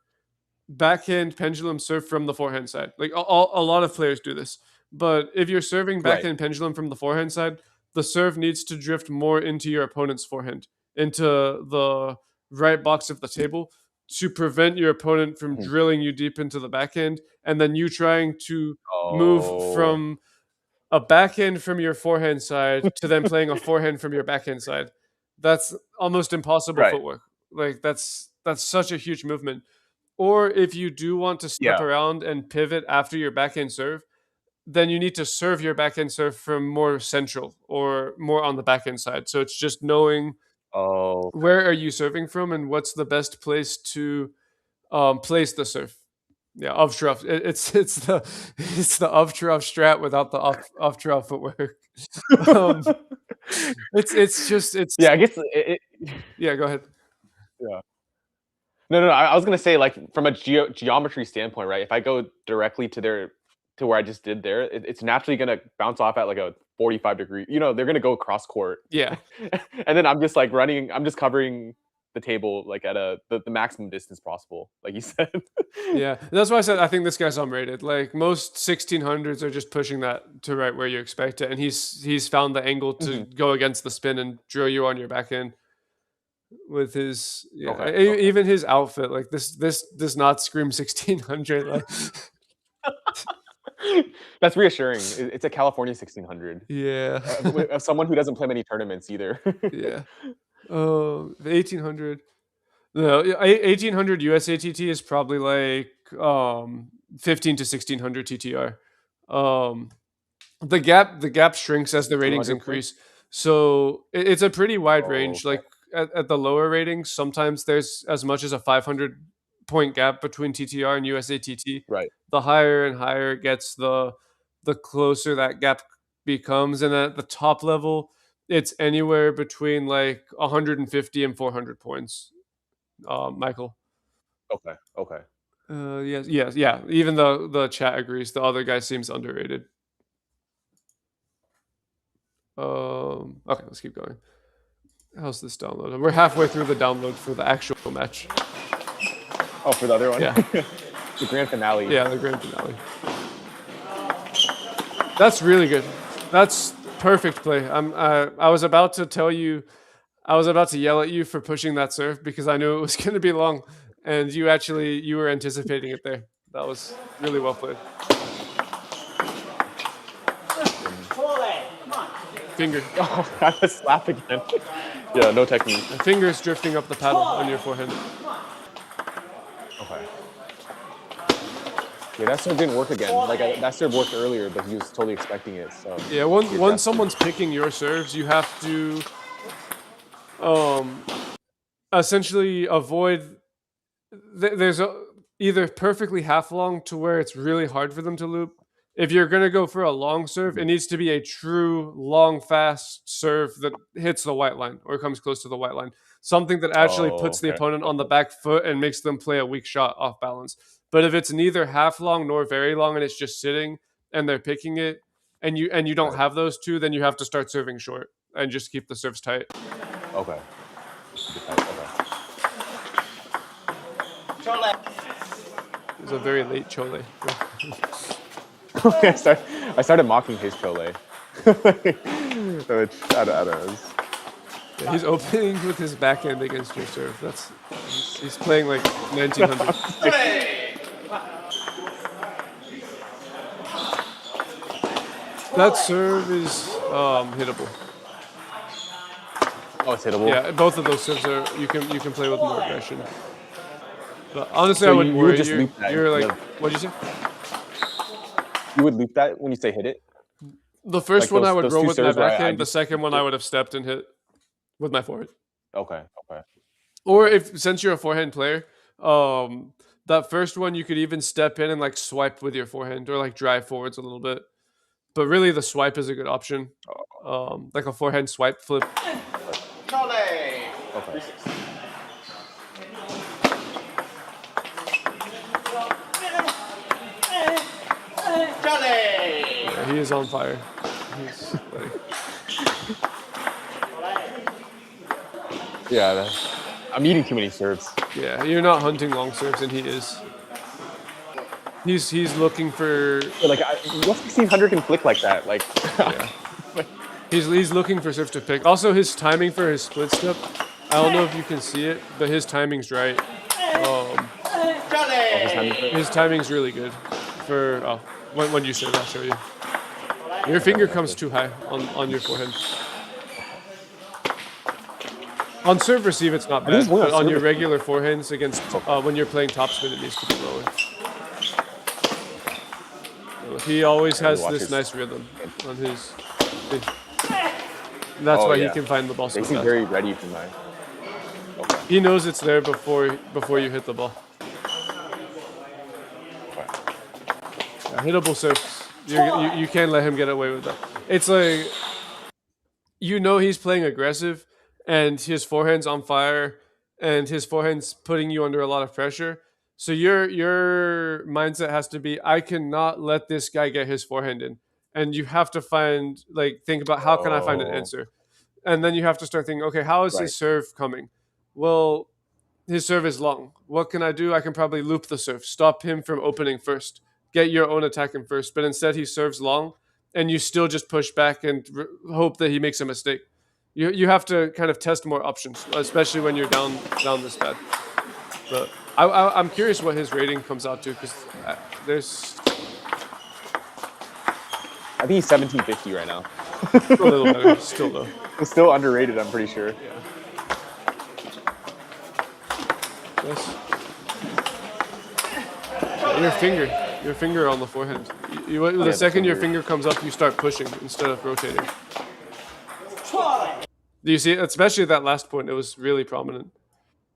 backhand pendulum serve from the forehand side. Like a lot of players do this. But if you're serving backhand pendulum from the forehand side, the serve needs to drift more into your opponent's forehand, into the right box of the table, to prevent your opponent from drilling you deep into the backhand, and then you trying to move from a backhand from your forehand side to then playing a forehand from your backhand side. That's almost impossible footwork. Like that's such a huge movement. Or if you do want to step around and pivot after your backhand serve, then you need to serve your backhand serve from more central or more on the backhand side. So it's just knowing where are you serving from and what's the best place to place the serve. Yeah, off trough. It's the off trough strat without the off trough footwork. It's yeah. I guess yeah. Go ahead. Yeah. No. I was gonna say, like, from a geometry standpoint, right? If I go directly to where I just did there, it's naturally gonna bounce off at like a 45 degree. They're gonna go cross court. Yeah. And then I'm just like running. I'm just covering the table like at the maximum distance possible, like you said. Yeah, that's why I said I think this guy's unrated. Like most 1600s are just pushing that to right where you expect it, and he's found the angle to Mhm. go against the spin and drill you on your backhand with his Okay. Okay. even his outfit. Like this does not scream 1600. Like That's reassuring. It's a California 1600. yeah, Of someone who doesn't play many tournaments either. yeah. Oh, the 1800. No, 1800 USATT is probably like 15 to 1600 TTR. Um, the gap shrinks as the ratings 200 points? increase, so it's a pretty wide Oh, range. okay. Like at the lower ratings, sometimes there's as much as a 500-point gap between TTR and USATT. Right. The higher and higher it gets, the closer that gap becomes, and at the top level, it's anywhere between like 150 and 400 points. Michael. Okay. Okay. Yes, yes, yeah. Even though the chat agrees, the other guy seems underrated. Okay, let's keep going. How's this download? We're halfway through the download for the actual match. Oh, for the other one? Yeah. The grand finale. Yeah, the grand finale. That's really good. That's perfect play. I was about to tell you, I was about to yell at you for pushing that serve because I knew it was going to be long, and you were anticipating it there. That was really well played. Finger. Oh, I have to slap again. Yeah, no technique. The fingers drifting up the paddle on your forehand. Okay. Yeah, that serve didn't work again. Like that serve worked earlier, but he was totally expecting it. So Yeah, once someone's picking your serves, you have to essentially avoid. There's either perfectly half long to where it's really hard for them to loop. If you're gonna go for a long serve, it needs to be a true long, fast serve that hits the white line or comes close to the white line. Something that actually puts the okay. opponent on the back foot and makes them play a weak shot off balance. But if it's neither half long nor very long and it's just sitting and they're picking it, and you don't have those two, then you have to start serving short and just keep the serves tight. Okay. It was a very late chole. I started mocking his chole. Which, I don't know. Yeah, he's opening with his backhand against your serve. He's playing like 1900. That serve is hittable. Oh, it's hittable? Yeah, both of those serves are you can play with more aggression. But honestly, So I wouldn't you would worry. just loop that You're like, instead what'd you say? You would loop that when you say hit it? The first Like one I would those roll two with my serves where I backhand. The just second one looped I it? would have stepped and hit with my forehand. Okay. Or if since you're a forehand player, that first one you could even step in and like swipe with your forehand or like drive forwards a little bit. But really, the swipe is a good option. Like a forehand swipe flip. Okay. Yeah, he is on fire. He's like, Yeah, I'm eating too many serves. yeah, you're not hunting long serves, and he is. He's looking for. But like, what 1600 can flick like that? Like, Yeah. He's looking for serves to pick. Also, his timing for his split step. I don't know if you can see it, but his timing's right. His timing's really good. For when you serve, I'll show you. Your finger comes too high on your forehand. On serve receive, it's not bad, but on your regular forehands against when you're playing topspin, it needs to be lower. So he always has this nice rhythm on his. That's why he can find the ball so They seem fast. very ready for mine. He knows it's there before you hit the ball. Yeah, hittable serves. You can't let him get away with that. It's like he's playing aggressive, and his forehand's on fire, and his forehand's putting you under a lot of pressure. So your mindset has to be, I cannot let this guy get his forehand in, and you have to think about how can I find an answer, and then you have to start thinking, okay, how is his serve coming? well, his serve is long. What can I do? I can probably loop the serve, stop him from opening first, get your own attack in first. But instead, he serves long, and you still just push back and hope that he makes a mistake. You have to kind of test more options, especially when you're down this bad. But I'm curious what his rating comes out to, because there's I think he's 1750 right now. a little better, still low. It's still underrated, I'm pretty sure. Yeah. Yes. Your finger on the forehand. The second your finger comes up, you start pushing instead of rotating. Do you see it? Especially at that last point, it was really prominent.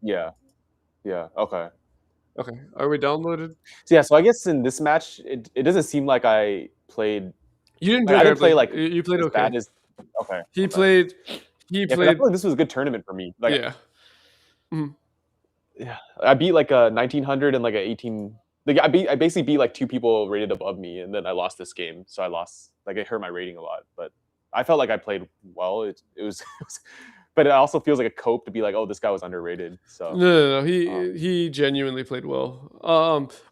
Yeah. Yeah. Okay. Okay, are we downloaded? So yeah, so I guess in this match, it doesn't seem like I played. You didn't Like, do I didn't play like you played as okay. bad as. Okay. He okay. played. Yeah, 'cause I feel like this was a good tournament for me. Like, Yeah. Mhm. yeah, I beat like a 1900 and like a 18. Like I basically beat like 2 people rated above me, and then I lost this game. So I lost. Like it hurt my rating a lot, but I felt like I played well. It was, but it also feels like a cope to be like, oh, this guy was underrated. So No. He genuinely played well.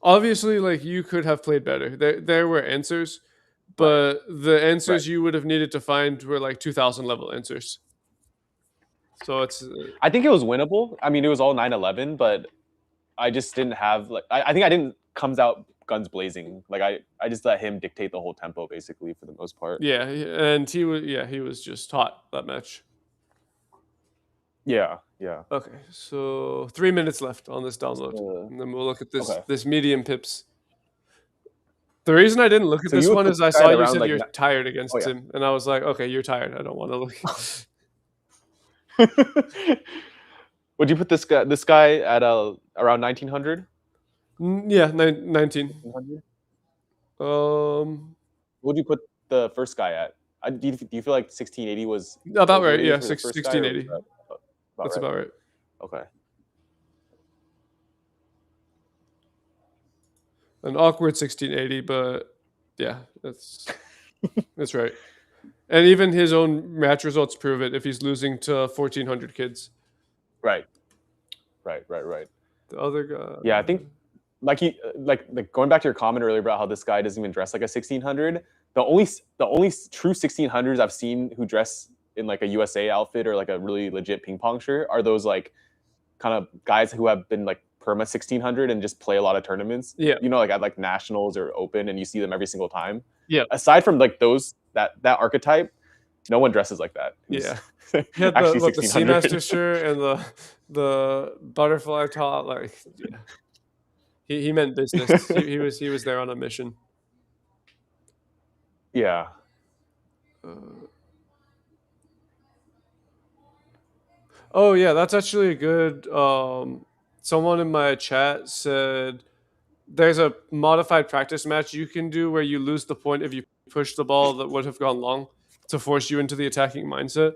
Obviously, like, you could have played better. There were answers, but the answers you would have needed to find were like 2000 level answers. So it's I think it was winnable. I mean, it was all 9-11, but I just didn't have like I think I didn't comes out guns blazing. Like I just let him dictate the whole tempo basically for the most part. yeah, and he was just hot that match. Yeah, yeah. Okay, so 3 minutes left on this download, and then we'll look at this medium pips. The reason I didn't look at So this you would one put is I this guy saw you around, said like, you're not- tired against Oh, yeah. him, and I was like, okay, you're tired. I don't want to look. Would you put this guy at around 1900? Yeah, 19. 1900? Um, What would you put the first guy at? Do you feel like 1680 was about right. overrated Yeah, for the first guy, or was 1680. that That's about right. Okay. An awkward 1680, but yeah, that's right. And even his own match results prove it. If he's losing to 1400 kids, Right. the other guy. Yeah, I think like going back to your comment earlier about how this guy doesn't even dress like a 1600. The only true 1600s I've seen who dress in like a USA outfit or like a really legit ping pong shirt are those like kind of guys who have been like perma 1600 and just play a lot of tournaments. Yeah. You know, like at like nationals or open, and you see them every single time. Yeah. Aside from like those that archetype, no one dresses like that. Yeah. He had the Seamaster shirt and the butterfly top. Like, yeah. He meant business. he was there on a mission. Yeah. Oh yeah, that's actually a good. Someone in my chat said there's a modified practice match you can do where you lose the point if you push the ball that would have gone long to force you into the attacking mindset.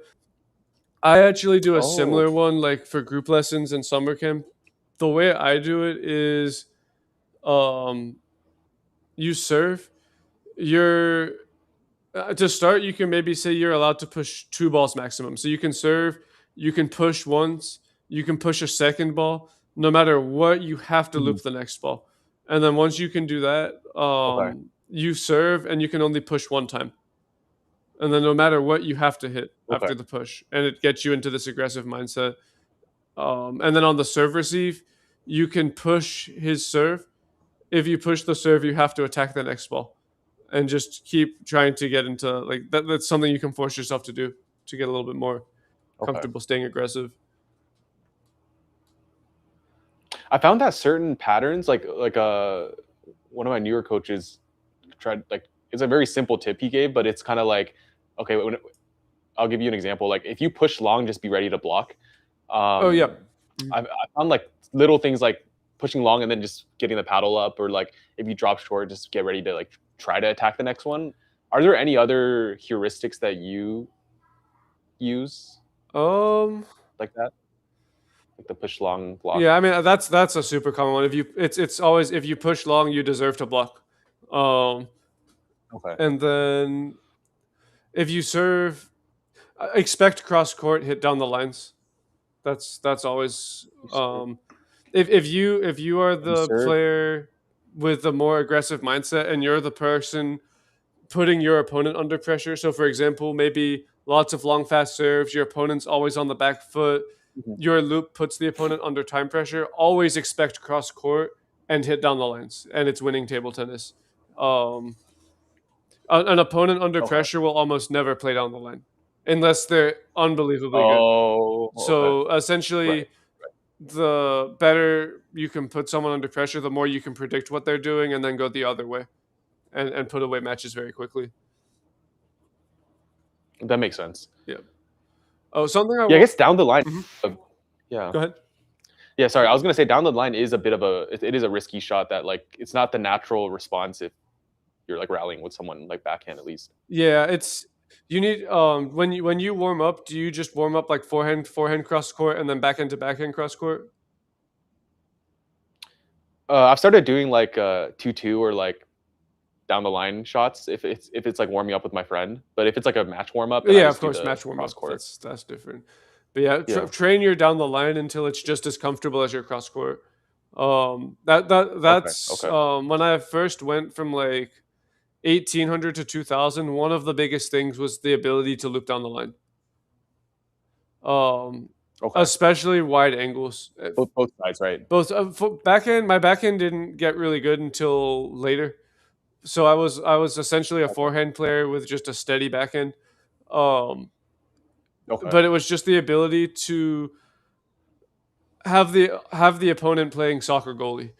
I actually do a similar one, like for group lessons and summer camp. The way I do it is, you serve. You're to start. You can maybe say you're allowed to push 2 balls maximum. So you can serve. You can push once. You can push a second ball. No matter what, you have to loop the next ball. And then once you can do that, you serve, and you can only push 1 time. And then no matter what, you have to hit after the push, and it gets you into this aggressive mindset. And then on the serve receive, you can push his serve. If you push the serve, you have to attack the next ball, and just keep trying to get into like that. That's something you can force yourself to do to get a little bit more comfortable staying aggressive. I found that certain patterns, like one of my newer coaches tried, like, it's a very simple tip he gave, but it's kind of like, okay, I'll give you an example. Like if you push long, just be ready to block. I found like little things like pushing long and then just getting the paddle up, or like if you drop short, just get ready to like try to attack the next one. Are there any other heuristics that you use like that? Like the push long block. Yeah, I mean that's a super common one. It's always if you push long, you deserve to block. And then if you serve, expect cross court hit down the lines. That's always Yes, sir. if you are Yes, the sir. player with the more aggressive mindset and you're the person putting your opponent under pressure. So, for example, maybe lots of long, fast serves, your opponent's always on the back foot, Mhm. your loop puts the opponent under time pressure. Always expect cross court and hit down the lines, and it's winning table tennis. Um, an opponent under Okay. pressure will almost never play down the line unless they're unbelievably good. Oh, okay. So, Right. essentially, the better you can put someone under pressure, the more you can predict what they're doing and then go the other way and put away matches very quickly. That makes sense. Yeah. Oh, something I Yeah, I want. guess down the line, Mhm. yeah. Go ahead. Yeah, sorry. I was gonna say down the line is a bit of it is a risky shot that like it's not the natural response if you're like rallying with someone like backhand at least. Yeah, it's you need when you warm up, do you just warm up like forehand cross court and then backhand to backhand cross court? I've started doing like 2-2 or like down the line shots if it's like warming up with my friend. But if it's like a match warm up, then I Yeah, of just do course, the match warm cross up. court. That's different. But yeah, Yeah. train your down the line until it's just as comfortable as your cross court. Okay. That's Okay. when I first went from like 1800 to 2000. One of the biggest things was the ability to loop down the line. Um, Okay. Especially wide angles. Both sides, right? Both backhand. My backhand didn't get really good until later. So I was essentially a Okay. forehand player with just a steady backhand. Um, Okay. but it was just the ability to have the opponent playing soccer goalie.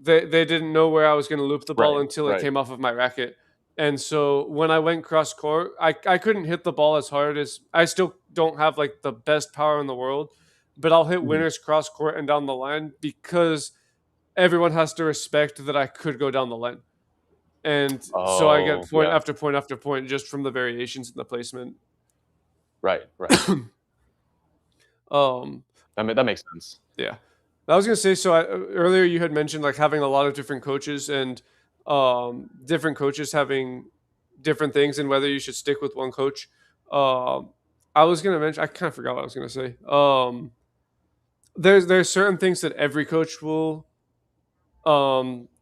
They didn't know where I was going to loop the ball Right. until it Right. came off of my racket. And so when I went cross court, I couldn't hit the ball as hard as I still don't have like the best power in the world, but I'll hit Mhm. winners cross court and down the line because everyone has to respect that I could go down the line. And so I get Oh, point yeah. after point after point just from the variations in the placement. Right. Right. um, That makes sense. yeah. I was gonna say so. Earlier, you had mentioned like having a lot of different coaches and different coaches having different things and whether you should stick with one coach. Um, I was gonna mention. I kind of forgot what I was gonna say. There's certain things that every coach will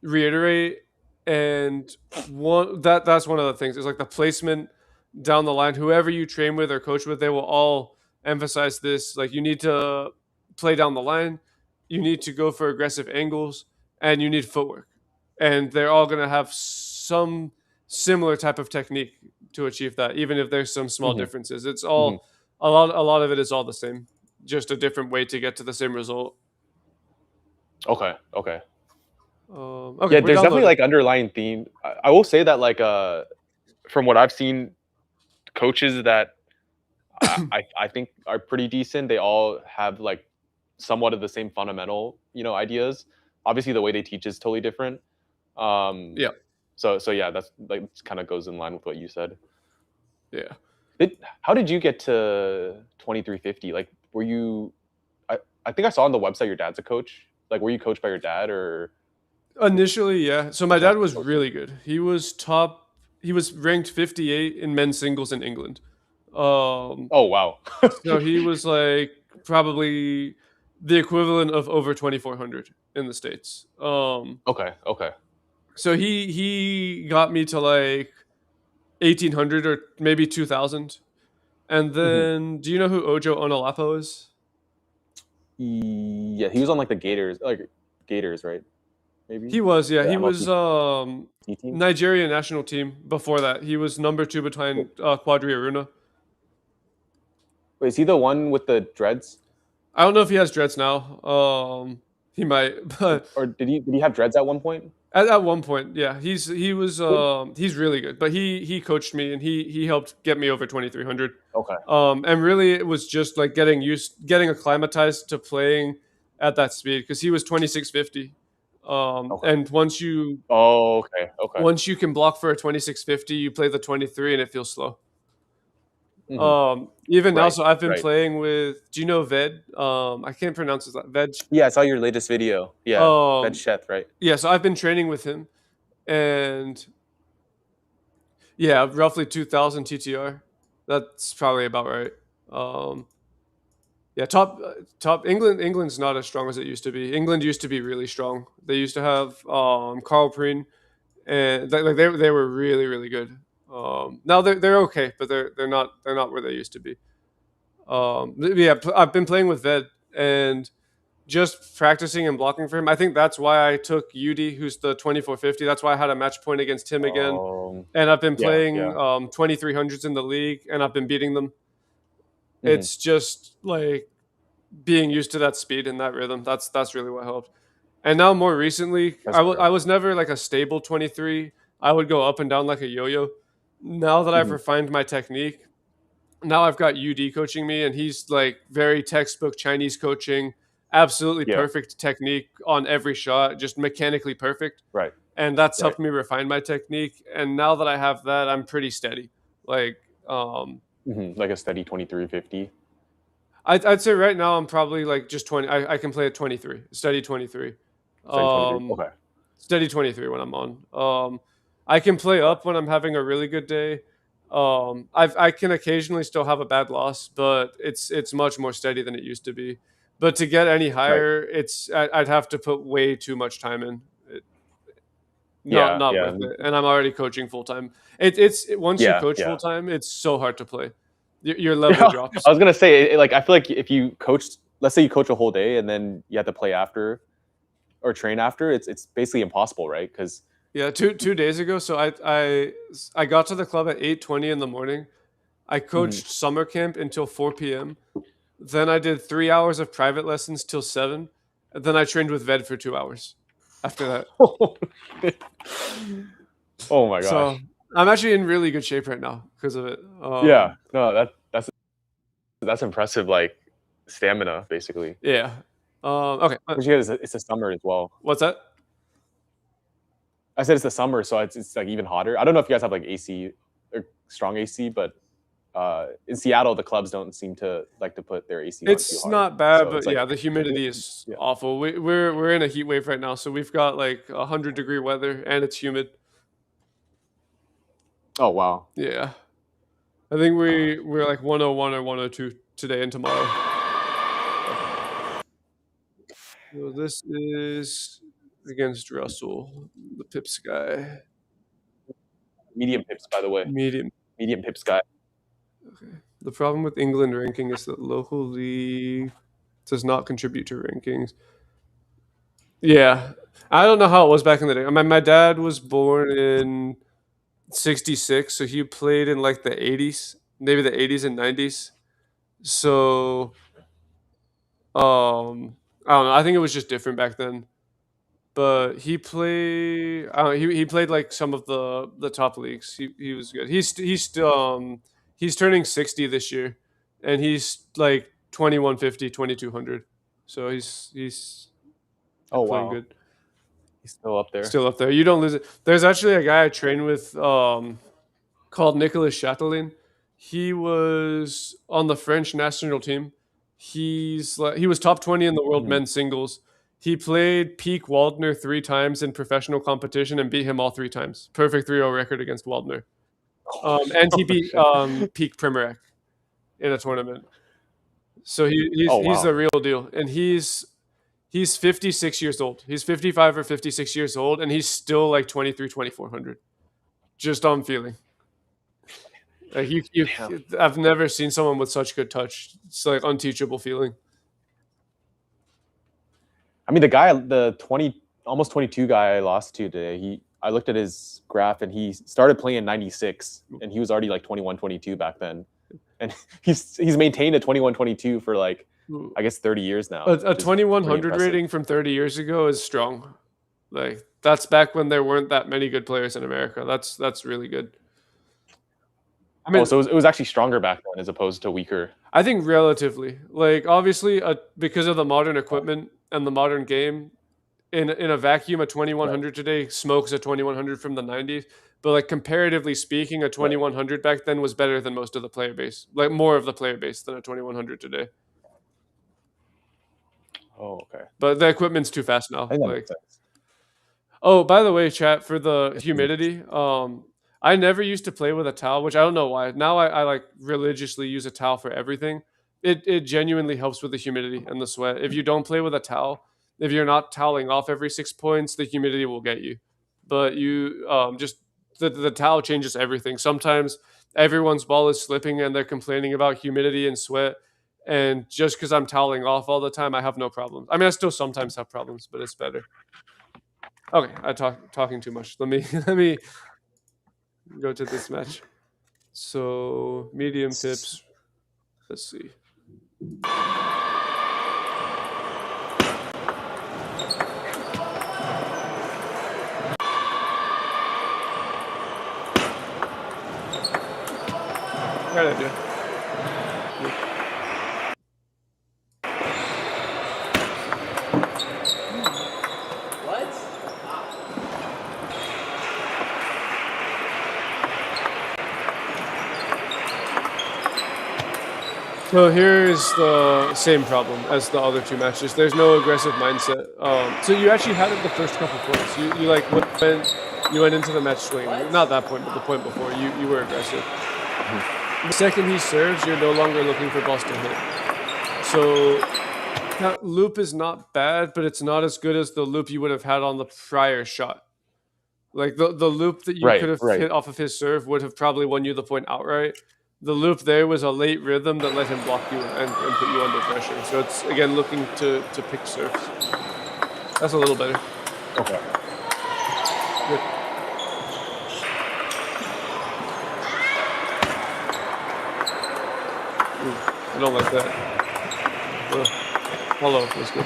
reiterate, and that's one of the things. It's like the placement down the line. Whoever you train with or coach with, they will all emphasize this. Like you need to play down the line, you need to go for aggressive angles, and you need footwork. And they're all going to have some similar type of technique to achieve that, even if there's some small Hmm. differences. It's Hmm. all a lot of it is all the same, just a different way to get to the same result. Okay. Okay. Okay, Yeah, we're there's definitely downloading. like underlying theme. I will say that like from what I've seen, coaches that I think are pretty decent. They all have like somewhat of the same fundamental, ideas. Obviously, the way they teach is totally different. Um, Yeah, so yeah, that's like kind of goes in line with what you said. yeah. How did you get to 2350? Like, were you? I think I saw on the website your dad's a coach. Like, were you coached by your dad or Initially, yeah. So my did you dad have was coaches? really good. He was top. He was ranked 58 in men's singles in England. Um, Oh wow. so he was like probably the equivalent of over 2400 in the states. Okay. Okay. So he got me to like 1800 or maybe 2000. And Hmm. then, do you know who Ojo Onolapo is? Yeah, he was on like the Gators, right? Maybe He was, yeah. the He was MLT team. Nigerian national team before that. He was number two behind Quadri Aruna. Wait, is he the one with the dreads? I don't know if he has dreads now. He might, but Or did he have dreads at one point? at one point, yeah, Wait. he's really good. But he coached me and he helped get me over 2300. Okay. And really it was just like getting acclimatized to playing at that speed because he was 2650. Okay. And Oh, okay. Okay. once you can block for a 2650, you play the 23 and it feels slow. Hmm. Even now, Right. so I've been Right. playing with. Do you know Ved? I can't pronounce his Veg. Yeah, I saw your latest video. Yeah, Veg Um, Sheth, right? yeah, so I've been training with him, and yeah, roughly 2000 TTR. That's probably about right. Um, Yeah, top England's not as strong as it used to be. England used to be really strong. They used to have Carl Preen, and they were really really good. Now they're okay, but they're not where they used to be. Yeah, I've been playing with Ved and just practicing and blocking for him. I think that's why I took Yudi, who's the 2450. That's why I had a match point against him again. And I've been Yeah, playing yeah. 2300s in the league, and I've been beating them. Mhm. It's just like being used to that speed and that rhythm. That's really what helped. And now more recently, That's fair. I was never like a stable 23. I would go up and down like a yo-yo. Now that I've Mhm. refined my technique, now I've got UD coaching me, and he's like very textbook Chinese coaching, absolutely Yeah. perfect technique on every shot, just mechanically perfect. Right. And that's Right. helped me refine my technique. And now that I have that, I'm pretty steady. Like, Like a steady 2350. I'd say right now I'm probably like just 20. I can play at 23, steady 23. Steady 23. Um, Okay. steady 23 when I'm on. I can play up when I'm having a really good day. I can occasionally still have a bad loss, but it's much more steady than it used to be. But to get any Right. higher, I'd have to put way too much time in. Yeah. Not Yeah. worth it. And I'm already coaching full time. Once you Yeah. coach full Yeah. time, it's so hard to play. Your level Yeah. drops. I was gonna say, like, I feel like if you coach, let's say you coach a whole day and then you have to play after or train after, it's basically impossible, right? Because Yeah, 2 days ago. So I got to the club at 8:20 in the morning. I coached summer camp until 4 p.m. Then I did 3 hours of private lessons till 7. And then I trained with Ved for 2 hours after that. oh my gosh. So I'm actually in really good shape right now because of it. Yeah. No, that's impressive. Like stamina, basically. Yeah. Okay. Because it's a summer as well. What's that? I said it's the summer, so it's like even hotter. I don't know if you guys have like AC or strong AC, but in Seattle, the clubs don't seem to like to put their AC on too It's hard. not bad, So but it's like, yeah, the humidity is yeah. awful. We're in a heat wave right now, so we've got like 100-degree weather and it's humid. Oh wow. Yeah. I think we're like 101 or 102 today and tomorrow. So this is against Russell, the Pips guy. Medium pips, by the way. Medium. Medium pips guy. Okay. The problem with England ranking is that local league does not contribute to rankings. Yeah. I don't know how it was back in the day. I mean, my dad was born in 66, so he played in like the 80s, maybe the 80s and 90s. So I don't know. I think it was just different back then. But he played. He played like some of the top leagues. He was good. He's still he's turning 60 this year, and he's like 2150, 2200. So he's Oh playing wow. good. He's still up there. Still up there. You don't lose it. There's actually a guy I train with called Nicolas Chatelain. He was on the French national team. He was top 20 in the world men's singles. He played Peak Waldner 3 times in professional competition and beat him all 3 times. Perfect 3-0 record against Waldner. And he beat Peak Primorac in a tournament. So he's the real deal. And he's 56 years old. He's 55 or 56 years old, and he's still like 2400. Just on feeling. Like I've never seen someone with such good touch. It's like unteachable feeling. I mean, the 20, almost 22 guy I lost to today, I looked at his graph and he started playing in 96 and he was already like 21, 22 back then. And he's maintained a 21, 22 for like, I guess 30 years now. A 2100 rating from 30 years ago is strong. Like that's back when there weren't that many good players in America. That's really good. I mean, so it was actually stronger back then as opposed to weaker. I think relatively, like obviously, because of the modern equipment and the modern game, in a vacuum, a 2100 today smokes a 2100 from the 90s. But like comparatively speaking, a 2100 back then was better than most of the player base, like more of the player base than a 2100 today. Oh, okay. But the equipment's too fast now. I think that makes sense. Oh, by the way, chat, for the humidity, I never used to play with a towel, which I don't know why. Now I like religiously use a towel for everything. it genuinely helps with the humidity and the sweat. If you don't play with a towel, if you're not toweling off every 6 points, the humidity will get you. But you just the towel changes everything. Sometimes everyone's ball is slipping and they're complaining about humidity and sweat. And just because I'm toweling off all the time, I have no problems. I mean, I still sometimes have problems, but it's better. Okay, talking too much. Let me let me go to this match. So medium tips. Let's see. Right idea. So here's the same problem as the other two matches. There's no aggressive mindset. So you actually had it the first couple points. You like you went into the match swinging. Not that point, but the point before. You were aggressive. The second he serves, you're no longer looking for balls to hit. So that loop is not bad, but it's not as good as the loop you would have had on the prior shot. Like the loop that you could have hit off of his serve would have probably won you the point outright. The loop there was a late rhythm that let him block you and put you under pressure. So it's, again, looking to pick serves. That's a little better. Okay. Good. Ooh, I don't like that. Hello, that's good.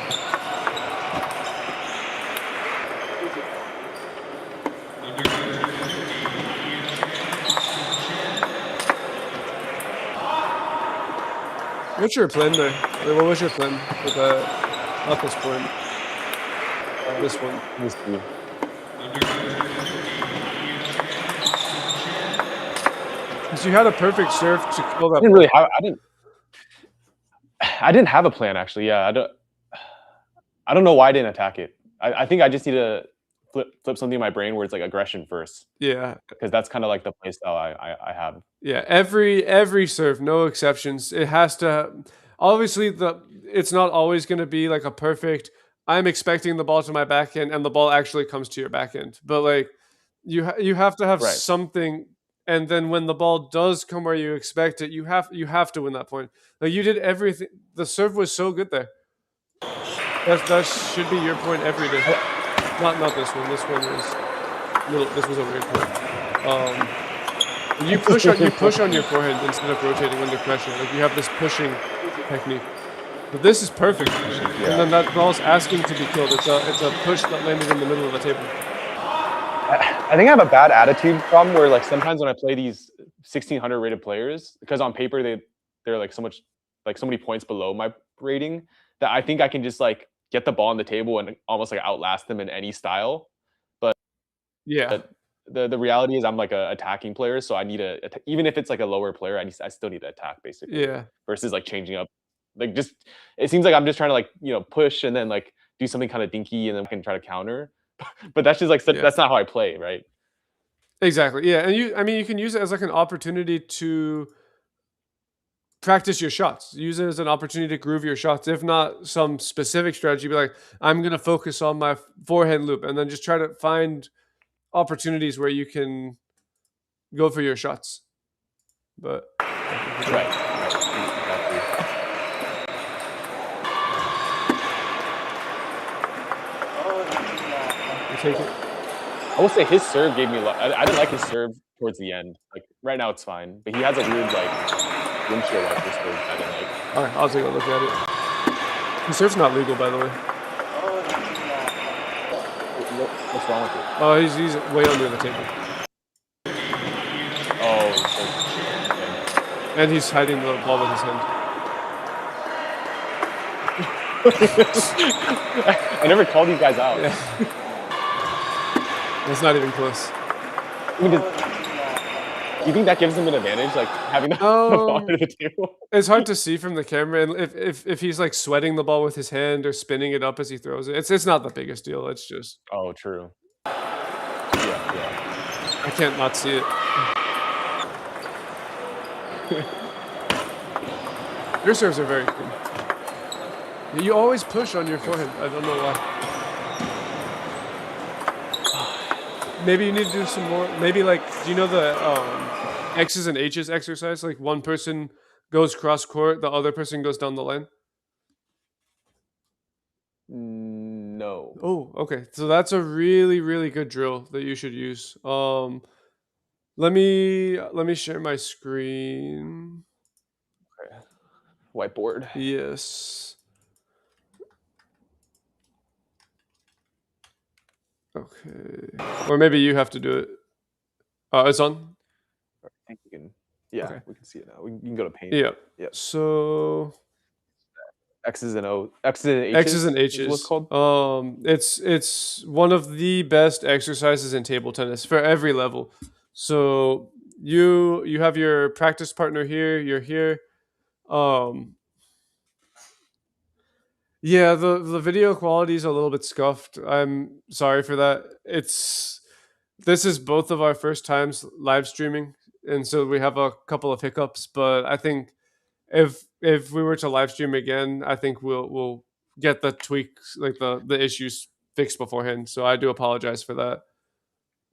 What's your plan there? Like, what was your plan with that? Not this point. This one. This one. Because you had a perfect serve to kill that. I didn't have a plan actually. Yeah, I don't know why I didn't attack it. I think I just need to flip something in my brain where it's like aggression first. Yeah, because that's kind of like the play style I have. Yeah, every serve, no exceptions. It has to. Obviously, it's not always going to be like a perfect. I'm expecting the ball to my backhand, and the ball actually comes to your backhand. But like, you have to have something, and then when the ball does come where you expect it, you have to win that point. Like you did everything. The serve was so good there. That should be your point every day. Not this one. This one was this was a weird point. You push on your forehand instead of rotating under pressure. Like you have this pushing technique. But this is perfect. Yeah. And then that ball's asking to be killed. It's a push that landed in the middle of the table. I think I have a bad attitude problem where like sometimes when I play these 1600 rated players, because on paper they're like so many points below my rating, that I think I can just like get the ball on the table and almost like outlast them in any style. But yeah. The reality is I'm like a attacking player, so I need even if it's like a lower player, I still need to attack basically. Yeah. Versus like changing up, like just it seems like I'm just trying to like push and then like do something kind of dinky and then I can try to counter. But that's just like that's not how I play, right? Exactly. Yeah, and you can use it as like an opportunity to practice your shots. Use it as an opportunity to groove your shots. If not some specific strategy, be like, I'm going to focus on my forehand loop, and then just try to find opportunities where you can go for your shots. But right. You take it. I will say his serve gave me. I didn't like his serve towards the end. Like right now, it's fine, but he has a weird like windshield wiper serve I didn't like. All right, I'll take a look at it. His serve's not legal, by the way. What's wrong with it? Oh, he's way under the table. Oh. And he's hiding the ball with his hand. I never called these guys out. Yeah. It's not even close. Do you think that gives him an advantage, like having the ball under the table? It's hard to see from the camera, and if he's like sweating the ball with his hand or spinning it up as he throws it, it's not the biggest deal. It's just true. Yeah. I can't not see it. Your serves are very clean. You always push on your forehand. I don't know why. Maybe you need to do some more. Maybe like, do you know the X's and H's exercise? Like one person goes cross court, the other person goes down the line. No. Oh, okay. So that's a really, really good drill that you should use. Let me share my screen. Okay. Whiteboard. Yes. Okay. Or maybe you have to do it. It's on. I think we can. Yeah, Okay. we can see it now. We can go to paint. Yeah. Yep. So X's and H's X's and is H's. what's called. It's one of the best exercises in table tennis for every level. So you have your practice partner here. You're here. Yeah, the video quality is a little bit scuffed. I'm sorry for that. This is both of our first times live streaming, and so we have a couple of hiccups. But I think if we were to live stream again, I think we'll get the tweaks, like the issues fixed beforehand. So I do apologize for that.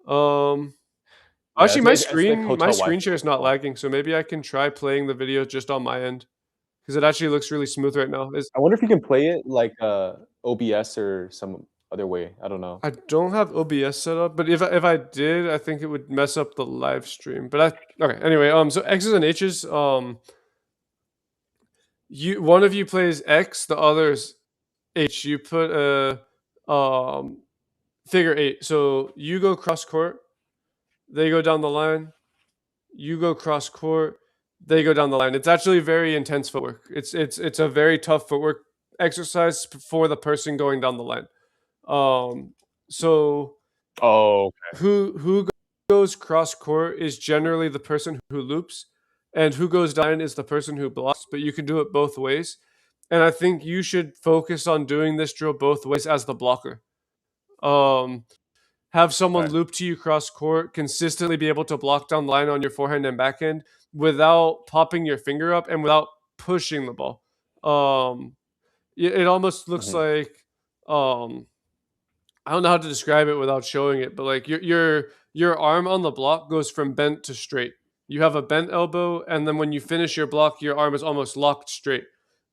Yeah, Actually, my it's like screen hotel share is Wi-Fi. not lagging, so maybe I can try playing the video just on my end because it actually looks really smooth right now. I wonder if you can play it like OBS or some other way. I don't know. I don't have OBS set up, but if I did, I think it would mess up the live stream. But okay. Anyway, so X's and H's. One of you plays X, the other's H. You put a figure 8. So you go cross court, they go down the line. You go cross court, they go down the line. It's actually very intense footwork. It's a very tough footwork exercise for the person going down the line. So Oh, okay. who goes cross court is generally the person who loops, and who goes down is the person who blocks. But you can do it both ways, and I think you should focus on doing this drill both ways as the blocker. Have someone Okay. loop to you cross court, consistently be able to block down the line on your forehand and backhand without popping your finger up and without pushing the ball. It almost looks like I don't know how to describe it without showing it, but like your arm on the block goes from bent to straight. You have a bent elbow, and then when you finish your block, your arm is almost locked straight.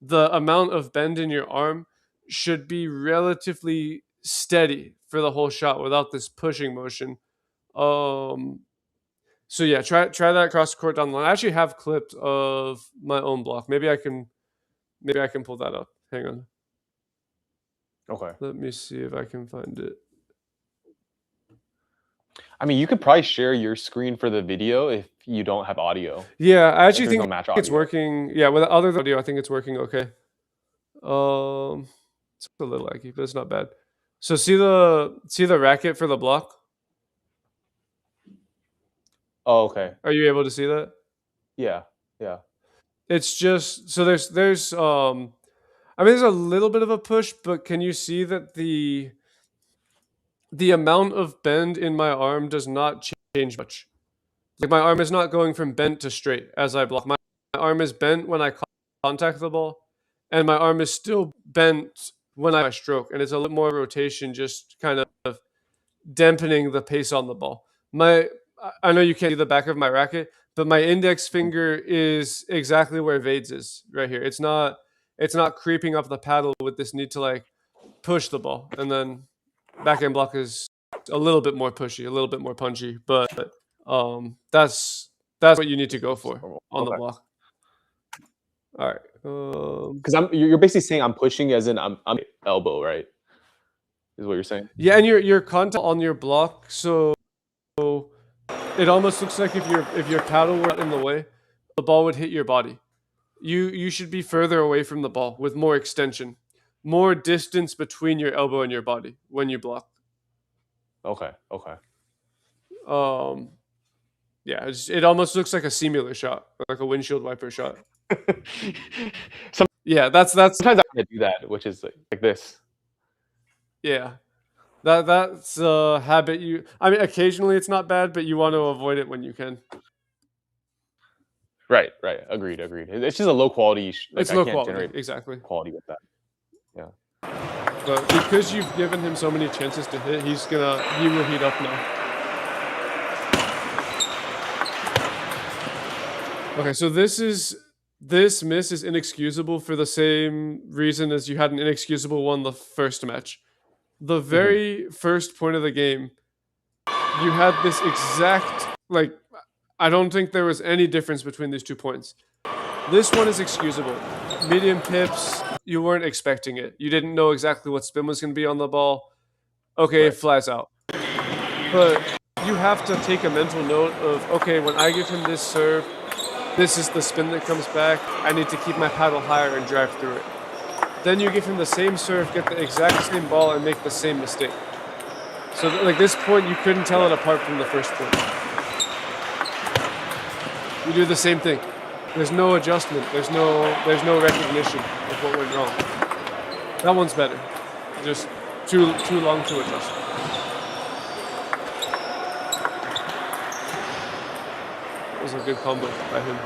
The amount of bend in your arm should be relatively steady for the whole shot without this pushing motion. So yeah, try that cross court down the line. I actually have clips of my own block. Maybe I can pull that up. Hang on. Okay. Let me see if I can find it. I mean, you could probably share your screen for the video if you don't have audio. Yeah, I actually there's think no match it's audio. working. Yeah, with other than audio, I think it's working okay. It's a little laggy, but it's not bad. So see the racket for the block? Oh, okay. Are you able to see that? Yeah. Yeah. It's just so there's I mean there's a little bit of a push, but can you see that the amount of bend in my arm does not change much? Like my arm is not going from bent to straight as I block. My arm is bent when I contact the ball, and my arm is still bent when I stroke, and it's a little more rotation, just kind of dampening the pace on the ball. I know you can't see the back of my racket, but my index finger is exactly where Vade's is, right here. It's not creeping up the paddle with this need to like push the ball, and then backhand block is a little bit more pushy, a little bit more punchy, but that's what you need to go for on the block. All right. Because you're basically saying I'm pushing as in I'm elbow, right? Is what you're saying? Yeah, and your contact on your block, so it almost looks like if your paddle were in the way, the ball would hit your body. You should be further away from the ball with more extension, more distance between your elbow and your body when you block. Okay. Okay. Yeah, it almost looks like a simulator shot, like a windshield wiper shot. Yeah, that's sometimes I do that, which is like this. Yeah, that's a habit I mean, occasionally it's not bad, but you want to avoid it when you can. Right. Agreed. It's just a low quality. Like It's I low can't quality, generate exactly. quality with that. Yeah. But because you've given him so many chances to hit, he will heat up now. Okay, so this miss is inexcusable for the same reason as you had an inexcusable one the first match. The very first point of the game, you had this exact, like, I don't think there was any difference between these 2 points. This one is excusable. Medium pips, you weren't expecting it. You didn't know exactly what spin was going to be on the ball. Okay, Right. it flies out. But you have to take a mental note of, okay, when I give him this serve, this is the spin that comes back. I need to keep my paddle higher and drive through it. Then you give him the same serve, get the exact same ball, and make the same mistake. So, like, this point, you couldn't tell it apart from the first point. You do the same thing. There's no adjustment. There's no recognition of what went wrong. That one's better. Just too long to adjust. That was a good combo by him.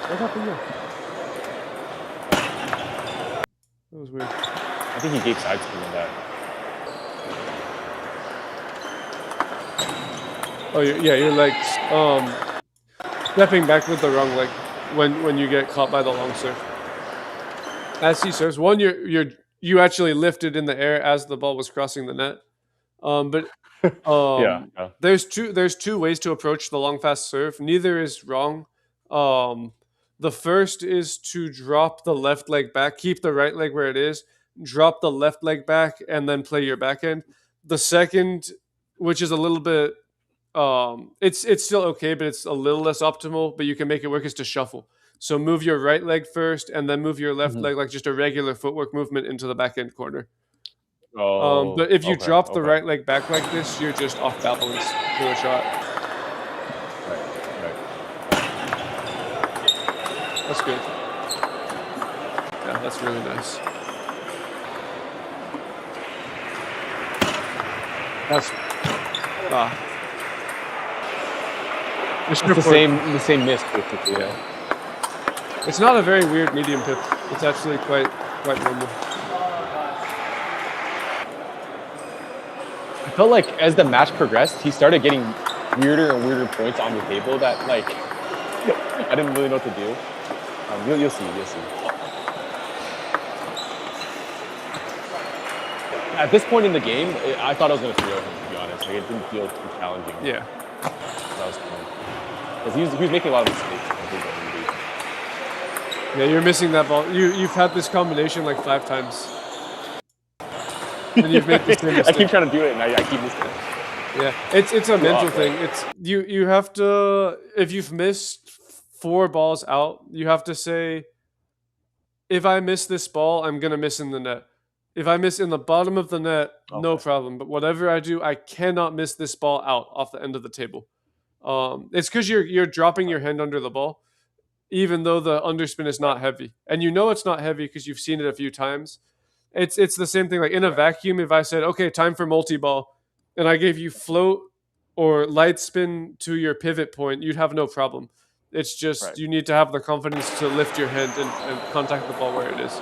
What happened there? That was weird. I think he gave side spin on that. Oh, you're like stepping back with the wrong leg when you get caught by the long serve. As he serves, one you actually lifted in the air as the ball was crossing the net. Yeah. There's two ways to approach the long fast serve. Neither is wrong. The first is to drop the left leg back, keep the right leg where it is, drop the left leg back, and then play your backhand. The second, which is a little bit, it's still okay, but it's a little less optimal, but you can make it work, is to shuffle. So move your right leg first, and then move your left leg like just a regular footwork movement into the backhand corner. But if you drop the right leg back like this, you're just off balance for the shot. Right. That's good. Yeah, that's really nice. That's It's the same miss, basically. Yeah. It's not a very weird medium pip. It's actually quite normal. I felt like as the match progressed, he started getting weirder and weirder points on the table that, like, I didn't really know what to do. You'll see. At this point in the game, I thought I was going to 3-0 him, to be honest. Like, it didn't feel too challenging. Yeah. That was fun. Because he was making a lot of mistakes. Yeah, you're missing that ball. You've had this combination like 5 times. And you've made the same mistake. I keep trying to do it, and I keep missing it. Yeah, it's a mental thing. It's you have to, if you've missed 4 balls out, you have to say, if I miss this ball, I'm gonna miss in the net. If I miss in the bottom of the net, no problem. But whatever I do, I cannot miss this ball out off the end of the table. It's because you're dropping your hand under the ball, even though the underspin is not heavy, and you know it's not heavy because you've seen it a few times. It's the same thing. Like in a vacuum, if I said, okay, time for multi-ball, and I gave you float or light spin to your pivot point, you'd have no problem. It's just you need to have the confidence to lift your hand and contact the ball where it is.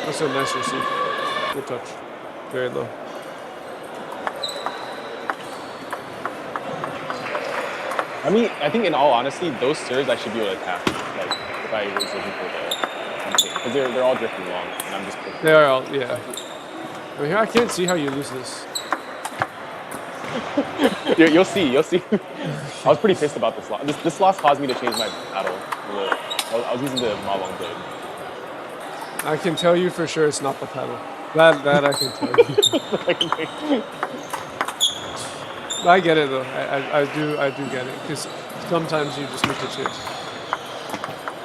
That's a nice receive. Good touch. Very low. I mean, I think in all honesty, those serves I should be able to attack. Like, if I was looking for something. Because they're all drifting long, and I'm just... They are all, yeah. I mean, I can't see how you lose this. You'll see. I was pretty pissed about this loss. This loss caused me to change my paddle a little. I was using the Ma Long blade. I can tell you for sure it's not the paddle. That I can tell you. I get it though. I do get it, because sometimes you just need to change.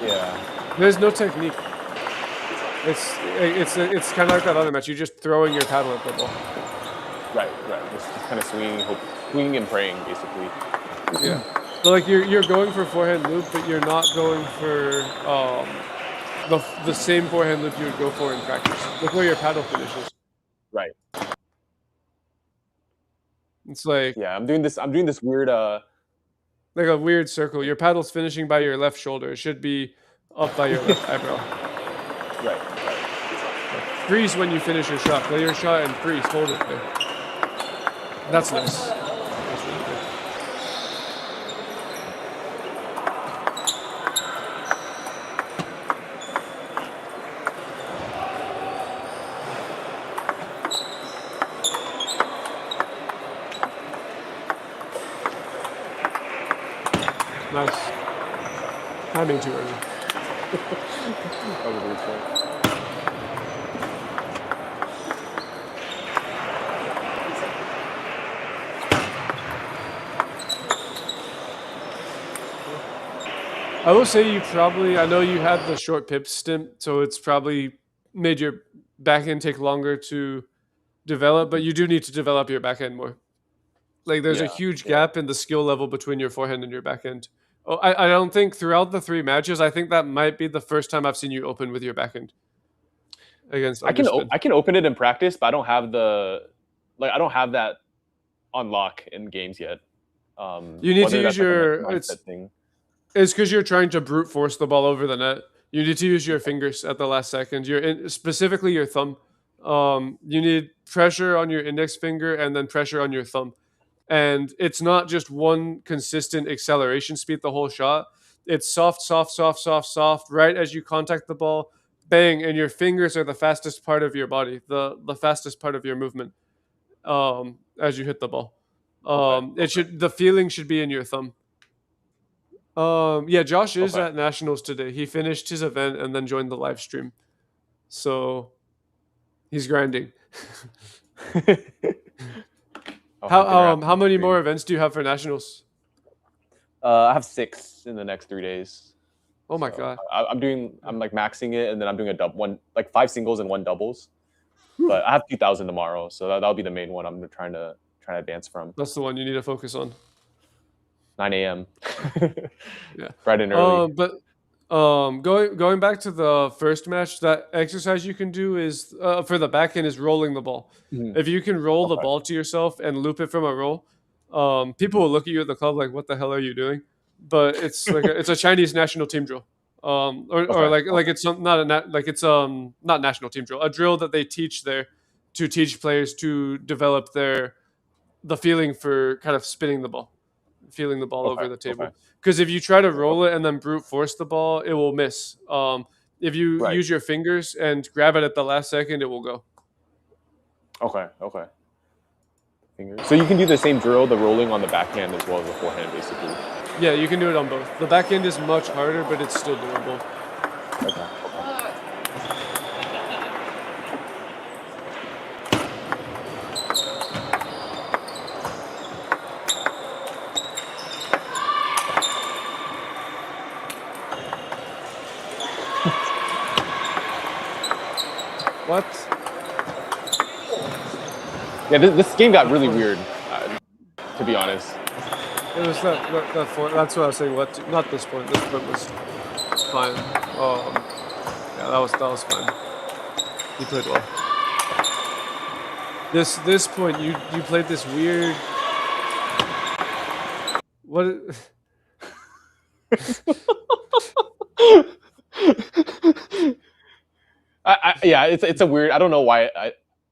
Yeah. There's no technique. It's kind of like that other match. You're just throwing your paddle at the ball. Right. Just kind of swinging and praying, basically. Yeah. So like you're going for forehand loop, but you're not going for the same forehand loop you would go for in practice. Look where your paddle finishes. Right. It's like Yeah, I'm doing this weird like a weird circle. Your paddle's finishing by your left shoulder. It should be up by your left eyebrow. right. Freeze when you finish your shot. Play your shot and freeze. Hold it there. That's nice. That's really good. Nice. Timing too early. Probably so. I will say I know you had the short pip stint, so it's probably made your backhand take longer to develop, but you do need to develop your backhand more. Like there's a huge gap in the skill level between your forehand and your backhand. Oh, I don't think throughout the 3 matches, I think that might be the first time I've seen you open with your backhand against underspin. I can open it in practice, but I don't have I don't have that on lock in games yet. You need to use your mindset thing. It's because you're trying to brute force the ball over the net. You need to use your fingers at the last second. Specifically your thumb. You need pressure on your index finger and then pressure on your thumb. And it's not just one consistent acceleration speed the whole shot. It's soft, soft, soft, soft, soft. Right as you contact the ball, bang, and your fingers are the fastest part of your body, the fastest part of your movement. As you hit the ball, the feeling should be in your thumb. Yeah, Josh is at Nationals today. He finished his event and then joined the live stream. So he's grinding. How many more events do you have for Nationals? I have 6 in the next 3 days. Oh my god! I'm like maxing it, and then I'm doing like 5 singles and 1 doubles. But I have 2,000 tomorrow, so that'll be the main one I'm trying to advance from. That's the one you need to focus on. 9 a.m. Yeah, bright and early. But going back to the first match, that exercise you can do is for the backhand is rolling the ball. If you can roll the ball to yourself and loop it from a roll, people will look at you at the club like, "What the hell are you doing?" But it's like it's a Chinese national team drill, it's not national team drill, a drill that they teach there to teach players to develop the feeling for kind of spinning the ball. Feeling the ball over the table. Because if you try to roll it and then brute force the ball, it will miss. If you use your fingers and grab it at the last second, it will go. Okay. So you can do the same drill, the rolling on the backhand as well as the forehand, basically. Yeah, you can do it on both. The backhand is much harder, but it's still doable. Okay. What? Yeah, this game got really weird, to be honest. It was that's what I was saying. Not this point. This point was fine. Yeah, that was fine. You played well. This point, you played this weird. What? Yeah, it's a weird. I don't know why.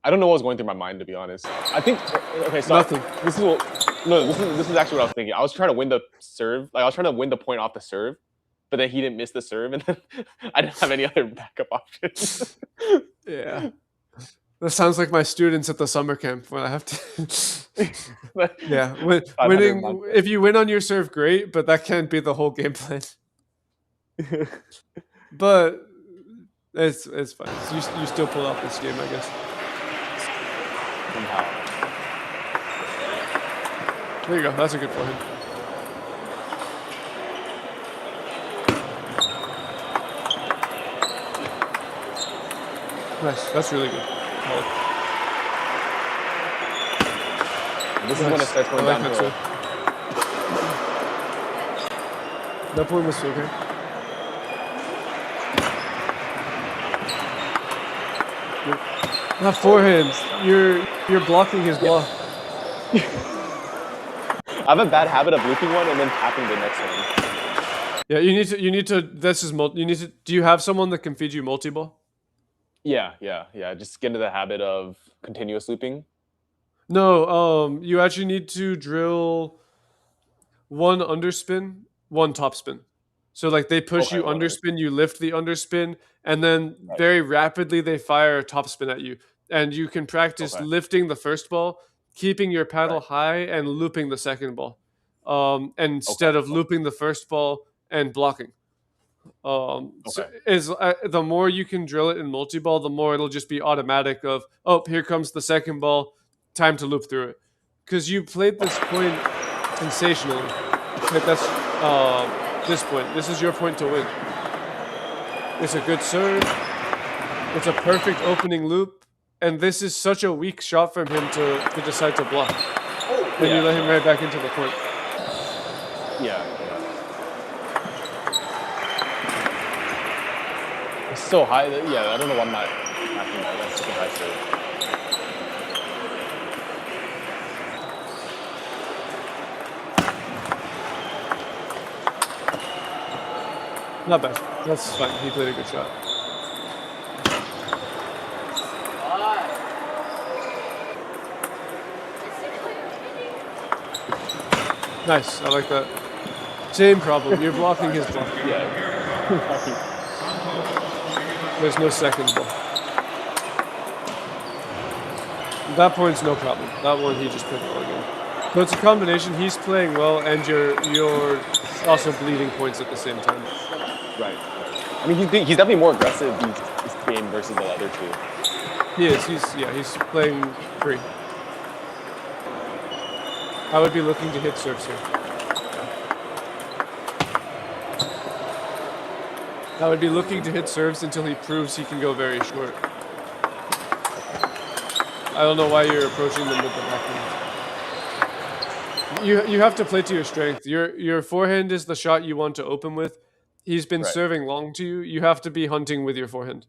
I don't know what was going through my mind, to be honest. I think so. Nothing. This is actually what I was thinking. I was trying to win the serve. Like I was trying to win the point off the serve, but then he didn't miss the serve, and then I didn't have any other backup options. Yeah, that sounds like my students at the summer camp when I have to. Yeah, winning. If you win on your serve, great, but that can't be the whole game plan. But it's fine. You still pull off this game, I guess. Somehow. There you go. That's a good forehand. Nice. That's really good. This is when it starts going downhill. That point was okay. Not forehand. You're blocking his block. I have a bad habit of looping one and then tapping the next one. Yeah, you need to. This is you need to. Do you have someone that can feed you multi-ball? Yeah. Just get into the habit of continuous looping. No, you actually need to drill one underspin, one topspin. So like they push Okay, you underspin, you lift the underspin, and then very rapidly they fire a topspin at you. And you can practice lifting the first ball, keeping your paddle high, and looping the second ball, instead of looping the first ball and blocking. So the more you can drill it in multi-ball, the more it'll just be automatic of, oh, here comes the second ball, time to loop through it. Because you played this point sensationally. Like that's this point. This is your point to win. It's a good serve. It's a perfect opening loop. And this is such a weak shot from him to decide to block. And you let him right back into the point. Yeah. It's so high. Yeah, I don't know why I'm not attacking that. That's such a high serve. Not bad. That's fine. He played a good shot. Nice. I like that. Same problem. You're blocking his block. Yeah. There's no second ball. That point's no problem. That one he just played well again. So it's a combination. He's playing well, and you're also bleeding points at the same time. Right. I mean, he's definitely more aggressive this game versus the other two. He is. He's playing free. I would be looking to hit serves here. I would be looking to hit serves until he proves he can go very short. I don't know why you're approaching them with the backhand. You have to play to your strength. Your forehand is the shot you want to open with. He's been serving long to you. You have to be hunting with your forehand.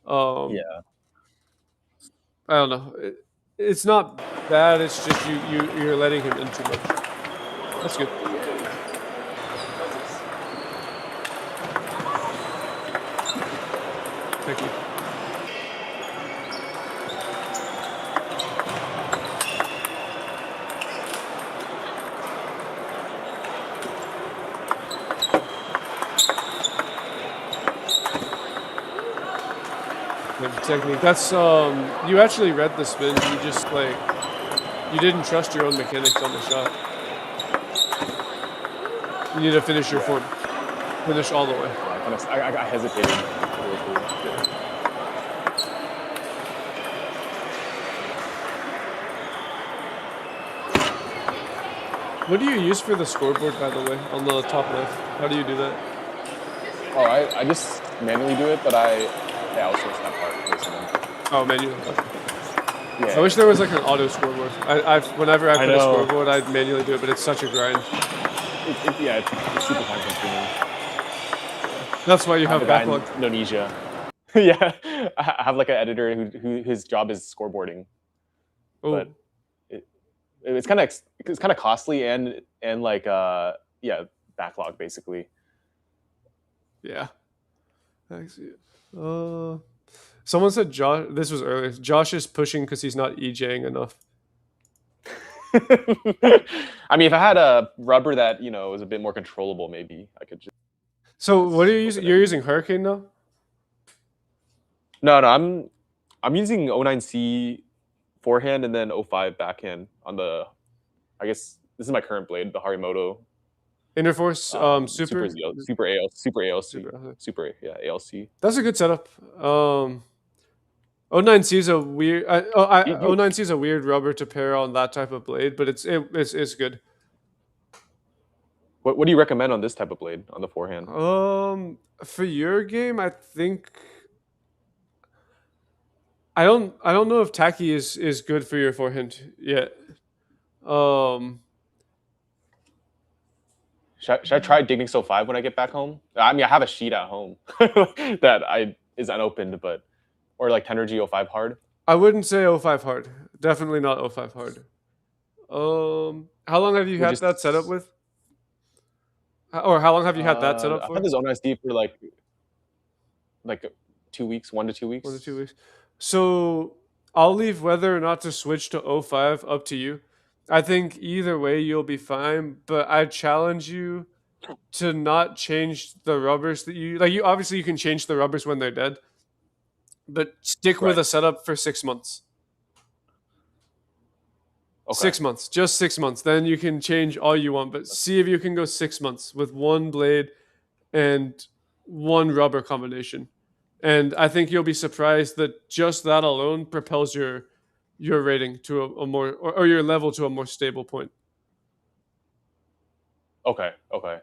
Yeah. I don't know. It's not bad. It's just you're letting him in too much. That's good. Thank you. Technique. That's you actually read the spin. You just you didn't trust your own mechanics on the shot. You need to finish your form. Finish all the way. I hesitated. What do you use for the scoreboard, by the way, on the top left? How do you do that? Oh, I just manually do it, but I outsource that part. Oh, manually. Okay. Yeah. I wish there was like an auto scoreboard. Whenever I put a scoreboard, I'd manually do it, but it's such a grind. It's super time consuming. That's why you have backlog. Indonesia. Yeah, I have like an editor who his job is scoreboarding. Oh. But it's kind of costly and like backlog basically. Yeah. I see. Someone said Josh. This was earlier. Josh is pushing because he's not EJing enough. I mean, if I had a rubber that was a bit more controllable, maybe I could just. So what are you using? You're using Hurricane now? No, I'm using 09C forehand and then 05 backhand on the. I guess this is my current blade, the Harimoto. Interforce Super ALC. That's a good setup. 09C is a weird 09C is a weird rubber to pair on that type of blade, but it's good. What do you recommend on this type of blade on the forehand? For your game, I think I don't know if tacky is good for your forehand yet. Should I try Dignix 05 when I get back home? I mean, I have a sheet at home that is unopened, or like Tenergy 05 hard. I wouldn't say 05 hard. Definitely not 05 hard. How long have you We're had that set up just with? Or how long have you had that set up I've had for? this own SD for like 2 weeks, 1 to 2 weeks. 1 to 2 weeks. So I'll leave whether or not to switch to O5 up to you. I think either way you'll be fine, but I challenge you to not change the rubbers that you like. You obviously you can change the rubbers when they're dead, but stick with Right. a setup for 6 months. Okay. 6 months, just 6 months. Then you can change all you want, but see if you can go 6 months with one blade and one rubber combination. And I think you'll be surprised that just that alone propels your rating to a more or your level to a more stable point. Okay. Okay.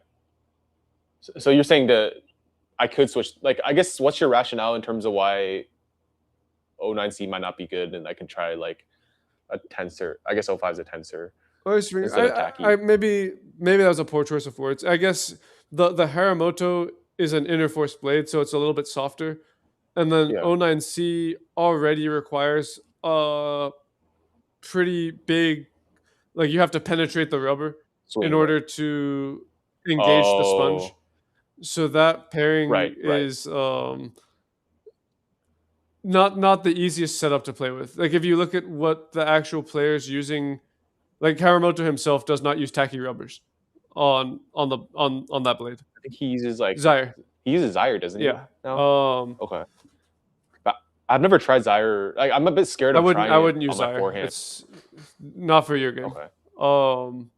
So you're saying that I could switch. Like, I guess what's your rationale in terms of why O9C might not be good, and I can try like a tensor. I guess O5 is a tensor Oh, it's really- instead of I tacky. maybe that was a poor choice of words. I guess the Haramoto is an inner force blade, so it's a little bit softer, and then Yeah. O9C already requires a pretty big, like you have to penetrate the rubber in Swing. Right. order to engage the sponge. Oh. So that pairing Right. Right. is not the easiest setup to play with. Like if you look at what the actual players using, like Karamoto himself does not use tacky rubbers on that blade. I think he uses like Zaire, he uses Zaire, doesn't he? yeah. No. Um, Okay. But I've never tried Zaire. Like, I'm a bit scared of trying I it wouldn't use on my Zaire. forehand. It's not for your game. Okay. Um,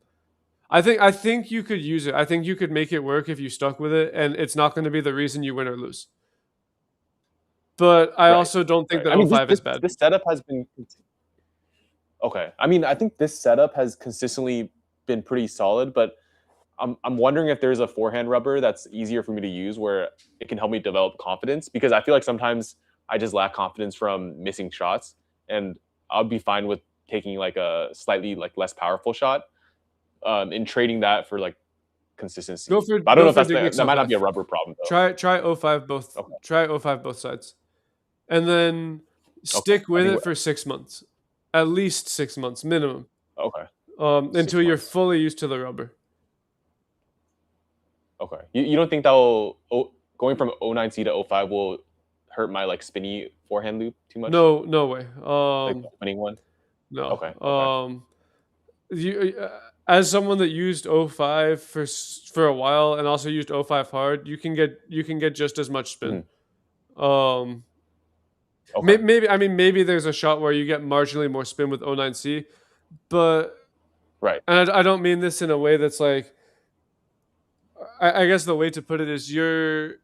I think you could use it. I think you could make it work if you stuck with it, and it's not going to be the reason you win or lose. But I Right. also don't think Right. that I mean, O5 is bad. this setup has been okay. I mean, I think this setup has consistently been pretty solid, but I'm wondering if there's a forehand rubber that's easier for me to use where it can help me develop confidence, because I feel like sometimes I just lack confidence from missing shots, and I'll be fine with taking like a slightly like less powerful shot, and trading that for like consistency. But I don't Go know if for that Dignix might not be a O5. rubber problem though. Try O5 both. Okay. Try O5 both sides, and then Okay. stick I with think it for 6 months, at least 6 months minimum, okay. until 6 you're months. fully used to the rubber. Okay. You don't think that will going from O9C to O5 will hurt my like spinny forehand loop too much? No way. Like the opening one? No. Okay. Okay. You as someone that used O5 for a while and also used O5 hard, you can get just as much spin. Mhm. Um, Okay. maybe I mean maybe there's a shot where you get marginally more spin with O9C, but Right. and I don't mean this in a way that's like I guess the way to put it is you're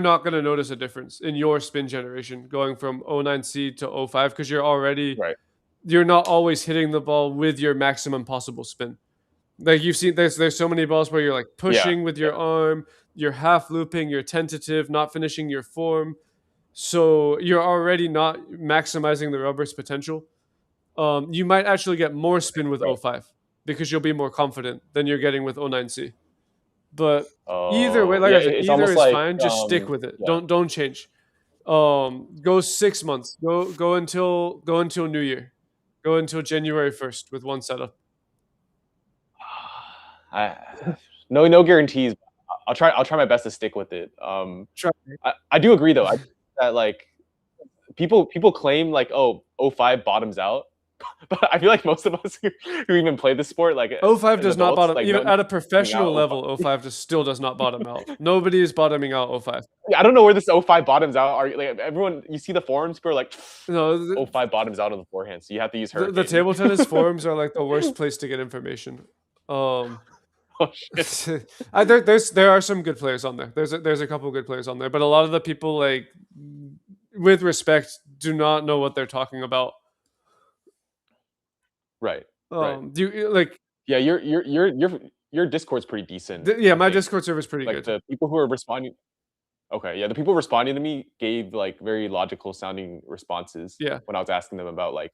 not going to notice a difference in your spin generation going from O9C to O5 because Right. you're not always hitting the ball with your maximum possible spin. Like you've seen there's so many balls where you're like Yeah. pushing with your Yeah. arm, you're half looping, you're tentative, not finishing your form. So you're already not maximizing the rubber's potential. You might actually get more spin with Right. O5 because you'll be more confident than you're getting with O9C. But either way, Oh, like yeah. I said, It's either almost is like fine. Just stick with it. yeah. Don't change. Go 6 months. Go until New Year. Go until January 1st with one setup. I no guarantees. I'll try my best to stick with it. Try. I do agree though. I think that like people claim like, oh, O5 bottoms out. But I feel like most of us who even play the sport, like O5 as does not adults, bottom like even no at a bottoming out professional O5. level. O5 just still does not bottom out. Nobody is bottoming out O5. Yeah, I don't know where this O5 bottoms out. Are like everyone? You see the forums, people are like, No, O5 bottoms out on the forehand, so you have to use the hurricane. table tennis forums are like the worst place to get information. Oh shit. There are some good players on there. There's a couple good players on there, but a lot of the people like with respect do not know what they're talking about. Right. Right. Do you like? Yeah, your Discord's pretty decent. Yeah, I my think. Discord server is pretty Like good. the people who are responding. Okay, yeah, the people responding to me gave like very logical sounding responses. Yeah. When I was asking them about like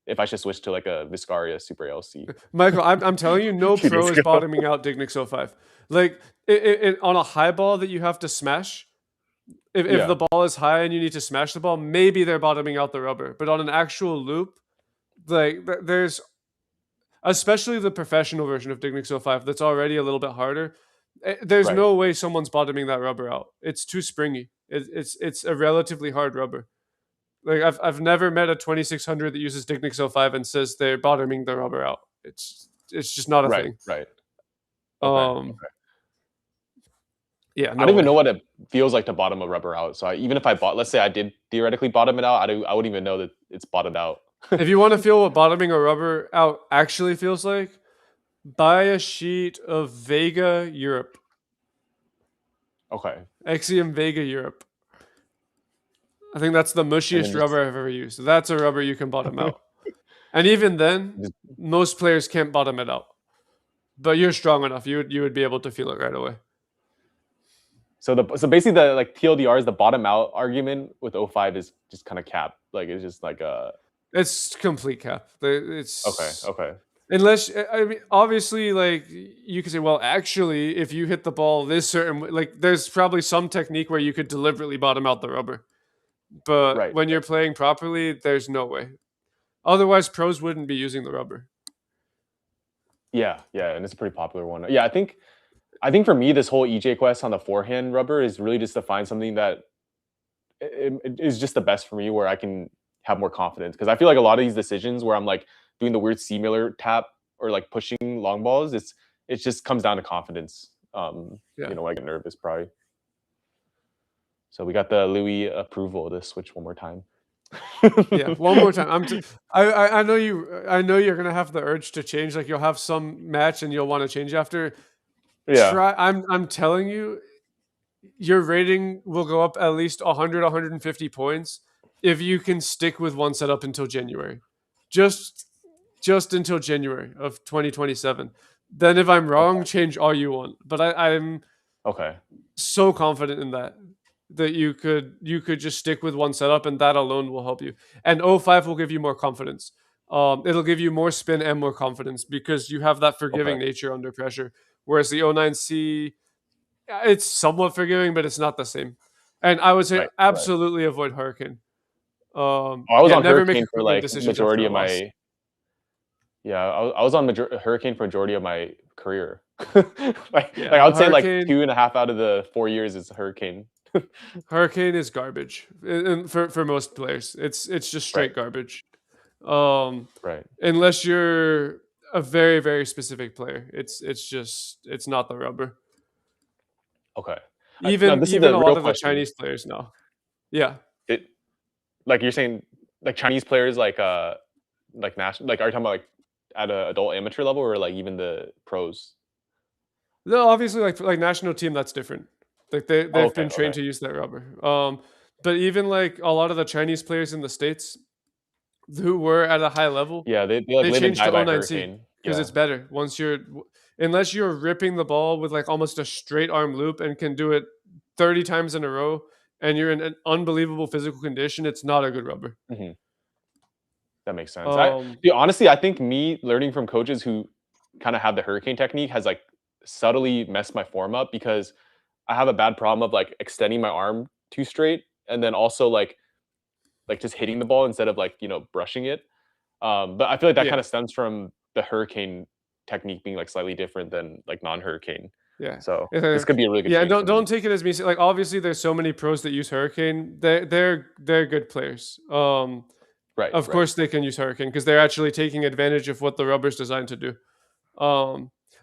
if I should switch to like a Viscaria Super LC. Michael, I'm telling you, no 2 pro days is ago. bottoming out Dignix 05. Like on a high ball that you have to smash, if Yeah. the ball is high and you need to smash the ball, maybe they're bottoming out the rubber. But on an actual loop, like there's especially the professional version of Dignix 05 that's already a little bit harder. There's Right. no way someone's bottoming that rubber out. It's too springy. It's a relatively hard rubber. Like I've never met a 2600 that uses Dignix 05 and says they're bottoming the rubber out. It's just not a Right. thing. Right. Okay. Okay. Yeah, I no don't even way. know what it feels like to bottom a rubber out. So even if I bought, let's say I did theoretically bottom it out, I wouldn't even know that it's bottomed out. If you want to feel what bottoming a rubber out actually feels like, buy a sheet of Vega Europe. Okay. Axiom Vega Europe. I think that's the mushiest rubber I've ever used. That's a rubber you can bottom out. And even then, most players can't bottom it out. But you're strong enough. You would be able to feel it right away. So basically the like TLDR is the bottom out argument with 05 is just kind of cap. Like it's just like it's complete cap. It's okay. Unless, I mean, obviously, like you could say, well, actually, if you hit the ball this certain way, like there's probably some technique where you could deliberately bottom out the rubber. But when you're playing properly, there's no way. Otherwise, pros wouldn't be using the rubber. Yeah, and it's a pretty popular one. Yeah, I think for me, this whole EJ quest on the forehand rubber is really just to find something that it is just the best for me, where I can have more confidence. Because I feel like a lot of these decisions where I'm like doing the weird C-Miller tap or like pushing long balls, it just comes down to confidence. You know, I get nervous probably. So we got the Louis approval to switch one more time. Yeah, one more time. I know you. I know you're gonna have the urge to change. Like you'll have some match and you'll want to change after. Yeah. I'm telling you, your rating will go up at least 100, 150 points if you can stick with one setup until January. Just until January of 2027. Then if I'm wrong, change all you want. But I'm so confident in that you could just stick with one setup, and that alone will help you. And 05 will give you more confidence. It'll give you more spin and more confidence because you have that forgiving nature under pressure. Whereas the 09C, it's somewhat forgiving, but it's not the same. And I would say absolutely avoid Hurricane. I was on never Hurricane make for like majority of my. Yeah, I was on Hurricane for majority of my career. like I would say like 2.5 out of the 4 years is Hurricane. Hurricane is garbage for most players. It's just straight garbage. Unless you're a very, very specific player, it's not the rubber. Okay. Even a lot of the Chinese players now. Yeah. Like you're saying, like Chinese players, like national, like are you talking about like at an adult amateur level or like even the pros? No, obviously, like national team, that's different. Like they've been trained to use that rubber. But even like a lot of the Chinese players in the States who were at a high level, they changed to 09C because it's better. Unless you're ripping the ball with like almost a straight arm loop and can do it 30 times in a row, and you're in an unbelievable physical condition, it's not a good rubber. Mm-hmm. That makes sense. Honestly, I think me learning from coaches who kind of have the Hurricane technique has like subtly messed my form up, because I have a bad problem of like extending my arm too straight, and then also like just hitting the ball instead of like, you know, brushing it. But I feel like that kind of stems from the Hurricane technique being like slightly different than like non-Hurricane. Yeah. So this could be a really good. Yeah, don't take it as me. Like obviously, there's so many pros that use Hurricane. They're good players. Of course, they can use Hurricane because they're actually taking advantage of what the rubber's designed to do.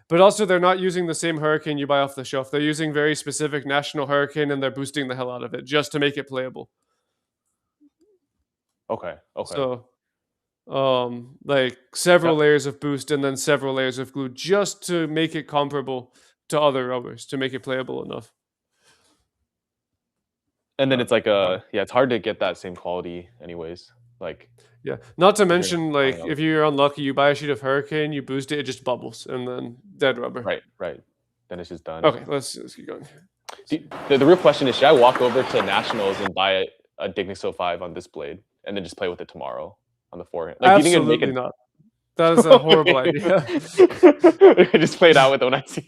But also, they're not using the same Hurricane you buy off the shelf. They're using very specific national Hurricane, and they're boosting the hell out of it just to make it playable. Okay. So, like several layers of boost and then several layers of glue just to make it comparable to other rubbers, to make it playable enough. And then it's like it's hard to get that same quality anyways. Like not to mention like if you're unlucky, you buy a sheet of Hurricane, you boost it, it just bubbles, and then dead rubber. Right. Then it's just done. Okay, let's keep going. The real question is, should I walk over to Nationals and buy a Dignix 05 on this blade and then just play with it tomorrow on the forehand? Like, absolutely not. That is a horrible idea. Just play it out with 09C.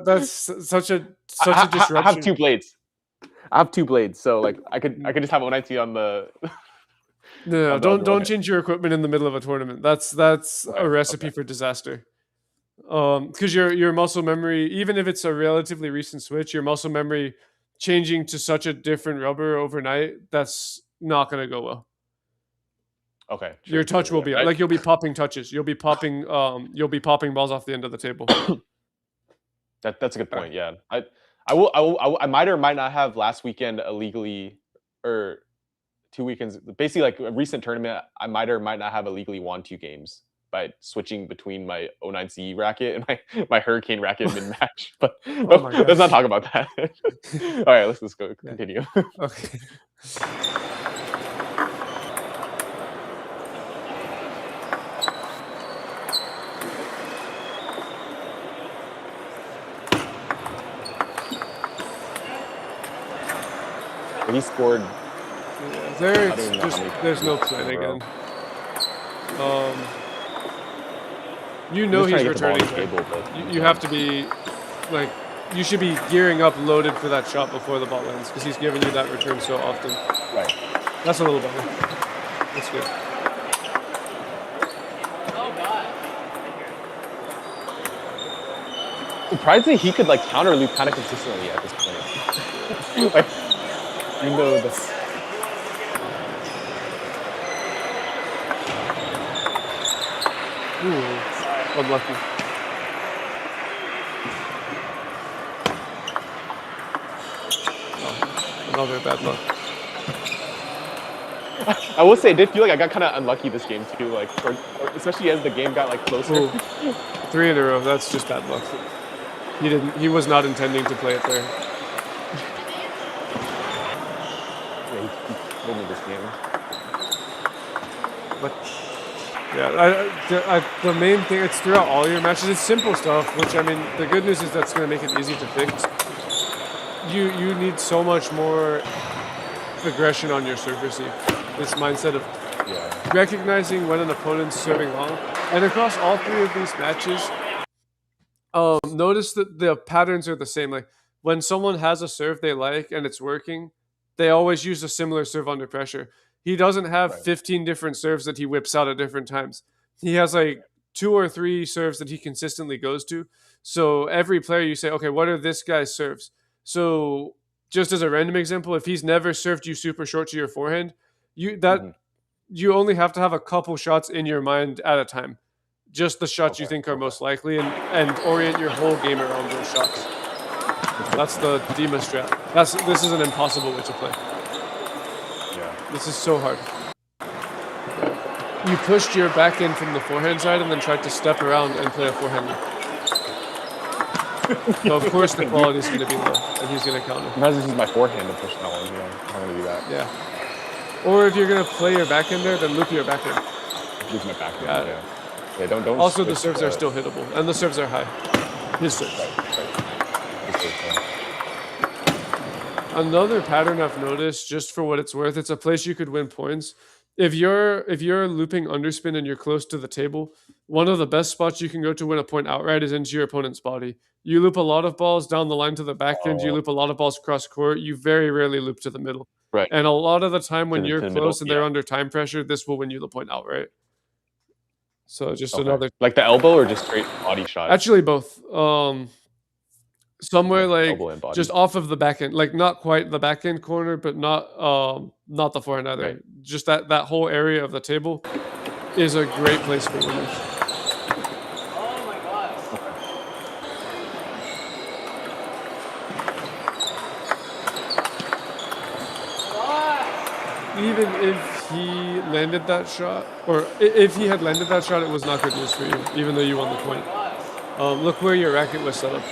That's such a disruption. I have two blades. So like I could just have 09C on the No, on the don't one hand. change your equipment in the middle of a tournament. That's Okay, a recipe okay. for disaster. Because your muscle memory, even if it's a relatively recent switch, your muscle memory changing to such a different rubber overnight, that's not gonna go well. Okay, Your true, touch true. will Yeah. be like you'll be popping touches. You'll be popping balls off the end of the table. That's a good Okay. point. Yeah, I might or might not have last weekend illegally, or 2 weekends. Basically, like a recent tournament, I might or might not have illegally won 2 games by switching between my 09CE racket and my Hurricane racket mid match. But Oh my let's not gosh. talk about that. All right, let's go Yeah. continue. Okay. He scored. Yeah, I don't even know how many. there's no points plan in a row. again. Um, you I'm know just trying he's to get the ball on returning the there. table, but You have to be like you should be gearing up, loaded for that shot before the ball lands because he's giving you that return so often. right. That's a little better. That's good. Surprisingly, he could like counter loop kind of consistently at this point. Like, even though this. Ooh, unlucky. Oh, another bad luck. I will say, it did feel like I got kind of unlucky this game too, like, or especially as the game got like closer. Ooh, 3 in a row. That's just bad luck. He was not intending to play it there. Yeah, he told me this game. But yeah, the main thing, it's throughout all your matches. It's simple stuff, which I mean, the good news is that's going to make it easy to fix. You need so much more aggression on your serve receive. This mindset of recognizing when an opponent's serving long, and across all 3 of these matches, notice that the patterns are the same. Like when someone has a serve they like and it's working, they always use a similar serve under pressure. He doesn't have 15 different serves that he whips out at different times. He has like 2 or 3 serves that he consistently goes to. So every player you say, okay, what are this guy's serves? So just as a random example, if he's never served you super short to your forehand, you only have to have a couple shots in your mind at a time. Just the shots you think are most likely, and orient your whole game around those shots. That's the Dima strat. This is an impossible way to play. Yeah. This is so hard. You pushed your back in from the forehand side and then tried to step around and play a forehand. So of course the quality is going to be low, and he's going to counter. Imagine this is my forehand to push that one. You know, I'm gonna do that. Yeah. Or if you're going to play your backhand there, then loop your backhand. Loop my backhand. Yeah. Yeah. Don't. Also, the serves are still hittable, and the serves are high. His serves. Another pattern I've noticed, just for what it's worth, it's a place you could win points. If you're looping underspin and you're close to the table, one of the best spots you can go to win a point outright is into your opponent's body. You loop a lot of balls down the line to the backhand. You loop a lot of balls cross court. You very rarely loop to the middle. Right. And a lot of the time when you're the close middle, and they're under time pressure, this will win you the point outright. So just another. Like the elbow or just straight body shot? Actually, both. Somewhere like elbow and body. just off of the back end, like not quite the back end corner, but not the forehand either. Right. Just that whole area of the table is a great place for winners. Oh my god. Even if he landed that shot, or if he had landed that shot, it was not good news for you, even though you won the point. Look where your racket was set up.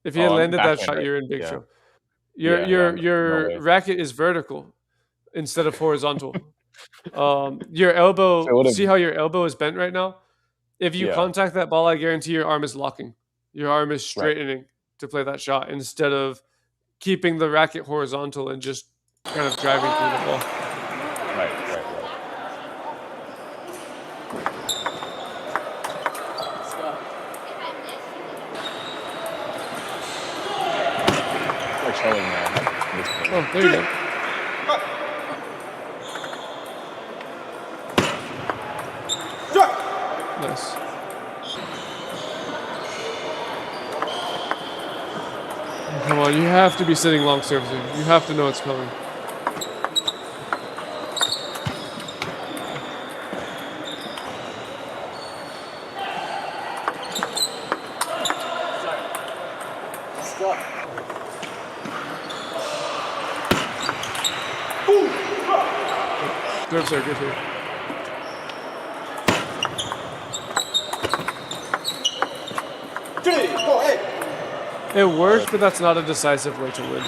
If you had landed that shot, you're in big trouble. Your racket is vertical instead of horizontal. Your elbow, see how your elbow is bent right now? If you contact that ball, I guarantee your arm is locking. Your arm is straightening to play that shot instead of keeping the racket horizontal and just kind of driving through the ball. Right. start showing now. At this point. Oh, there you go. Nice. Come on, you have to be sitting long serves here. You have to know it's coming. Serves are good here. It worked, but that's not a decisive way to win.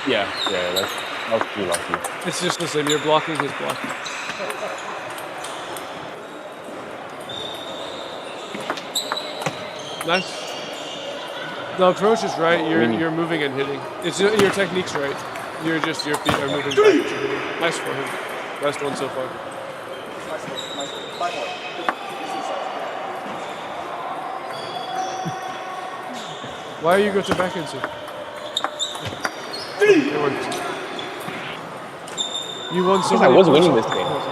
Yeah, that was pretty lucky. It's just the same. You're blocking his blocking. Nice. The approach is right. You're moving and hitting. It's your technique's right. Your feet are moving back and hitting. Nice for him. Best one so far. Why are you going to backhand serve? It worked. You won so I many was points winning off this the game. pause.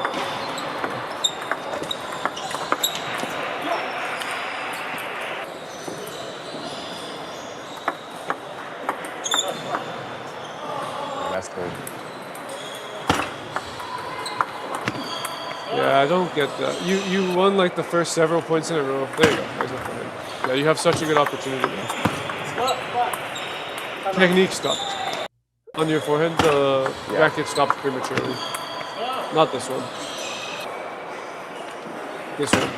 That's good. Yeah, I don't get that. You won like the first several points in a row. There you go. There's no point. Yeah, you have such a good opportunity there. Technique stopped. On your forehand, the racket stopped prematurely. Not this one. This one.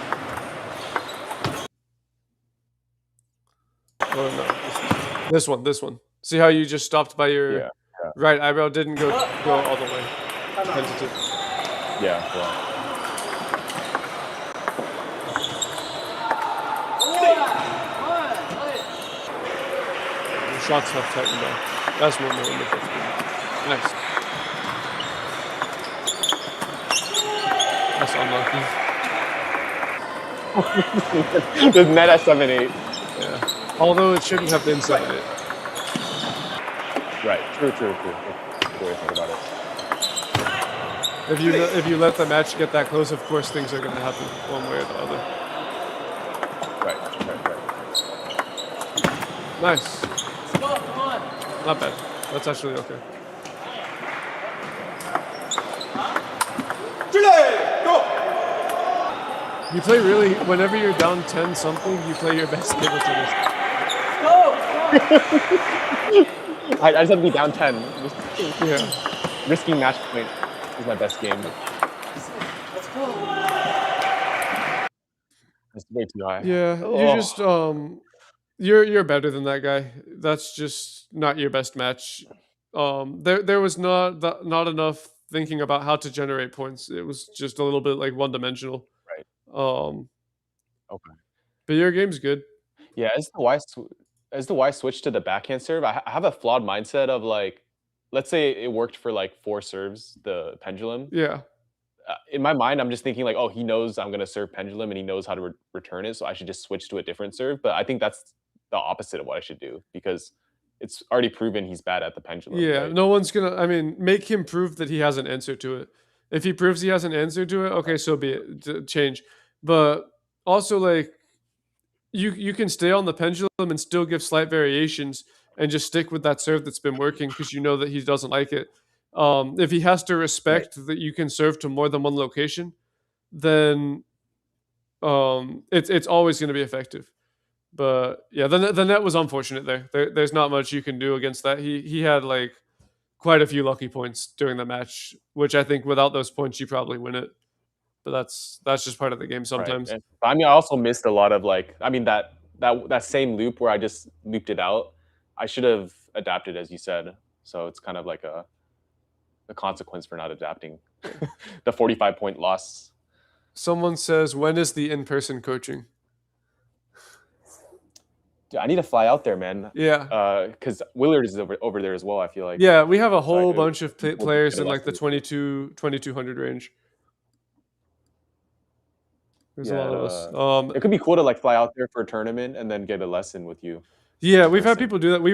Oh no. This one. See how you just stopped by your right eyebrow? Didn't go all the way. Tentative. Yeah. Your shots have tightened up. That's what we're in the 15. Nice. That's unlucky. The net at 7-8. Yeah. Although it shouldn't have been 7-8. Right. True. Good way to think about it. If you let the match get that close, of course things are going to happen one way or the other. Right. Nice. Not bad. That's actually okay. You play really, whenever you're down 10 something, you play your best table tennis. I just have to be down 10. Yeah. Risking match point is my best game. It's way too high. Yeah, you just you're better than that guy. That's just not your best match. There was not enough thinking about how to generate points. It was just a little bit like one dimensional. Right. Okay. But your game's good. Yeah, as the Y switch to the backhand serve, I have a flawed mindset of like, let's say it worked for like 4 serves, the pendulum. Yeah. In my mind, I'm just thinking like, oh, he knows I'm gonna serve pendulum and he knows how to return it, so I should just switch to a different serve. But I think that's the opposite of what I should do because it's already proven he's bad at the pendulum. Yeah, right? no one's gonna. I mean, make him prove that he has an answer to it. If he proves he has an answer to it, okay, so be it. Change. But also, like, you can stay on the pendulum and still give slight variations and just stick with that serve that's been working because you know that he doesn't like it. If he has to respect that you can serve to more than one location, then it's always going to be effective. But yeah, the net was unfortunate there. There's not much you can do against that. He had like quite a few lucky points during the match, which I think without those points you probably win it. But that's just part of the game sometimes. Right. I mean, I also missed a lot of like, I mean that same loop where I just looped it out. I should have adapted, as you said. So it's kind of like a consequence for not adapting. The 45-point loss. Someone says, when is the in-person coaching? Dude, I need to fly out there, man. Yeah. Because Willard is over there as well, I feel like. Yeah, we have a whole bunch of players in like the 2200 range. There's a lot of us. It could be cool to like fly out there for a tournament and then get a lesson with you. Yeah, we've had Interesting. people do that. We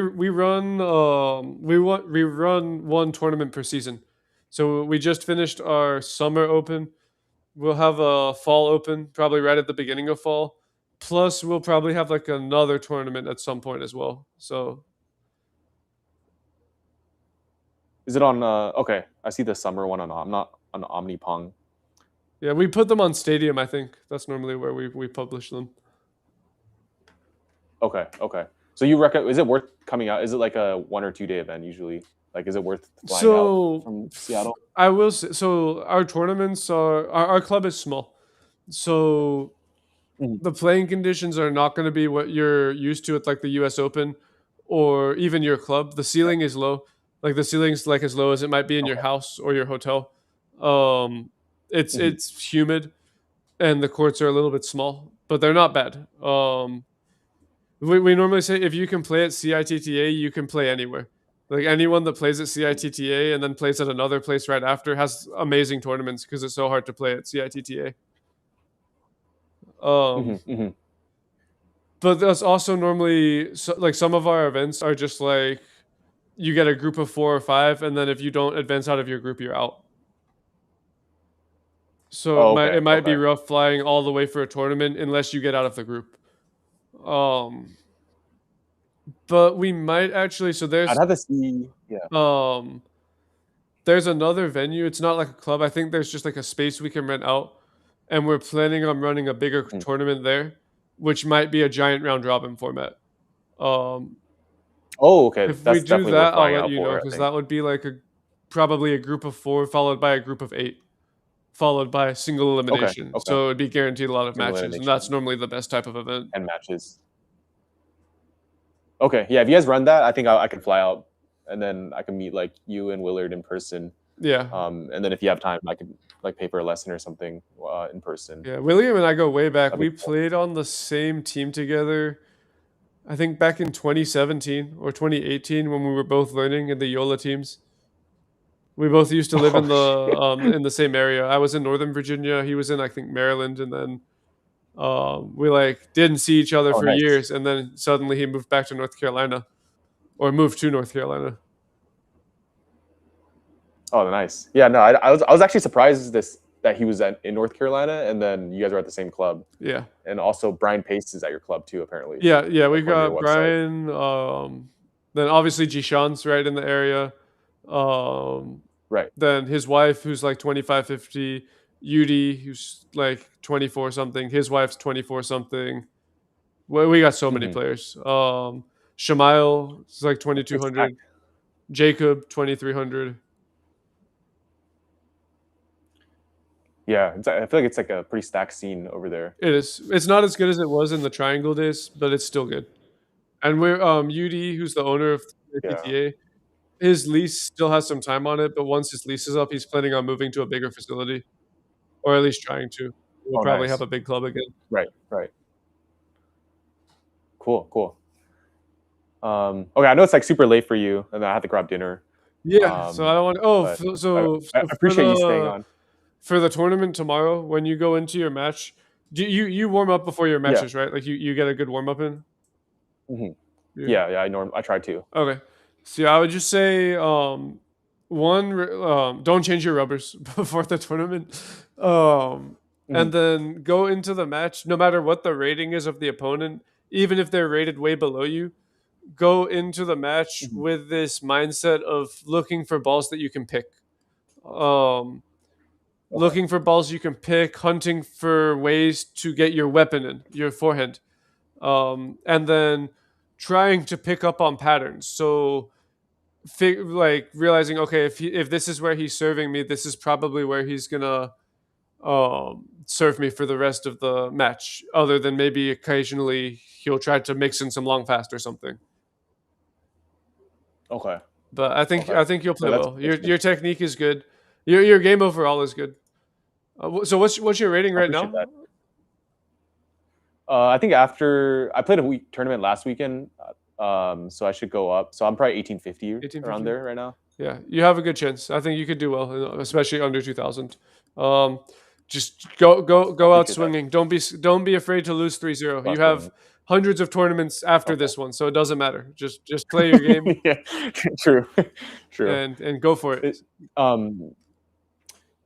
run one tournament per season. So we just finished our summer open. We'll have a fall open probably right at the beginning of fall. Plus, we'll probably have like another tournament at some point as well. So Is it on? Okay, I see the summer one on. I'm not on Omnipong. yeah, we put them on Stadium. I think that's normally where we publish them. Okay, okay. So you recommend? Is it worth coming out? Is it like a 1 or 2 day event usually? Like, is it worth flying out So from Seattle? I will say, so our tournaments are our club is small, so Mhm. the playing conditions are not going to be what you're used to at like the U.S. Open or even your club. The Right. ceiling is low, like the ceiling's like as low as it might be in your Okay. house or your hotel. Um, Mhm. it's humid and the courts are a little bit small, but they're not bad. We normally say if you can play at CITTA, you can play anywhere. Like anyone that plays at CITTA and then plays at another place right after has amazing tournaments because it's so hard to play at CITTA. Mhm. Mhm. But that's also normally like some of our events are just like you get a group of 4 or 5, and then if you don't advance out of your group, you're out. So Oh, it okay. might be Okay. rough flying all the way for a tournament unless you get out of the group. Um, but we might actually. So I'd have to see. Yeah. um there's another venue. It's not like a club. I think there's just like a space we can rent out, and we're planning on running a bigger Mhm. tournament there, which might be a giant round robin format. Um, Oh, okay. if we That's do definitely worth that, I'll flying let out you know for, I because think. that would be like probably a group of 4 followed by a group of 8 followed by a single Okay. elimination. Okay. So it'd be guaranteed a lot of Single matches, and that's elimination normally the best type of event. and matches. Okay. Yeah. If you guys run that, I think I can fly out, and then I can meet like you and Willard in person. Yeah. And then if you have time, I can like pay for a lesson or something in person. Yeah, William and I go way back. That'd be We cool. played on the same team together. I think back in 2017 or 2018 when we were both learning in the Yola teams. We both used to live Oh, shit. in the same area. I was in Northern Virginia. He was in I think Maryland, and then we like didn't see each other Oh, for nice. years. And then suddenly he moved back to North Carolina, or moved to North Carolina. Oh, nice. Yeah. No, I was actually surprised that he was in North Carolina, and then you guys were at the same club, Yeah, and also Brian Pace is at your club too, apparently, yeah. We've according to your got website. Brian. Then obviously Jishan's right in the area. Um, Right. then his wife, who's like 2550. Yudi, who's like 24 something. His wife's 24 something. Well, we got so many Hmm. players. Shamail is like Pretty stacked. 2200. Jacob 2300. Yeah, I feel like it's like a pretty stacked scene over there. It is. It's not as good as it was in the Triangle days, but it's still good. And we're UD, who's the owner of Yeah. TTA. His lease still has some time on it, but once his lease is up, he's planning on moving to a bigger facility, or at least trying to. We'll Oh, probably have nice. a big club again. Right. Right. Cool. Cool. Okay, I know it's like super late for you, and I have to grab dinner. Yeah. So I don't want. Oh, But I so appreciate you staying on. for the tournament tomorrow, when you go into your match, do you warm up before your Yeah. matches, right? Like you get a good warm up in. Hmm. Yeah. Yeah. Yeah. I try to. Okay. So I would just say don't change your rubbers before the tournament. Hmm. And then go into the match no matter what the rating is of the opponent, even if they're rated way below you, go into the match Hmm. with this mindset of looking for balls that you can pick. Um Okay. Looking for balls you can pick, hunting for ways to get your weapon in, your forehand. And then trying to pick up on patterns. So like realizing, okay, if this is where he's serving me, this is probably where he's gonna serve me for the rest of the match. Other than maybe occasionally he'll try to mix in some long fast or something. Okay. But Okay. I think you'll No, play that's well. that's good. Your technique is good. Your game overall is good. So what's your rating I right appreciate now? that. I think after I played a week tournament last weekend, so I should go up. So I'm probably 1850 around 1850. there right now. Yeah, you have a good chance. I think you could do well, especially under 2000. Um, just go I out appreciate that. swinging. Don't be afraid to lose 3-0. Last swing. hundreds of tournaments after Okay. this one, so it doesn't matter. Just play your game Yeah, true, true. and go for it. It, um,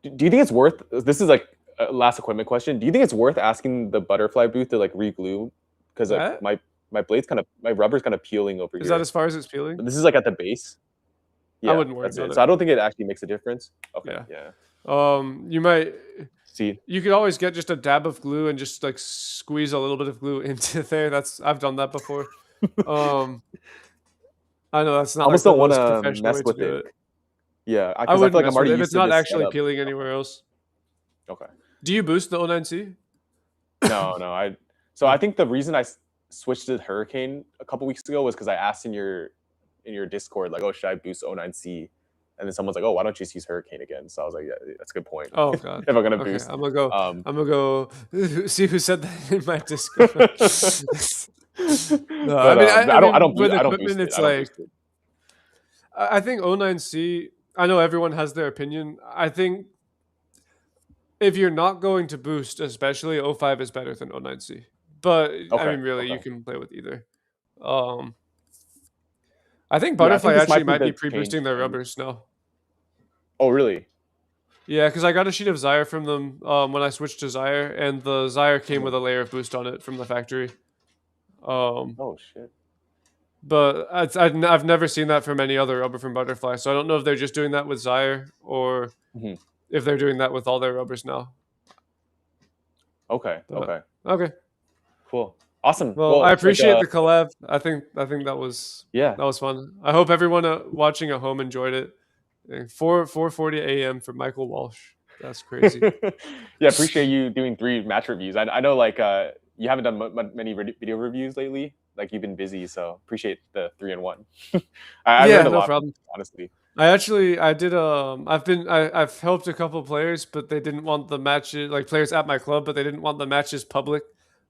do you think it's worth? This is like a last equipment question. Do you think it's worth asking the butterfly booth to like re-glue? Because like That? my blade's kind of my rubber's kind of peeling over Is here. that as far as it's peeling? But this is like at the base. Yeah, wouldn't worry that's about it. it. So I don't think it actually makes a difference. Okay, Yeah. yeah. You might. See, You could always get just a dab of glue and just like squeeze a little bit of glue into there. I've done that before. I know that's I not like almost the don't want most to professional way mess to with do it. it. Yeah, I because I feel wouldn't like mess I'm already with it if used it's to not this actually setup. peeling anywhere else. Okay. Do you boost the 09C? No. So I think the reason I switched to Hurricane a couple weeks ago was because I asked in your Discord like, oh, should I boost 09C? And then someone's like, oh, why don't you just use Hurricane again? So I was like, yeah, that's a good point. Oh god. If I'm gonna Okay, boost, I'm gonna go see who said that in my Discord. No, but I mean with I don't boost equipment, it. it's I don't like boost it. I think 09C. I know everyone has their opinion. I think if you're not going to boost, especially 05 is better than 09C. But I Okay. mean, really, you Okay. can play with either. I think Yeah, I Butterfly think this actually might might be be the pre-boosting change. their rubbers now. Oh, really? Yeah, because I got a sheet of Zyre from them when I switched to Zyre, and the Zyre came with a layer of boost on it from the factory. Oh shit. But I've never seen that from any other rubber from Butterfly, so I don't know if they're just doing that with Zyre or Mhm. if they're doing that with all their rubbers now. Okay. But, Okay. okay. Cool. Awesome. Well, I it's like, appreciate the collab. I think that was yeah. fun. I hope everyone watching at home enjoyed it. 4:40 a.m. for Michael Walsh. That's crazy. Yeah, appreciate you doing 3 match reviews. I know like you haven't done many video reviews lately. Like you've been busy, so appreciate the 3 in 1. I Yeah, learned a no lot, problem. honestly. I did I've helped a couple players, but they didn't want the matches, like players at my club, but they didn't want the matches public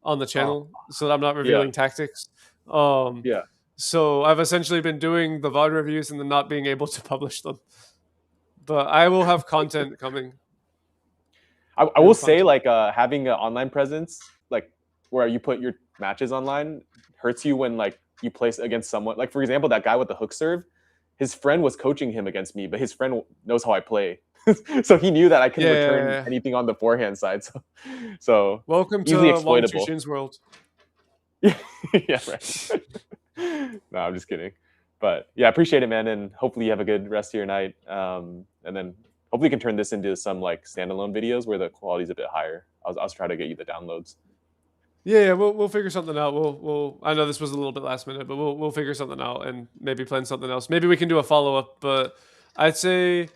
on the channel, so that I'm not revealing tactics. Yeah. So I've essentially been doing the VOD reviews and then not being able to publish them. But I will have content coming. I will say like having an online presence, like where you put your matches online, hurts you when like you place against someone. Like for example, that guy with the hook serve, his friend was coaching him against me, but his friend knows how I play. So he knew that I couldn't return anything on the forehand side. So welcome easily to Wang exploitable. Chushin's world. Yeah, right. No, I'm just kidding. But yeah, appreciate it, man, and hopefully you have a good rest of your night. And then hopefully you can turn this into some like standalone videos where the quality's a bit higher. I'll try to get you the downloads. Yeah, we'll figure something out. We'll I know this was a little bit last minute, but we'll figure something out and maybe plan something else. Maybe we can do a follow up. But I'd say,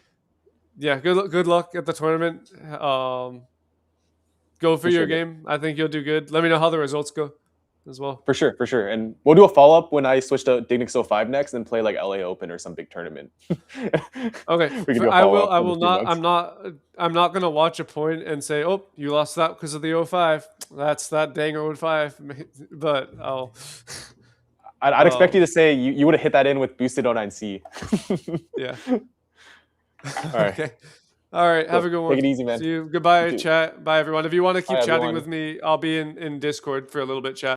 yeah, good luck at the tournament. Go for your game. I think you'll do good. Let me know how the results go as well. For sure. And we'll do a follow up when I switch to Dignix 05 next and play like LA Open or some big tournament. Okay. We can do a I will. follow-up I in will 3 not. months. I'm not gonna watch a point and say, "Oh, you lost that because of the 05." That's that dang 05. But I'd expect you to say you would have hit that in with boosted 09C. Yeah. All right. Okay. All right. Have a good one. Take it easy, man. See you. Goodbye, chat. Bye, everyone. If you want to keep Bye, chatting everyone. with me, I'll be in Discord for a little bit, chat.